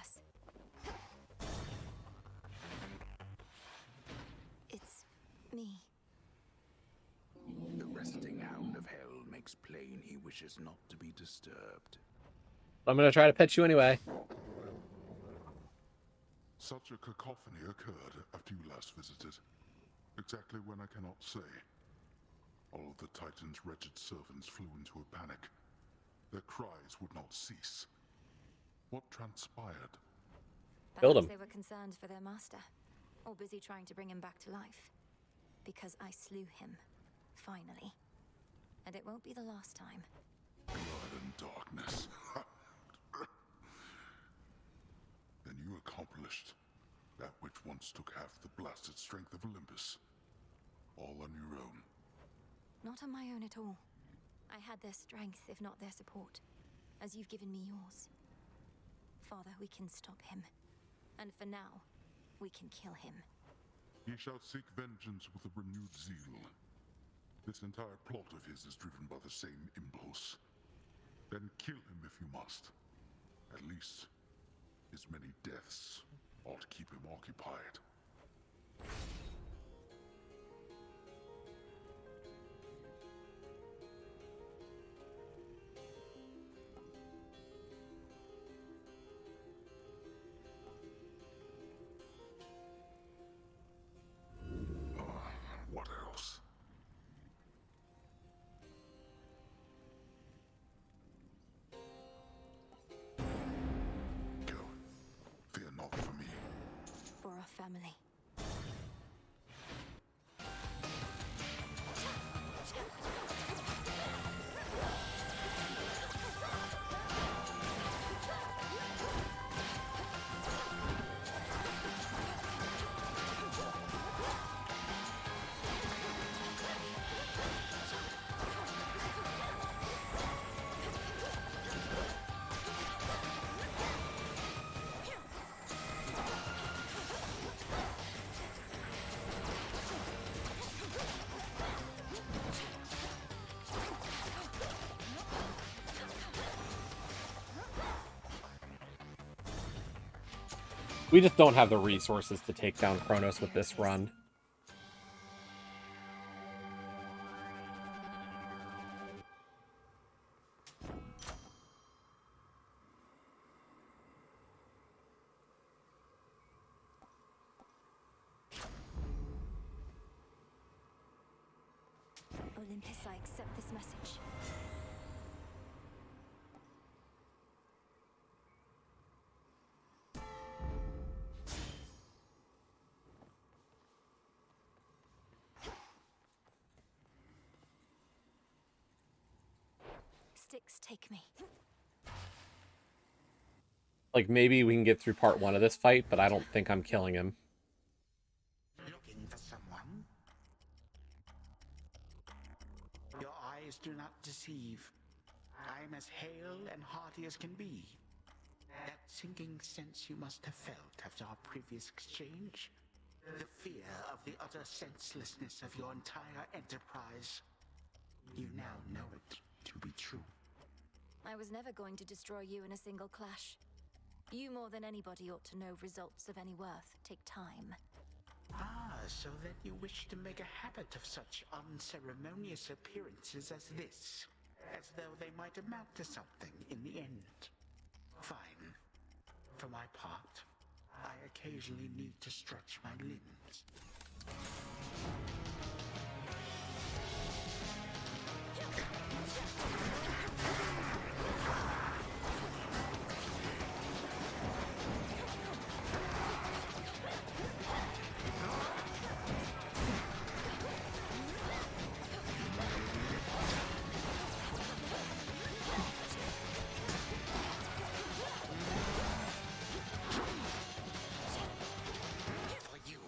worse. It's me. The resting hound of hell makes plain he wishes not to be disturbed. I'm gonna try to pet you anyway. Such a cacophony occurred after you last visited. Exactly when I cannot say. All of the Titan's wretched servants flew into a panic. Their cries would not cease. What transpired? Killed Perhaps him. they were concerned for their master, or busy trying to bring him back to life. Because I slew him, finally. And it won't be the last time. Blood and darkness. Then you accomplished that which once took half the blasted strength of Olympus. All on your own. Not on my own at all. I had their strength, if not their support, as you've given me yours. Father, we can stop him. And for now, we can kill him. He shall seek vengeance with a renewed zeal. This entire plot of his is driven by the same impulse. Then kill him if you must. At least, his many deaths ought to keep him occupied. What else? Go. Fear not for me. For our family. We just don't have the resources to take down Kronos with this run. Olympus, I accept this message. Sticks, take me. Like, maybe we can get through part 1 of this fight, but I don't think I'm killing him. Looking for someone? Your eyes do not deceive. I am as hale and hearty as can be. That sinking sense you must have felt after our previous exchange. The fear of the utter senselessness of your entire enterprise. You now know it to be true. I was never going to destroy you in a single clash. You more than anybody ought to know results of any worth take time. Ah, so that you wish to make a habit of such unceremonious appearances as this, as though they might amount to something in the end. Fine. For my part, I occasionally need to stretch my limbs. For you.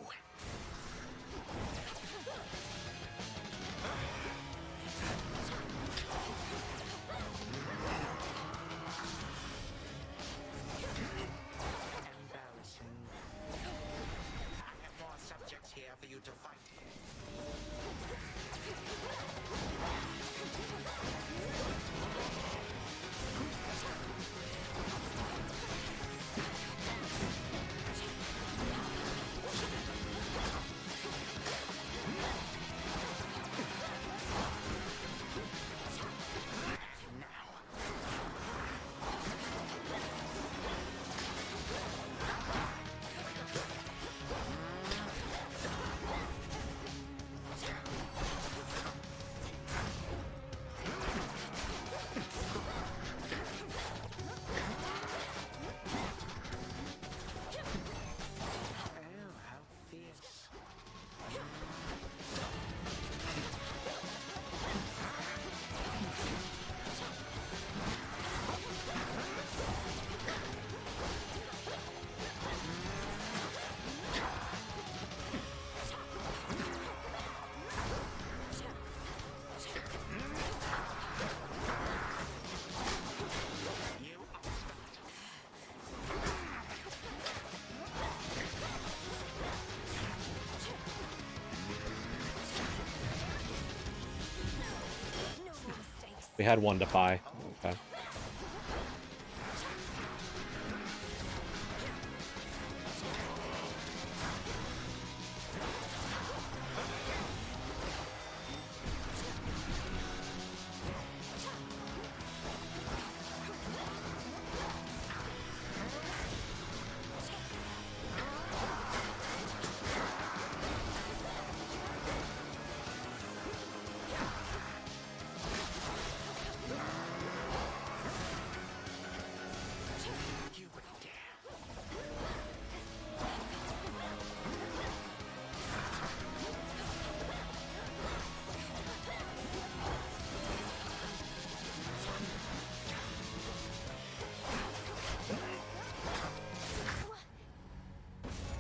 We had one to buy. Okay.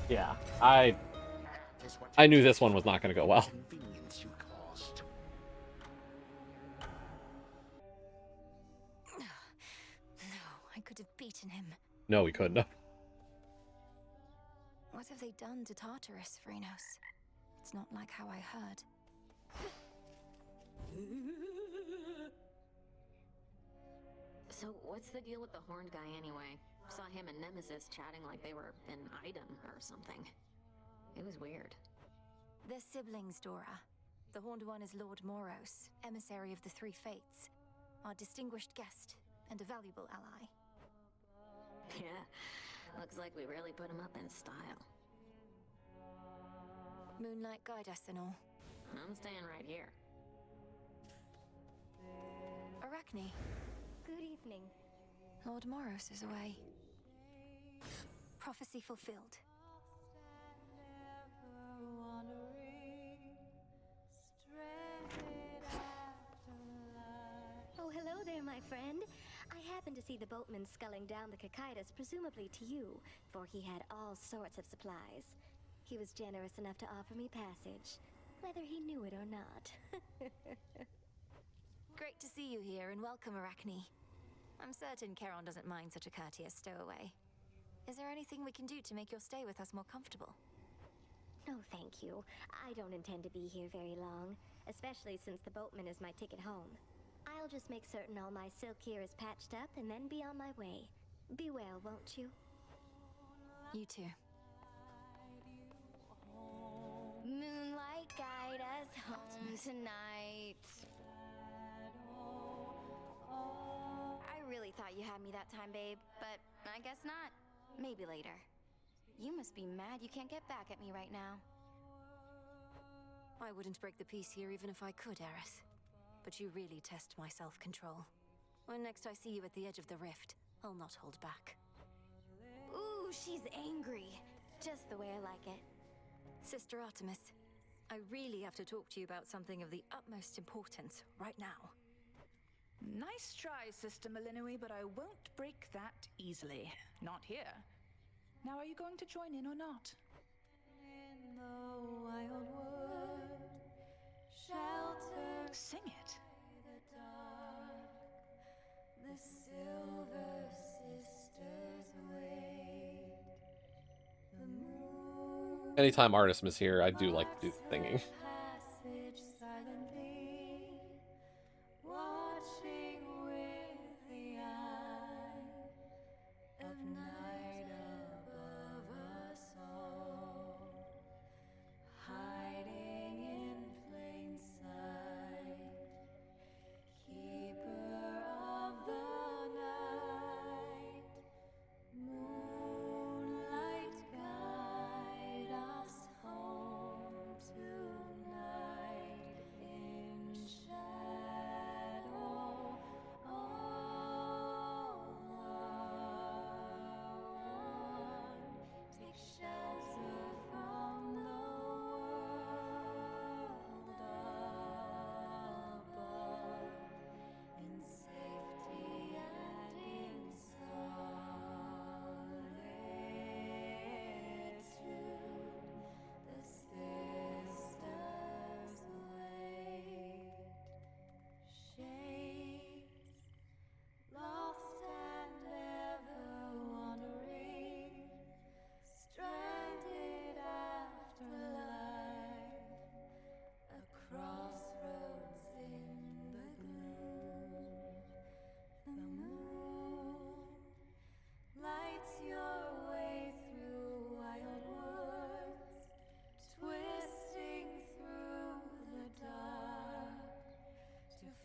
Yeah, I knew this one was not going to go well. No, I could have beaten him. No, we couldn't have. What have they done to Tartarus, Phrynos? It's not like how I heard. So, what's the deal with the horned guy anyway? Saw him and Nemesis chatting like they were an item or something. It was weird. They're siblings, Dora. The Horned One is Lord Moros, emissary of the Three Fates, our distinguished guest and a valuable ally. Yeah, looks like we really put him up in style. Moonlight, guide us and all. I'm staying right here. Arachne. Good evening. Lord Moros is away. Prophecy fulfilled. Oh, hello there, my friend. I happened to see the boatman sculling down the Cocytus, presumably to you, for he had all sorts of supplies. He was generous enough to offer me passage, whether he knew it or not. Great to see you here, and welcome, Arachne. I'm certain Charon doesn't mind such a courteous stowaway. Is there anything we can do to make your stay with us more comfortable? No, thank you. I don't intend to be here very long, especially since the boatman is my ticket home. I'll just make certain all my silk here is patched up and then be on my way. Be well, won't you? You too. Moonlight, guide us home tonight. I really thought you had me that time, babe, but I guess not. Maybe later. You must be mad you can't get back at me right now. I wouldn't break the peace here even if I could, Aerith. But you really test my self-control. When next I see you at the edge of the rift, I'll not hold back. Ooh, she's angry. Just the way I like it. Sister Artemis, I really have to talk to you about something of the utmost importance right now. Nice try, Sister Malinui, but I won't break that easily. Not here. Now, are you going to join in or not? In the wild wood, sheltered Sing it. by the dark, the silver sisters wait. The moon Anytime Artemis is here, I do like to do the singing. passage silently, watching with the eye of night above us all, hiding in plain sight, keeper of the night, moonlight guide us home tonight.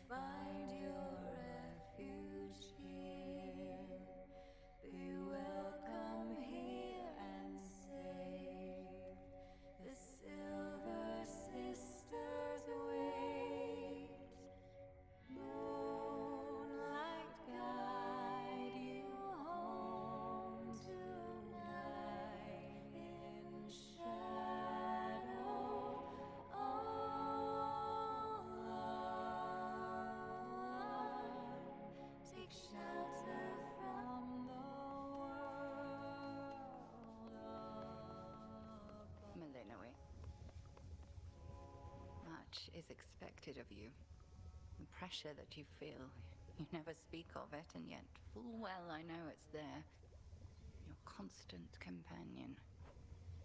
find your refuge here. Be welcome here and safe. The Silver Sisters wait. Moonlight guide you home tonight in shadow. All alone. Take shelter from the world above. Malinois, much is expected of you. The pressure that you feel, you never speak of it, and yet full well I know it's there. Your constant companion.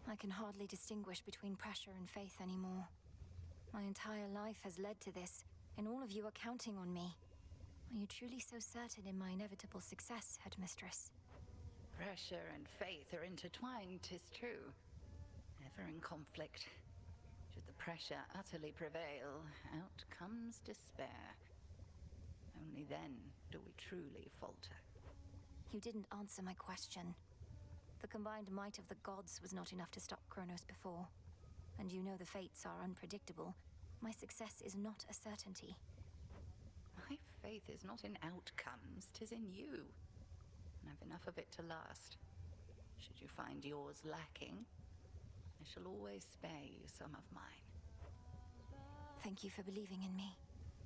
I can hardly distinguish between pressure and faith anymore. My entire life has led to this, and all of you are counting on me. Are you truly so certain in my inevitable success, Headmistress? Pressure and faith are intertwined, 'tis true. Ever in conflict. Should the pressure utterly prevail, out comes despair. Only then do we truly falter. You didn't answer my question. The combined might of the gods was not enough to stop Kronos before. And you know the fates are unpredictable. My success is not a certainty. My faith is not in outcomes, 'tis in you. And I've enough of it to last. Should you find yours lacking, I shall always spare you some of mine. Thank you for believing in me.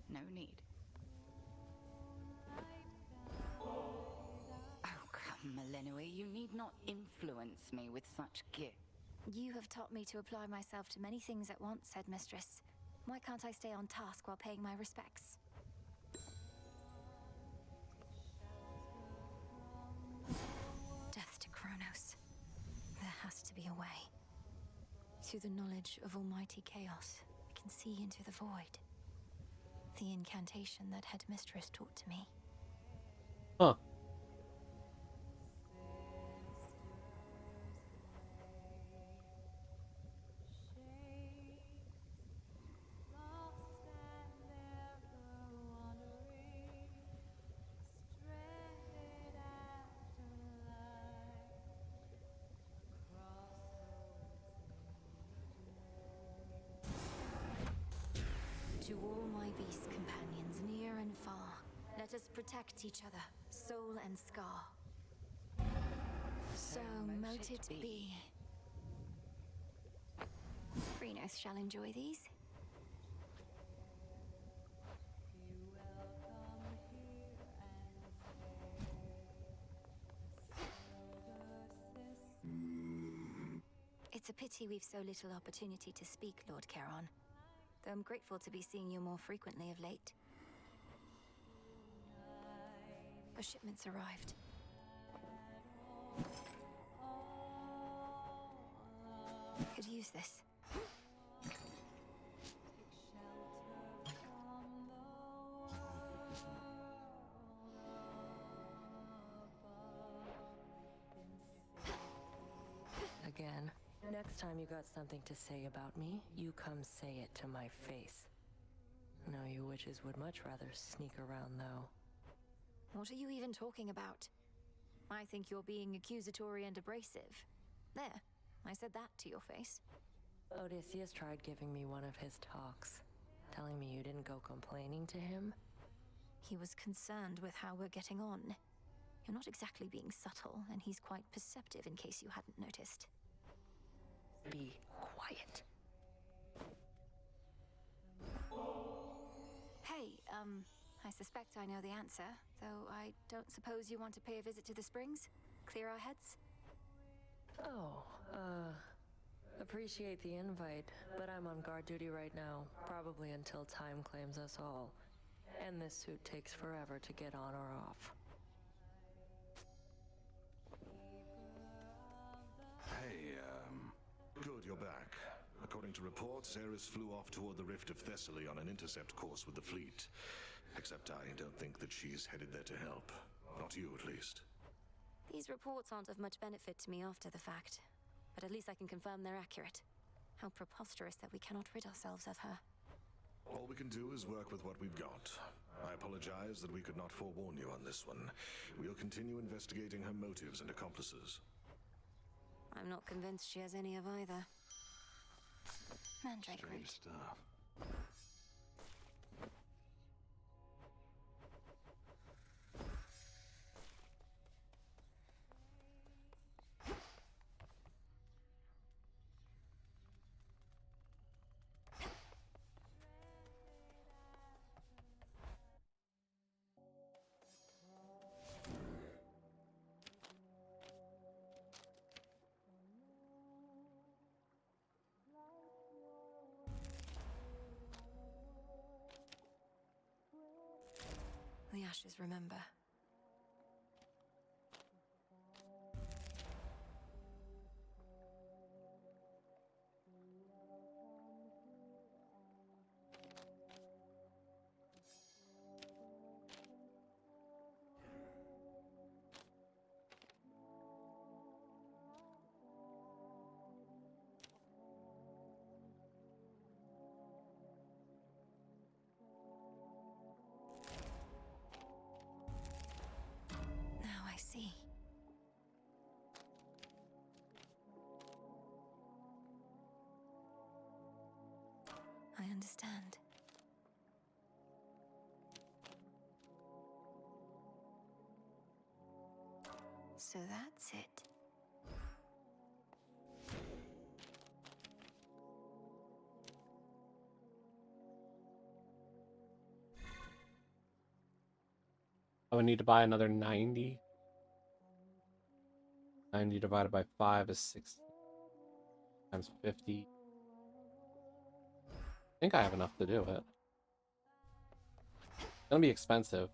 No need. Oh, come, Malinois, you need not influence me with such gifts. You have taught me to apply myself to many things at once, Headmistress. Why can't I stay on task while paying my respects? Death to Kronos. There has to be a way. Through the knowledge of almighty chaos, I can see into the void. The incantation that Headmistress taught to me. Huh. To all my beast companions, near and far, let us protect each other, soul and scar. So mote it be. Krenos shall enjoy these. It's a pity we've so little opportunity to speak, Lord Charon. Though I'm grateful to be seeing you more frequently of late. The shipment's arrived. Could use this. Again. Next time you got something to say about me, you come say it to my face. No, you witches would much rather sneak around, though. What are you even talking about? I think you're being accusatory and abrasive. There, I said that to your face. Odysseus tried giving me one of his talks, telling me you didn't go complaining to him. He was concerned with how we're getting on. You're not exactly being subtle, and he's quite perceptive in case you hadn't noticed. Be quiet. Hey, I suspect I know the answer, though I don't suppose you want to pay a visit to the springs? Clear our heads? Oh, appreciate the invite, but I'm on guard duty right now, probably until time claims us all. And this suit takes forever to get on or off. Hey, good you're back. According to reports, Ares flew off toward the Rift of Thessaly on an intercept course with the fleet. Except I don't think that she's headed there to help. Not you, at least. These reports aren't of much benefit to me after the fact, but at least I can confirm they're accurate. How preposterous that we cannot rid ourselves of her. All we can do is work with what we've got. apologize that we could not forewarn you on this one. We'll continue investigating her motives and accomplices. I'm not convinced she has any of either. Mandrake root. Strange stuff. The ashes remember. Now I see. I understand. So that's it. I would need to buy another 90. 90 divided by 5 is 60 times 50. I think I have enough to do it. It's gonna be expensive.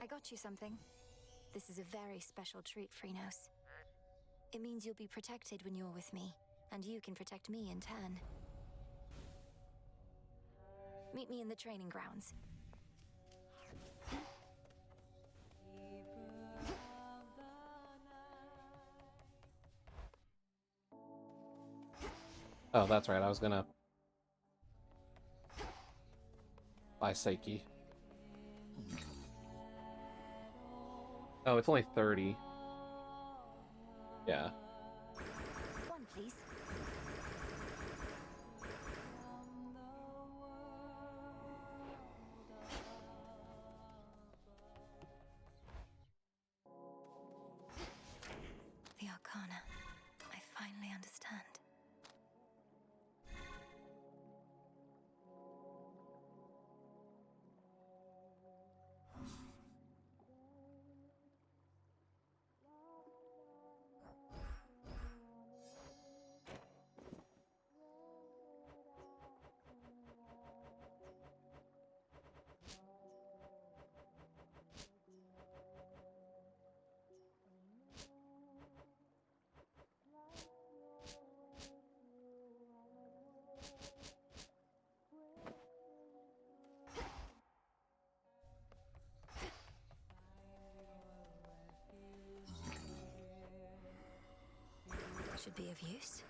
I got you something. This is a very special treat, Freenos. It means you'll be protected when you're with me, and you can protect me in turn. Meet me in the training grounds. Oh, that's right. I was gonna buy Seiki. Oh, it's only 30. Yeah. One, please. The Arcana. I finally understand. Should be of use.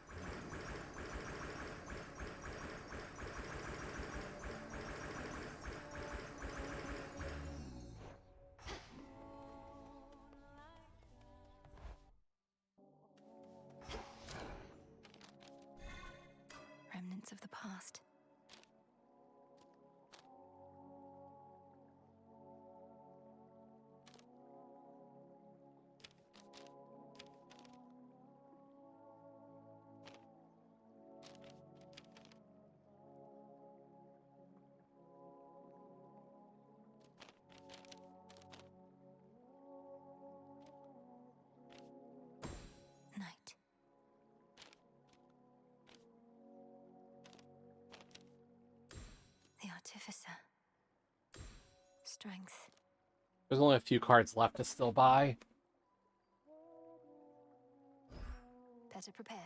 Remnants of the past. Night. The Artificer. Strength. There's only a few cards left to still buy. Better prepared.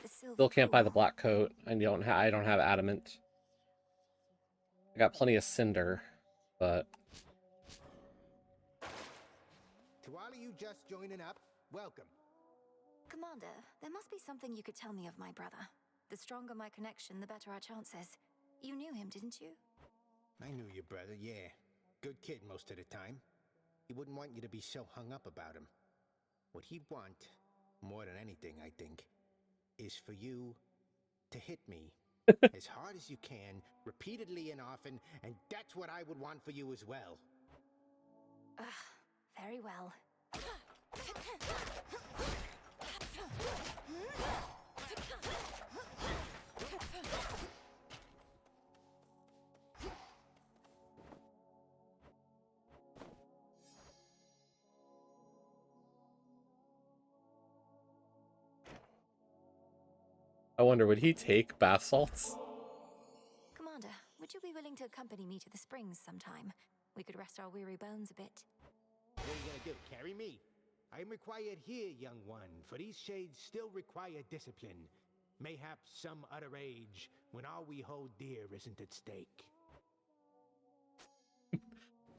The silver Still can't buy pool. the black coat. I don't have adamant. I got plenty of cinder, but you just joining up, welcome. Commander, there must be something you could tell me of my brother. The stronger my connection, the better our chances. You knew him, didn't you? I knew your brother, yeah. Good kid most of the time. He wouldn't want you to be so hung up about him. What he'd want, more than anything, I think, is for you to hit me as hard as you can, repeatedly and often, and that's what I would want for you as well. Very well. I wonder, would he take bath salts? Commander, would you be willing to accompany me to the springs sometime? We could rest our weary bones a bit. What are you gonna do, carry me? I am required here, young one, for these shades still require discipline. Mayhaps some other age, when all we hold dear isn't at stake.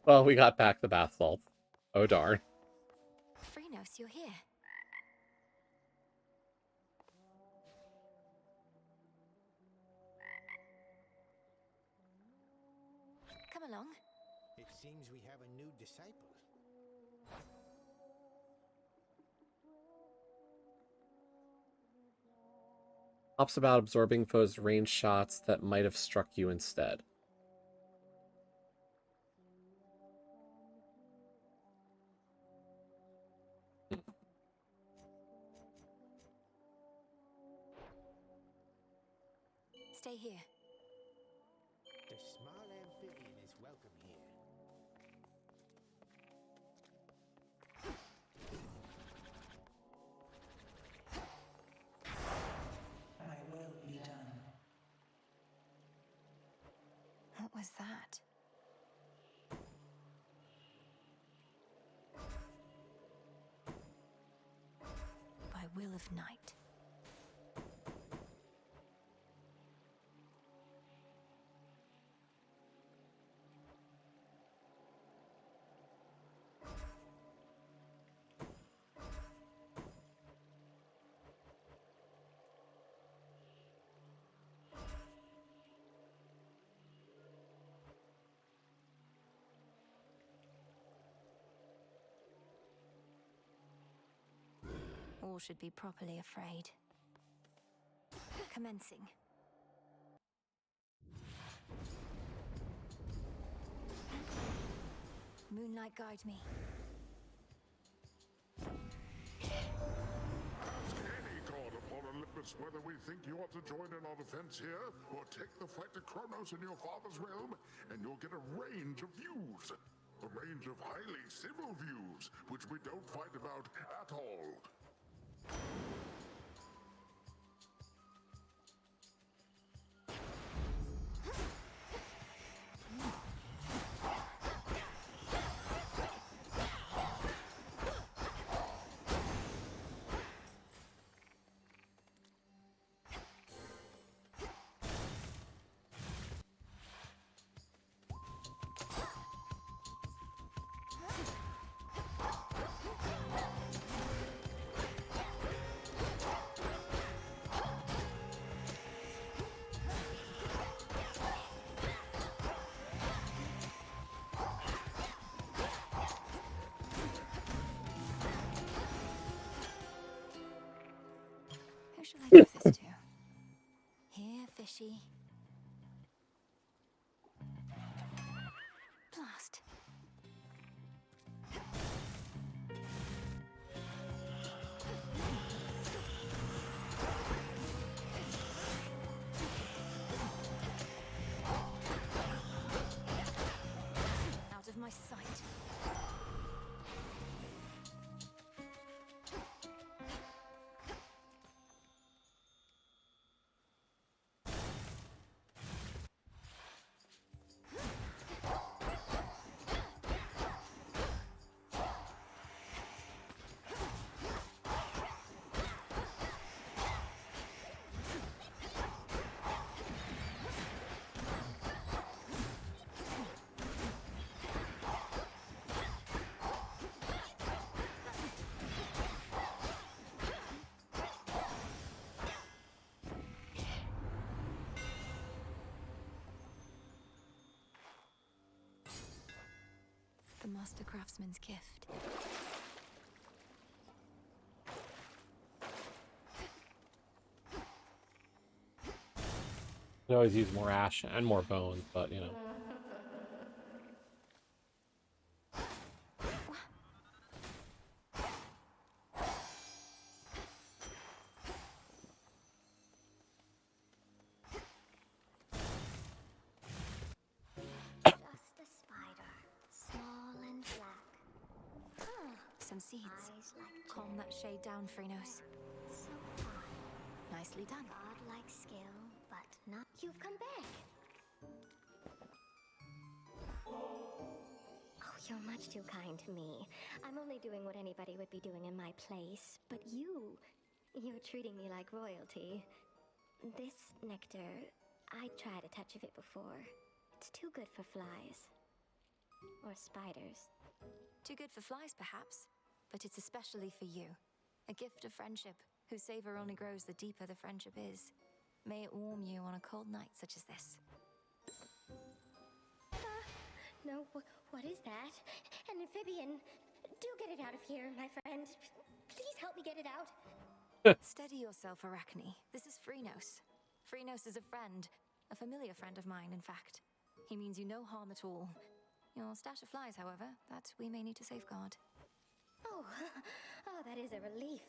Well, we got back the bath salts. Oh darn. Freenos, you're here. Come along. It seems we have a new disciple. Helps about absorbing foes' range shots that might have struck you instead. Stay here. The small amphibian is welcome here. My will be done. What was that? By will of night. All should be properly afraid. Commencing. Moonlight guide me. Ask any god upon Olympus whether we think you ought to join in our defense here, or take the fight to Kronos in your father's realm, and you'll get a range of views. A range of highly civil views, which we don't fight about at all. Who shall I give this to? Here, fishy. Blast. Out of my sight. master craftsman's gift. Could always use more ash and more bones, but you know. Just a spider, small and black. Some seeds. Eyes like Calm that shade down, Freenos. so fine. Nicely done. Godlike skill, but not. You've come back. Oh, you're much too kind to me. I'm only doing what anybody would be doing in my place. But you're treating me like royalty. This nectar, I tried a touch of it before. It's too good for flies. Or spiders. Too good for flies, perhaps, but it's especially for you. A gift of friendship, whose savor only grows the deeper the friendship is. May it warm you on a cold night such as this. No, what is that? An amphibian. Do get it out of here, my friend. Please help me get it out. Steady yourself, Arachne. This is Freenos. Freenos is a friend. A familiar friend of mine, in fact. He means you no harm at all. Your stash of flies, however, that we may need to safeguard. Oh, that is a relief.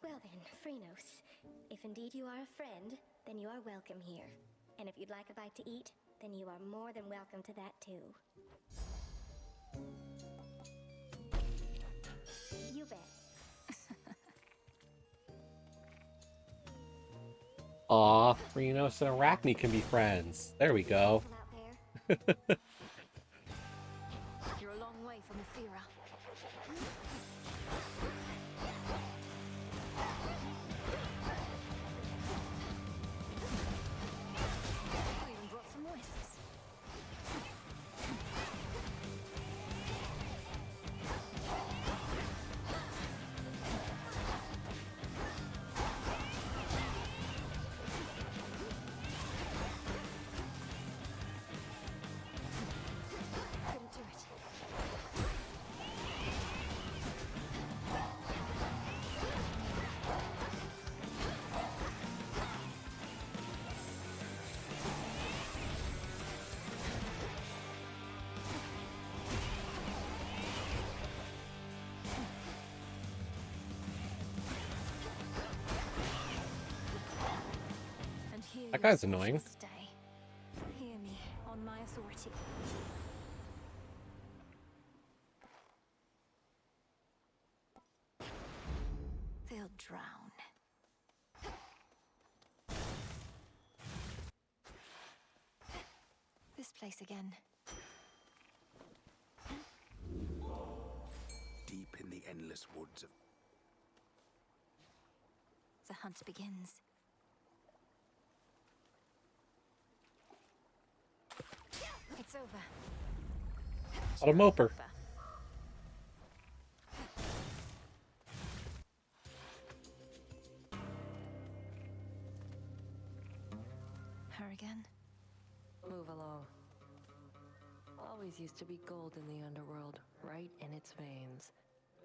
Well then, Freenos, if indeed you are a friend, then you are welcome here. And if you'd like a bite to eat, then you are more than welcome to that too. You bet. Aw, Freenos and Arachne can be friends. There we go. You're a long way from Ephira. I even brought some wisps. Couldn't do it. And here That your guy's soul shall annoying. Stay. Hear me on my authority. They'll drown. This place again. Deep in the endless woods of The hunt begins. It's over. What a moper. Her again? Move along. Always used to be gold in the underworld, right in its veins.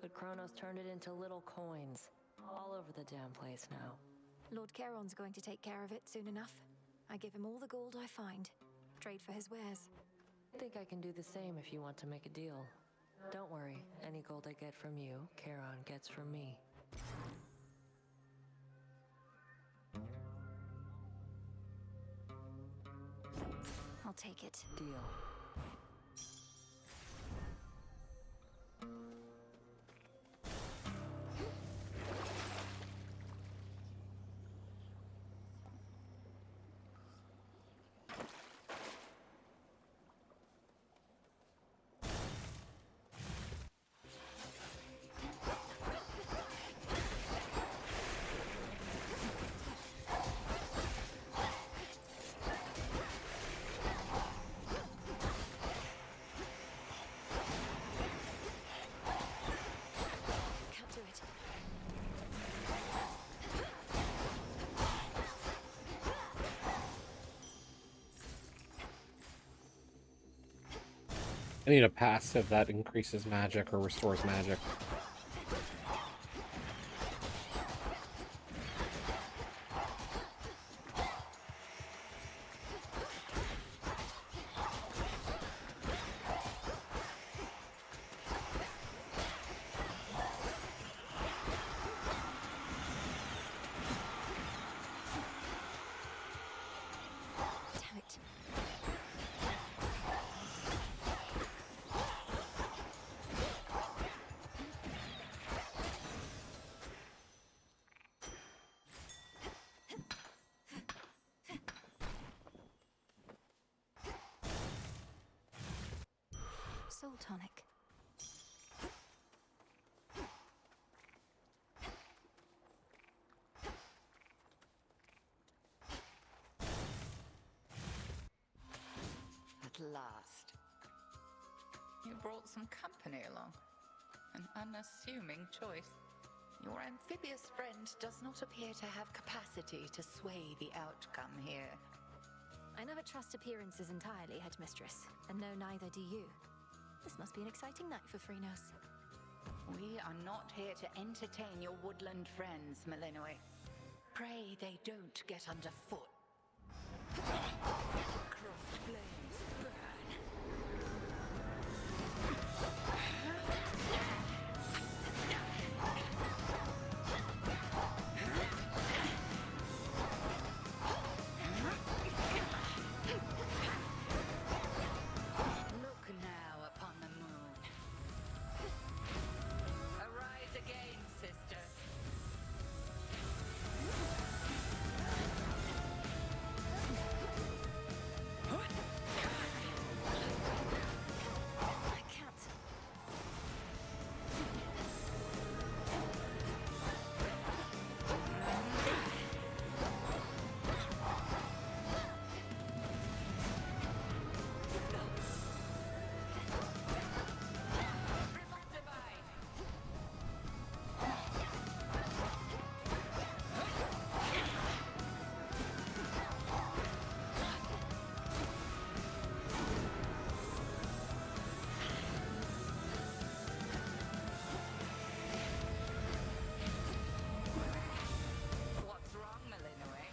But Kronos turned it into little coins. All over the damn place now. Lord Charon's going to take care of it soon enough. I give him all the gold I find. Trade for his wares. Think I can do the same if you want to make a deal. Don't worry, any gold I get from you, Charon gets from me. I'll take it. Deal. I need a passive that increases magic or restores magic. Damn it. Soul tonic. At last. You brought some company along. An unassuming choice. Your amphibious friend does not appear to have capacity to sway the outcome here. I never trust appearances entirely, Headmistress, and no, neither do you. This must be an exciting night for Freenos. We are not here to entertain your woodland friends, Malinois. Pray they don't get underfoot. Crossed flames burn. Look now upon the moon. Arise again, sisters. I can't. What's wrong, Malinois?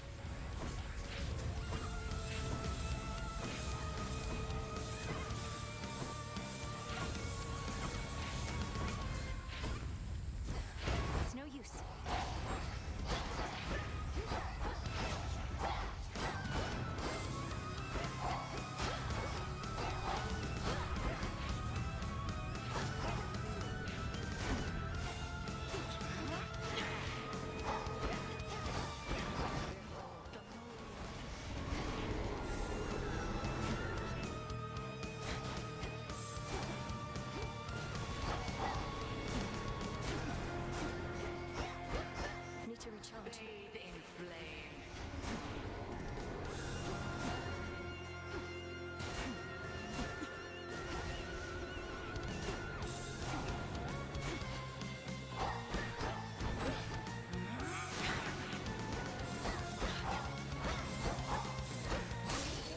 It's no use. Need to recharge. Bathe in flame.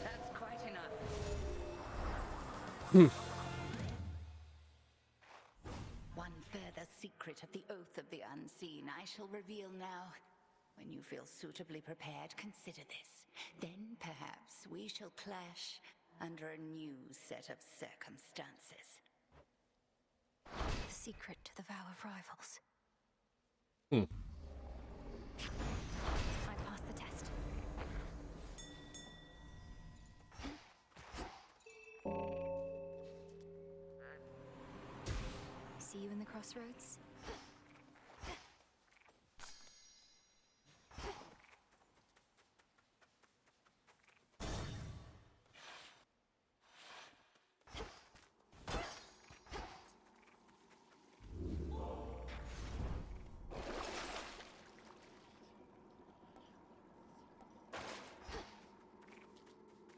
That's quite enough. One further secret of the Oath of the Unseen I shall reveal now. When you feel suitably prepared, consider this. Then perhaps we shall clash under a new set of circumstances. The secret to the vow of rivals. Hmm. I passed the test. See you in the crossroads?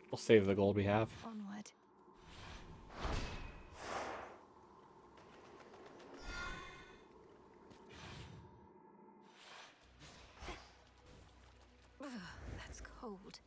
We'll save the gold we have. Onward. Ugh, that's cold.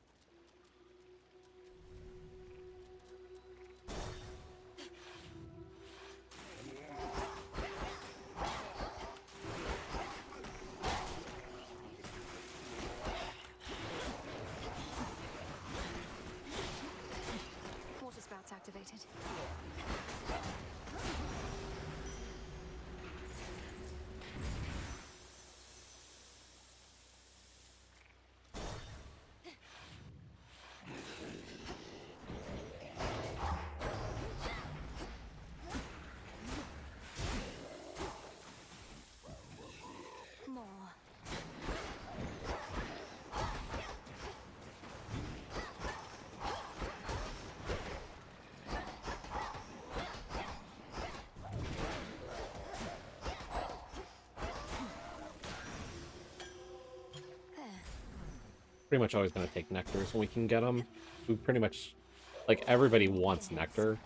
pretty much always going to take nectars when we can get them. We pretty much, like, everybody wants nectar.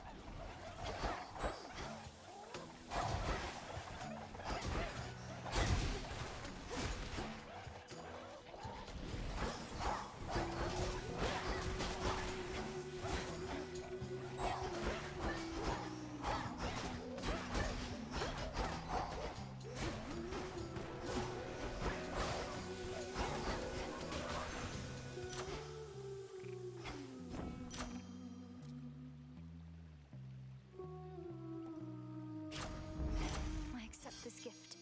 I accept this gift.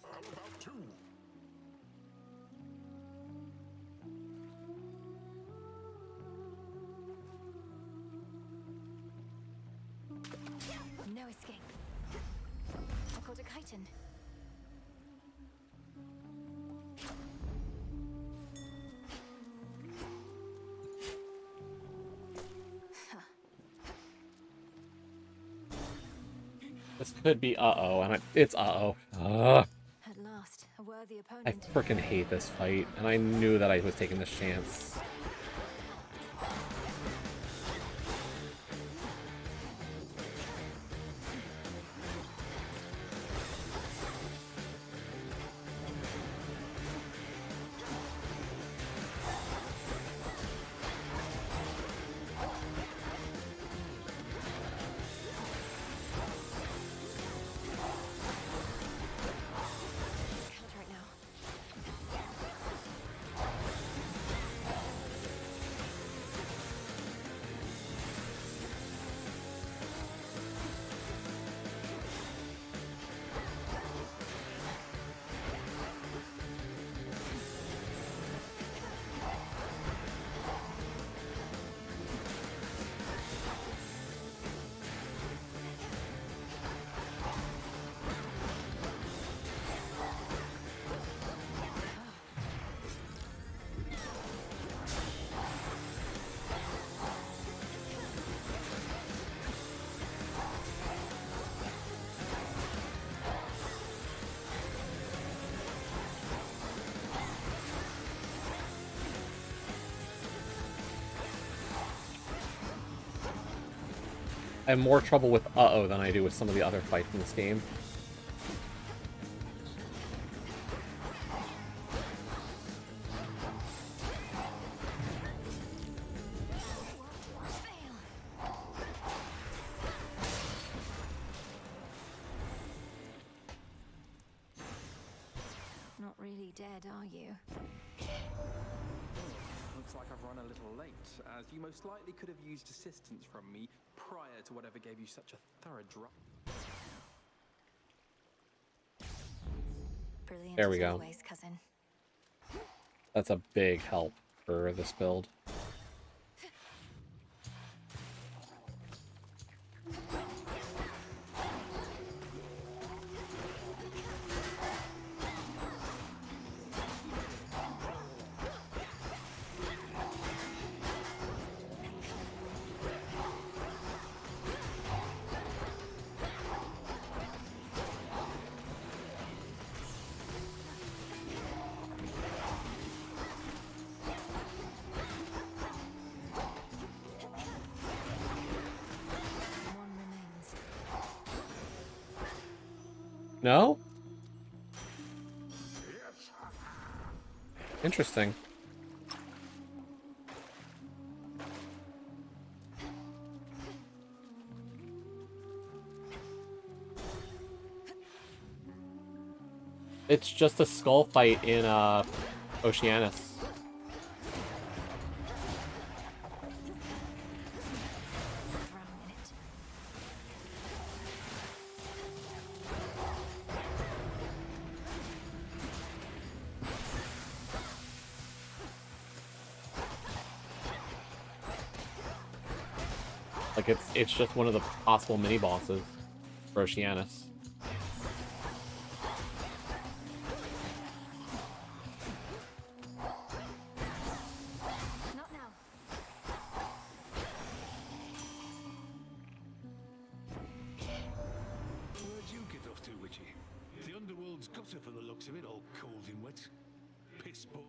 How about two? No escape. I caught a chitin. This could be uh-oh, and it's uh-oh. Ugh. At last, a worthy I opponent. freaking hate this fight, and I knew that I was taking this chance. Can't right now. I have more trouble with uh-oh than I do with some of the other fights in this game. Not really dead, are you? Looks like I've run a little late, as you most likely could have used assistance from me prior to whatever gave you such a thorough drop. Brilliant There we as go. always, cousin. That's a big help for this build. One remains. No? Interesting. It's just a skull fight in Oceanus. Drowning in it. Like it's just one of the possible mini bosses for Oceanus. Not now. Where'd you get off to, Witchy? The underworld's gutter for the looks of it, all cold and wet. Piss poor.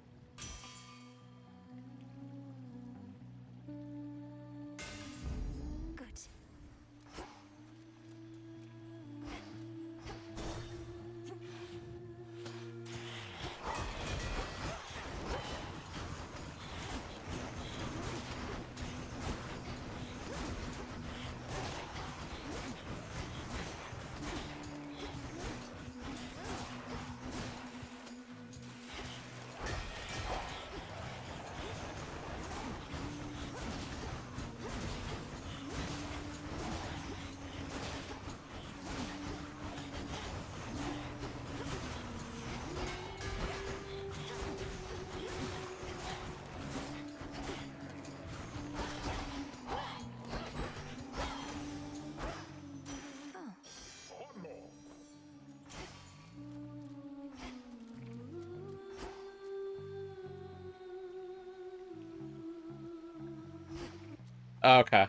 Okay.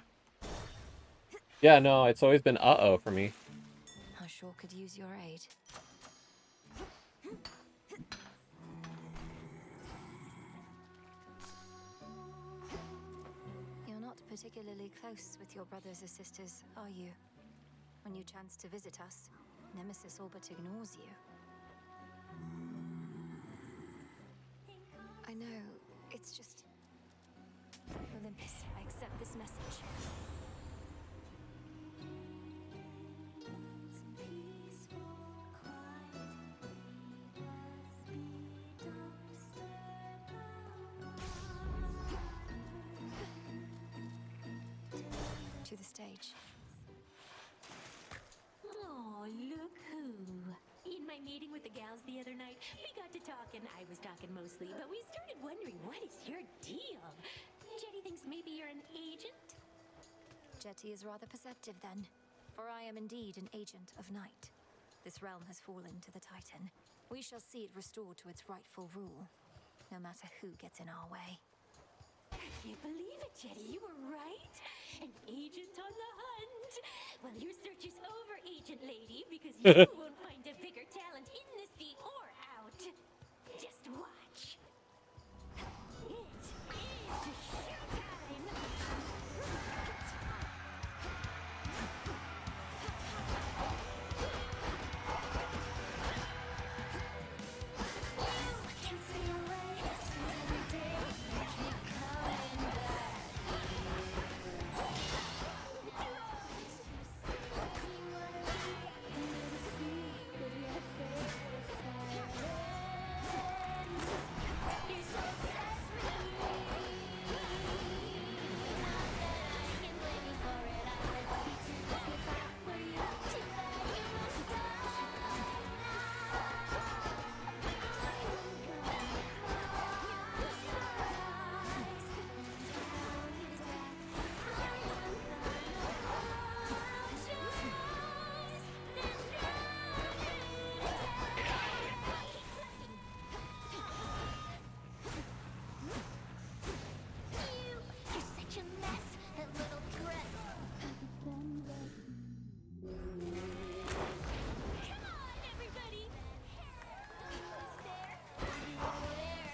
Yeah, no, it's always been uh-oh for me. I sure could use your aid. You're not particularly close with your brothers or sisters, are you? When you chance to visit us, Nemesis all but ignores you. I know, it's just... Olympus, I accept this message. To the stage. Oh, look who. In my meeting with the gals the other night, we got to talking. I was talking mostly, but we started wondering, what is your deal? Jetty thinks maybe you're an agent? Jetty is rather perceptive then, for I am indeed an agent of night. This realm has fallen to the Titan. We shall see it restored to its rightful rule, no matter who gets in our way. I can't believe it, Jetty. You were right. An agent on the hunt. Well, your search is over, agent lady, because you won't find a bigger talent in the sea or out. Just watch. It is showtime.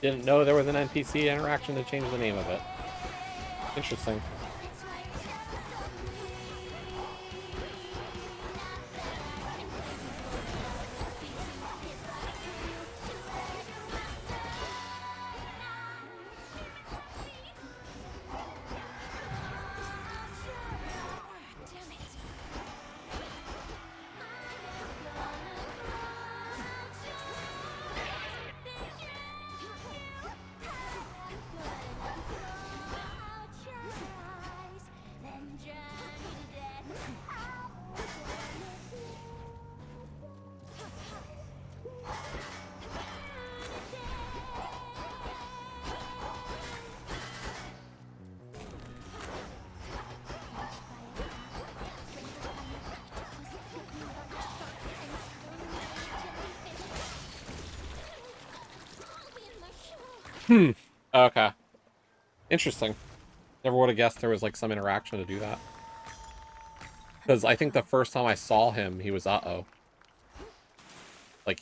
Didn't know there was an NPC interaction to change the name of it. Interesting. Okay. Interesting. Never would have guessed there was like some interaction to do that. Because I think the first time I saw him, he was uh-oh. Like,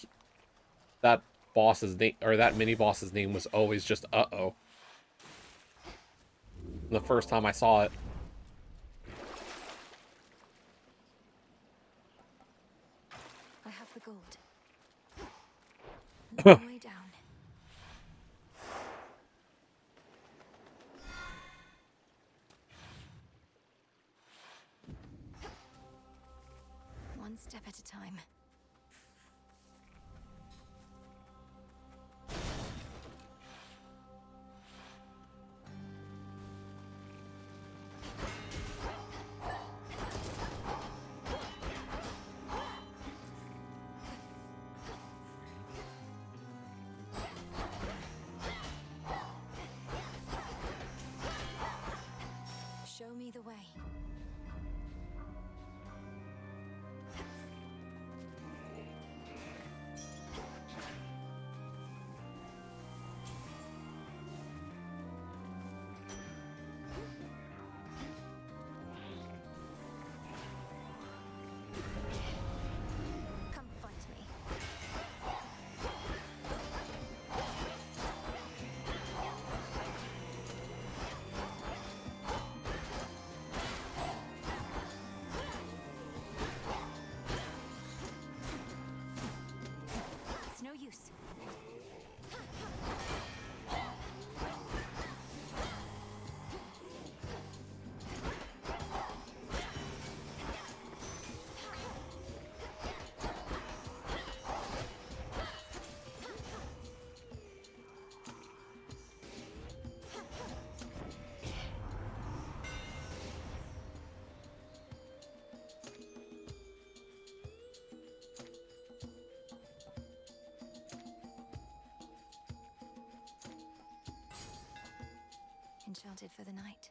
that boss's name, or that mini-boss's name was always just uh-oh. The first time I saw it. I have the gold. Lead my way down. One step at a time. enchanted for the night.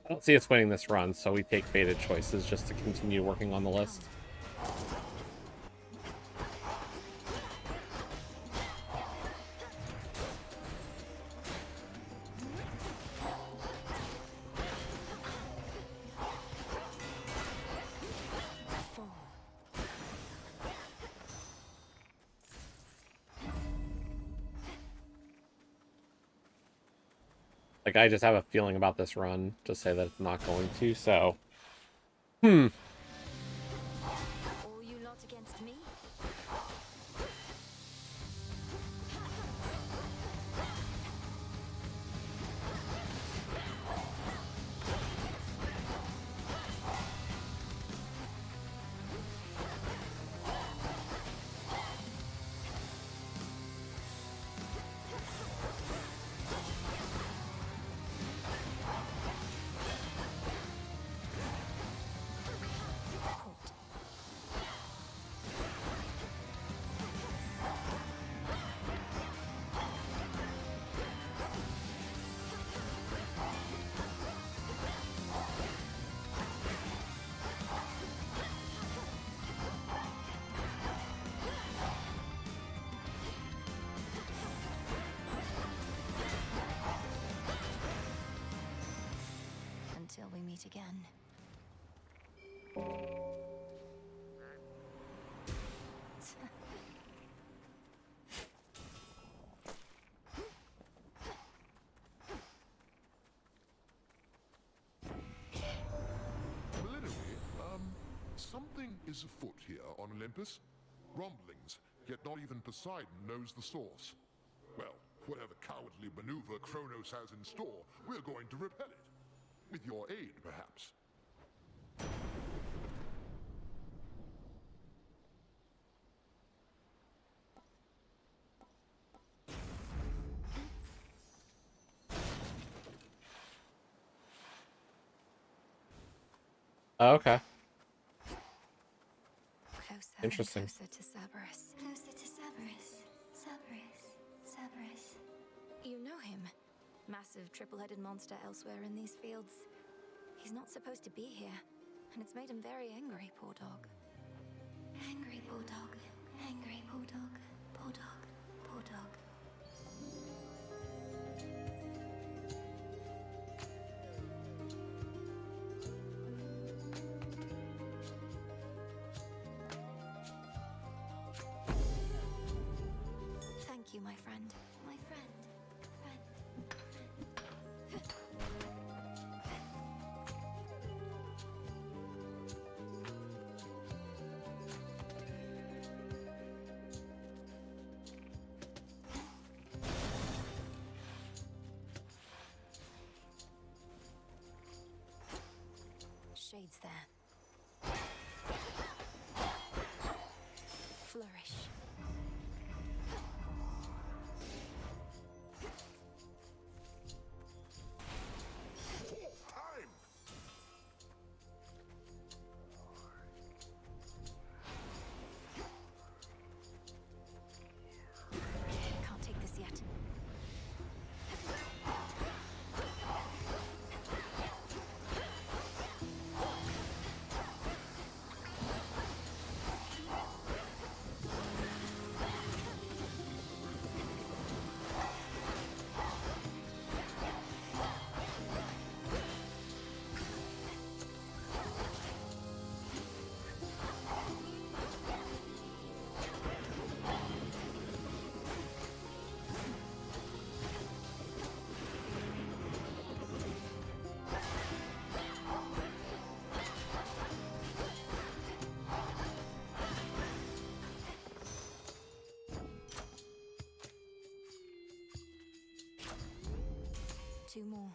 I don't see us winning this run, so we take fated choices just to continue working on the list. Like, I just have a feeling about this run to say that it's not going to, so... All you lot against me? Until we meet again. Preliminary, something is afoot here on Olympus. Rumblings, yet not even Poseidon knows the source. Well, whatever cowardly maneuver Kronos has in store, we're going to repel it. With your aid, perhaps. Oh, okay. Closer Interesting. and closer to Cerberus. Closer to Cerberus. Cerberus. Cerberus. You know him. Massive triple-headed monster elsewhere in these fields. He's not supposed to be here, and it's made him very angry, poor dog. Angry, poor dog. Angry, poor dog. Poor dog. Poor dog. Thank you, my friend. My friend. Shades there. Flourish. Time! Can't take this yet. Two more.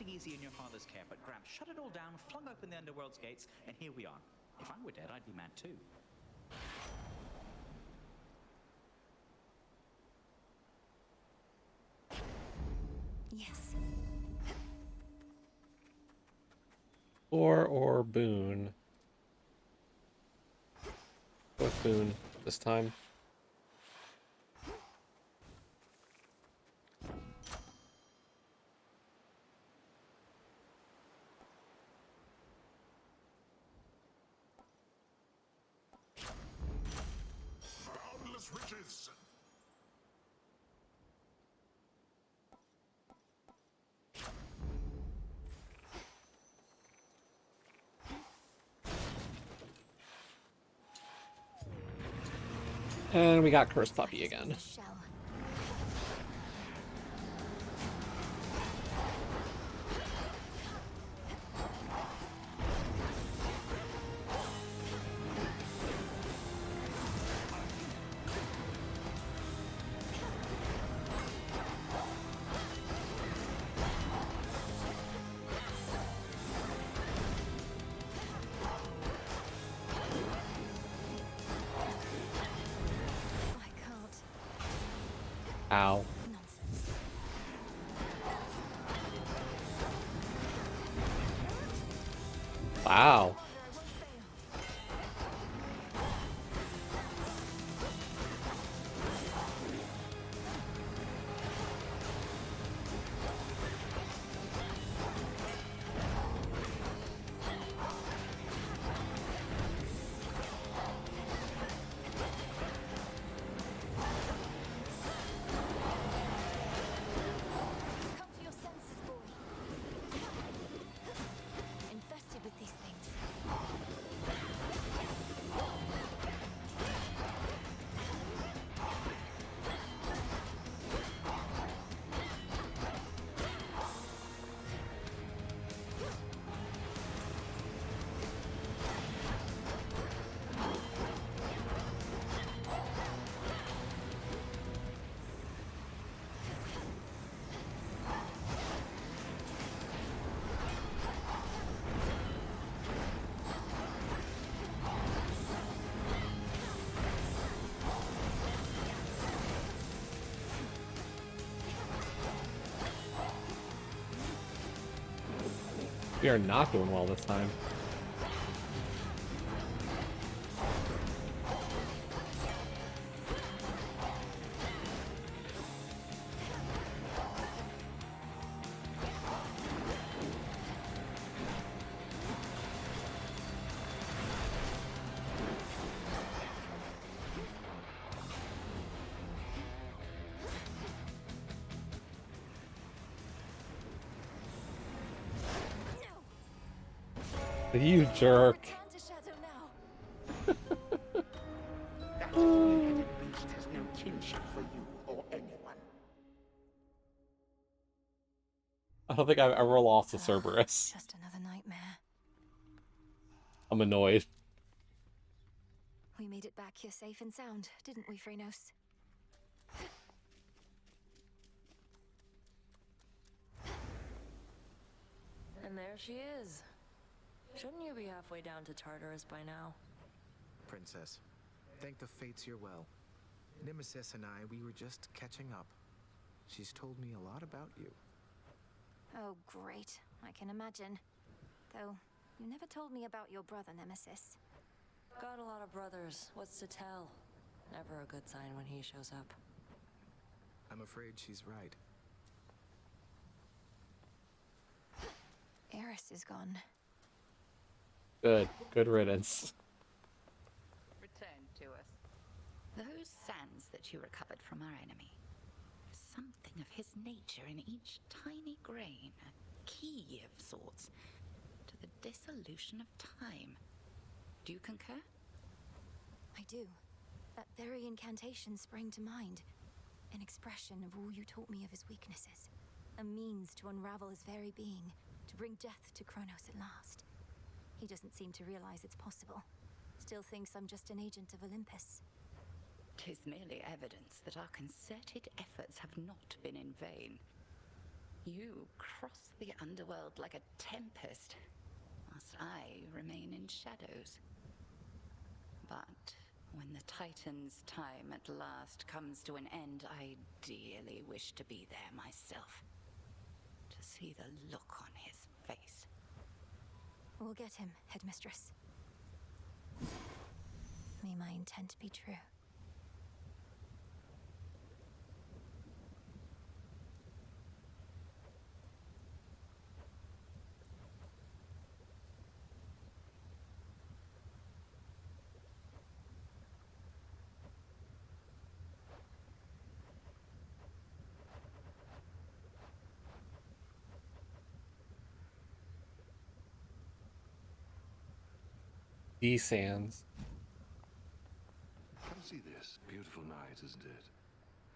easy in your father's care, but Gramps shut it all down, flung open the underworld's gates, and here we are. If I were dead, I'd be mad too. Yes. Or Boone. Go with Boone this time. Boundless riches! And we got Cursed Puppy again. Ow. Wow. We are not doing well this time. You jerk. That three-headed beast has no kinship for you or anyone. I don't think I've ever lost to Cerberus. Just another nightmare. I'm annoyed. We made it back here safe and sound, didn't we, Phrenos? And there she is. Shouldn't you be halfway down to Tartarus by now? Princess, thank the fates you're well. Nemesis and I, we were just catching up. She's told me a lot about you. Oh, great. I can imagine. Though, you never told me about your brother, Nemesis. Got a lot of brothers. What's to tell? Never a good sign when he shows up. I'm afraid she's right. Eris is gone. Good. Good riddance. Return to us. Those sands that you recovered from our enemy. Something of his nature in each tiny grain. A key of sorts to the dissolution of time. Do you concur? I do. That very incantation sprang to mind. An expression of all you taught me of his weaknesses. A means to unravel his very being. To bring death to Kronos at last. He doesn't seem to realize it's possible. Still thinks I'm just an agent of Olympus. 'Tis merely evidence that our concerted efforts have not been in vain. You cross the underworld like a tempest, whilst I remain in shadows. But when the Titan's time at last comes to an end, I dearly wish to be there myself. To see the look on his face. We'll get him, Headmistress. May my intent be true. D Sands. Come see this beautiful night, isn't it?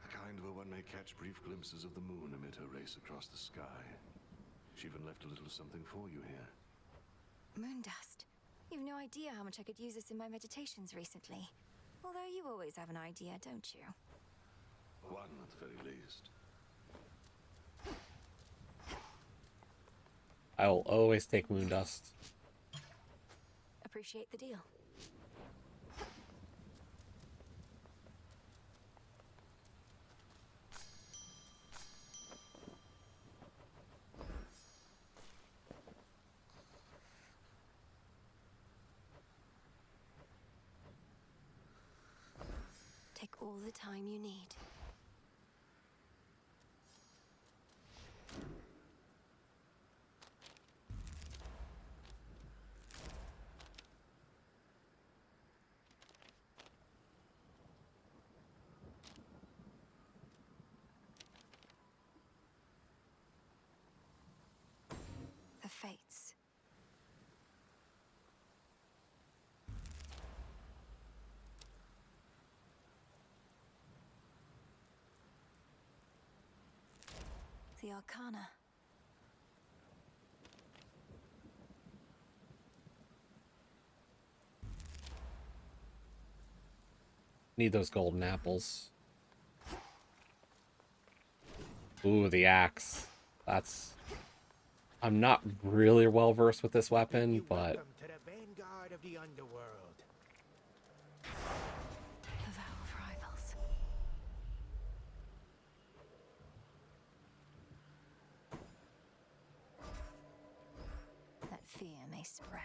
The kind where one may catch brief glimpses of the moon amid her race across the sky. She even left a little something for you here. Moondust. You've no idea how much I could use this in my meditations recently. Although you always have an idea, don't you? One at the very least. I will always take Moondust. Appreciate the deal. Take all the time you need. The fates. The Arcana. Need those golden apples. Ooh, the axe. That's... I'm not really well versed with this weapon, but... Welcome to the vanguard of the underworld. The vow of rivals. That fear may spread.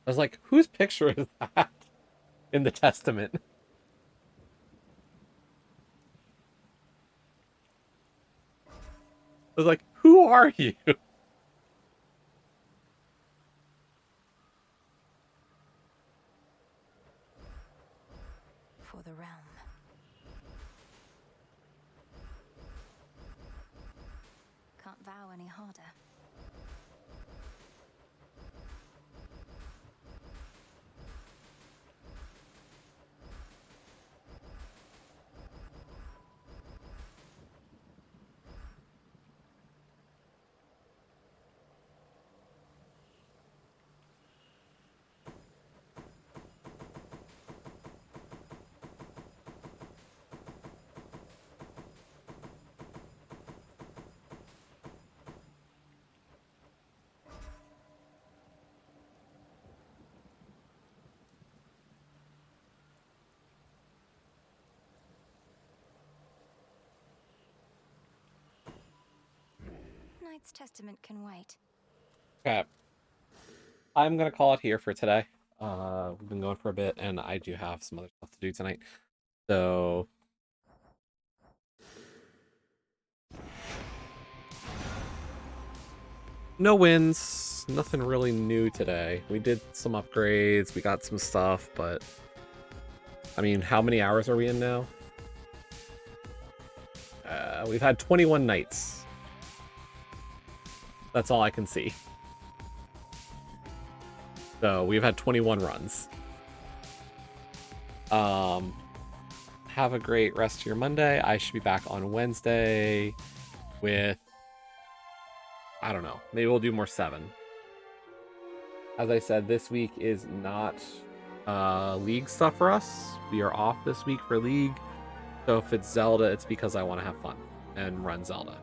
I was like, whose picture is that in the Testament? I was like, who are you? For the realm. Can't vow any harder. Knight's Testament can wait. Okay. I'm gonna call it here for today. We've been going for a bit, and I do have some other stuff to do tonight. So... no wins. Nothing really new today. We did some upgrades. We got some stuff, but... I mean, how many hours are we in now? We've had 21 nights. That's all I can see. So we've had 21 runs. have a great rest of your Monday. I should be back on Wednesday with, I don't know, maybe we'll do more 7. As I said, this week is not League stuff for us. We are off this week for League. So if it's Zelda, it's because I want to have fun and run Zelda.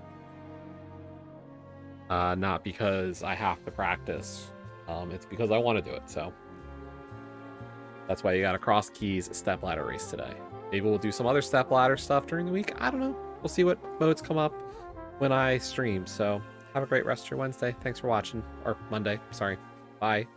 Not because I have to practice. It's because I want to do it, so. That's why you got a Crosskeys Stepladder race today. Maybe we'll do some other Stepladder stuff during the week. I don't know. We'll see what modes come up when I stream. So have a great rest of your Wednesday. Thanks for watching. Or Monday, sorry. Bye.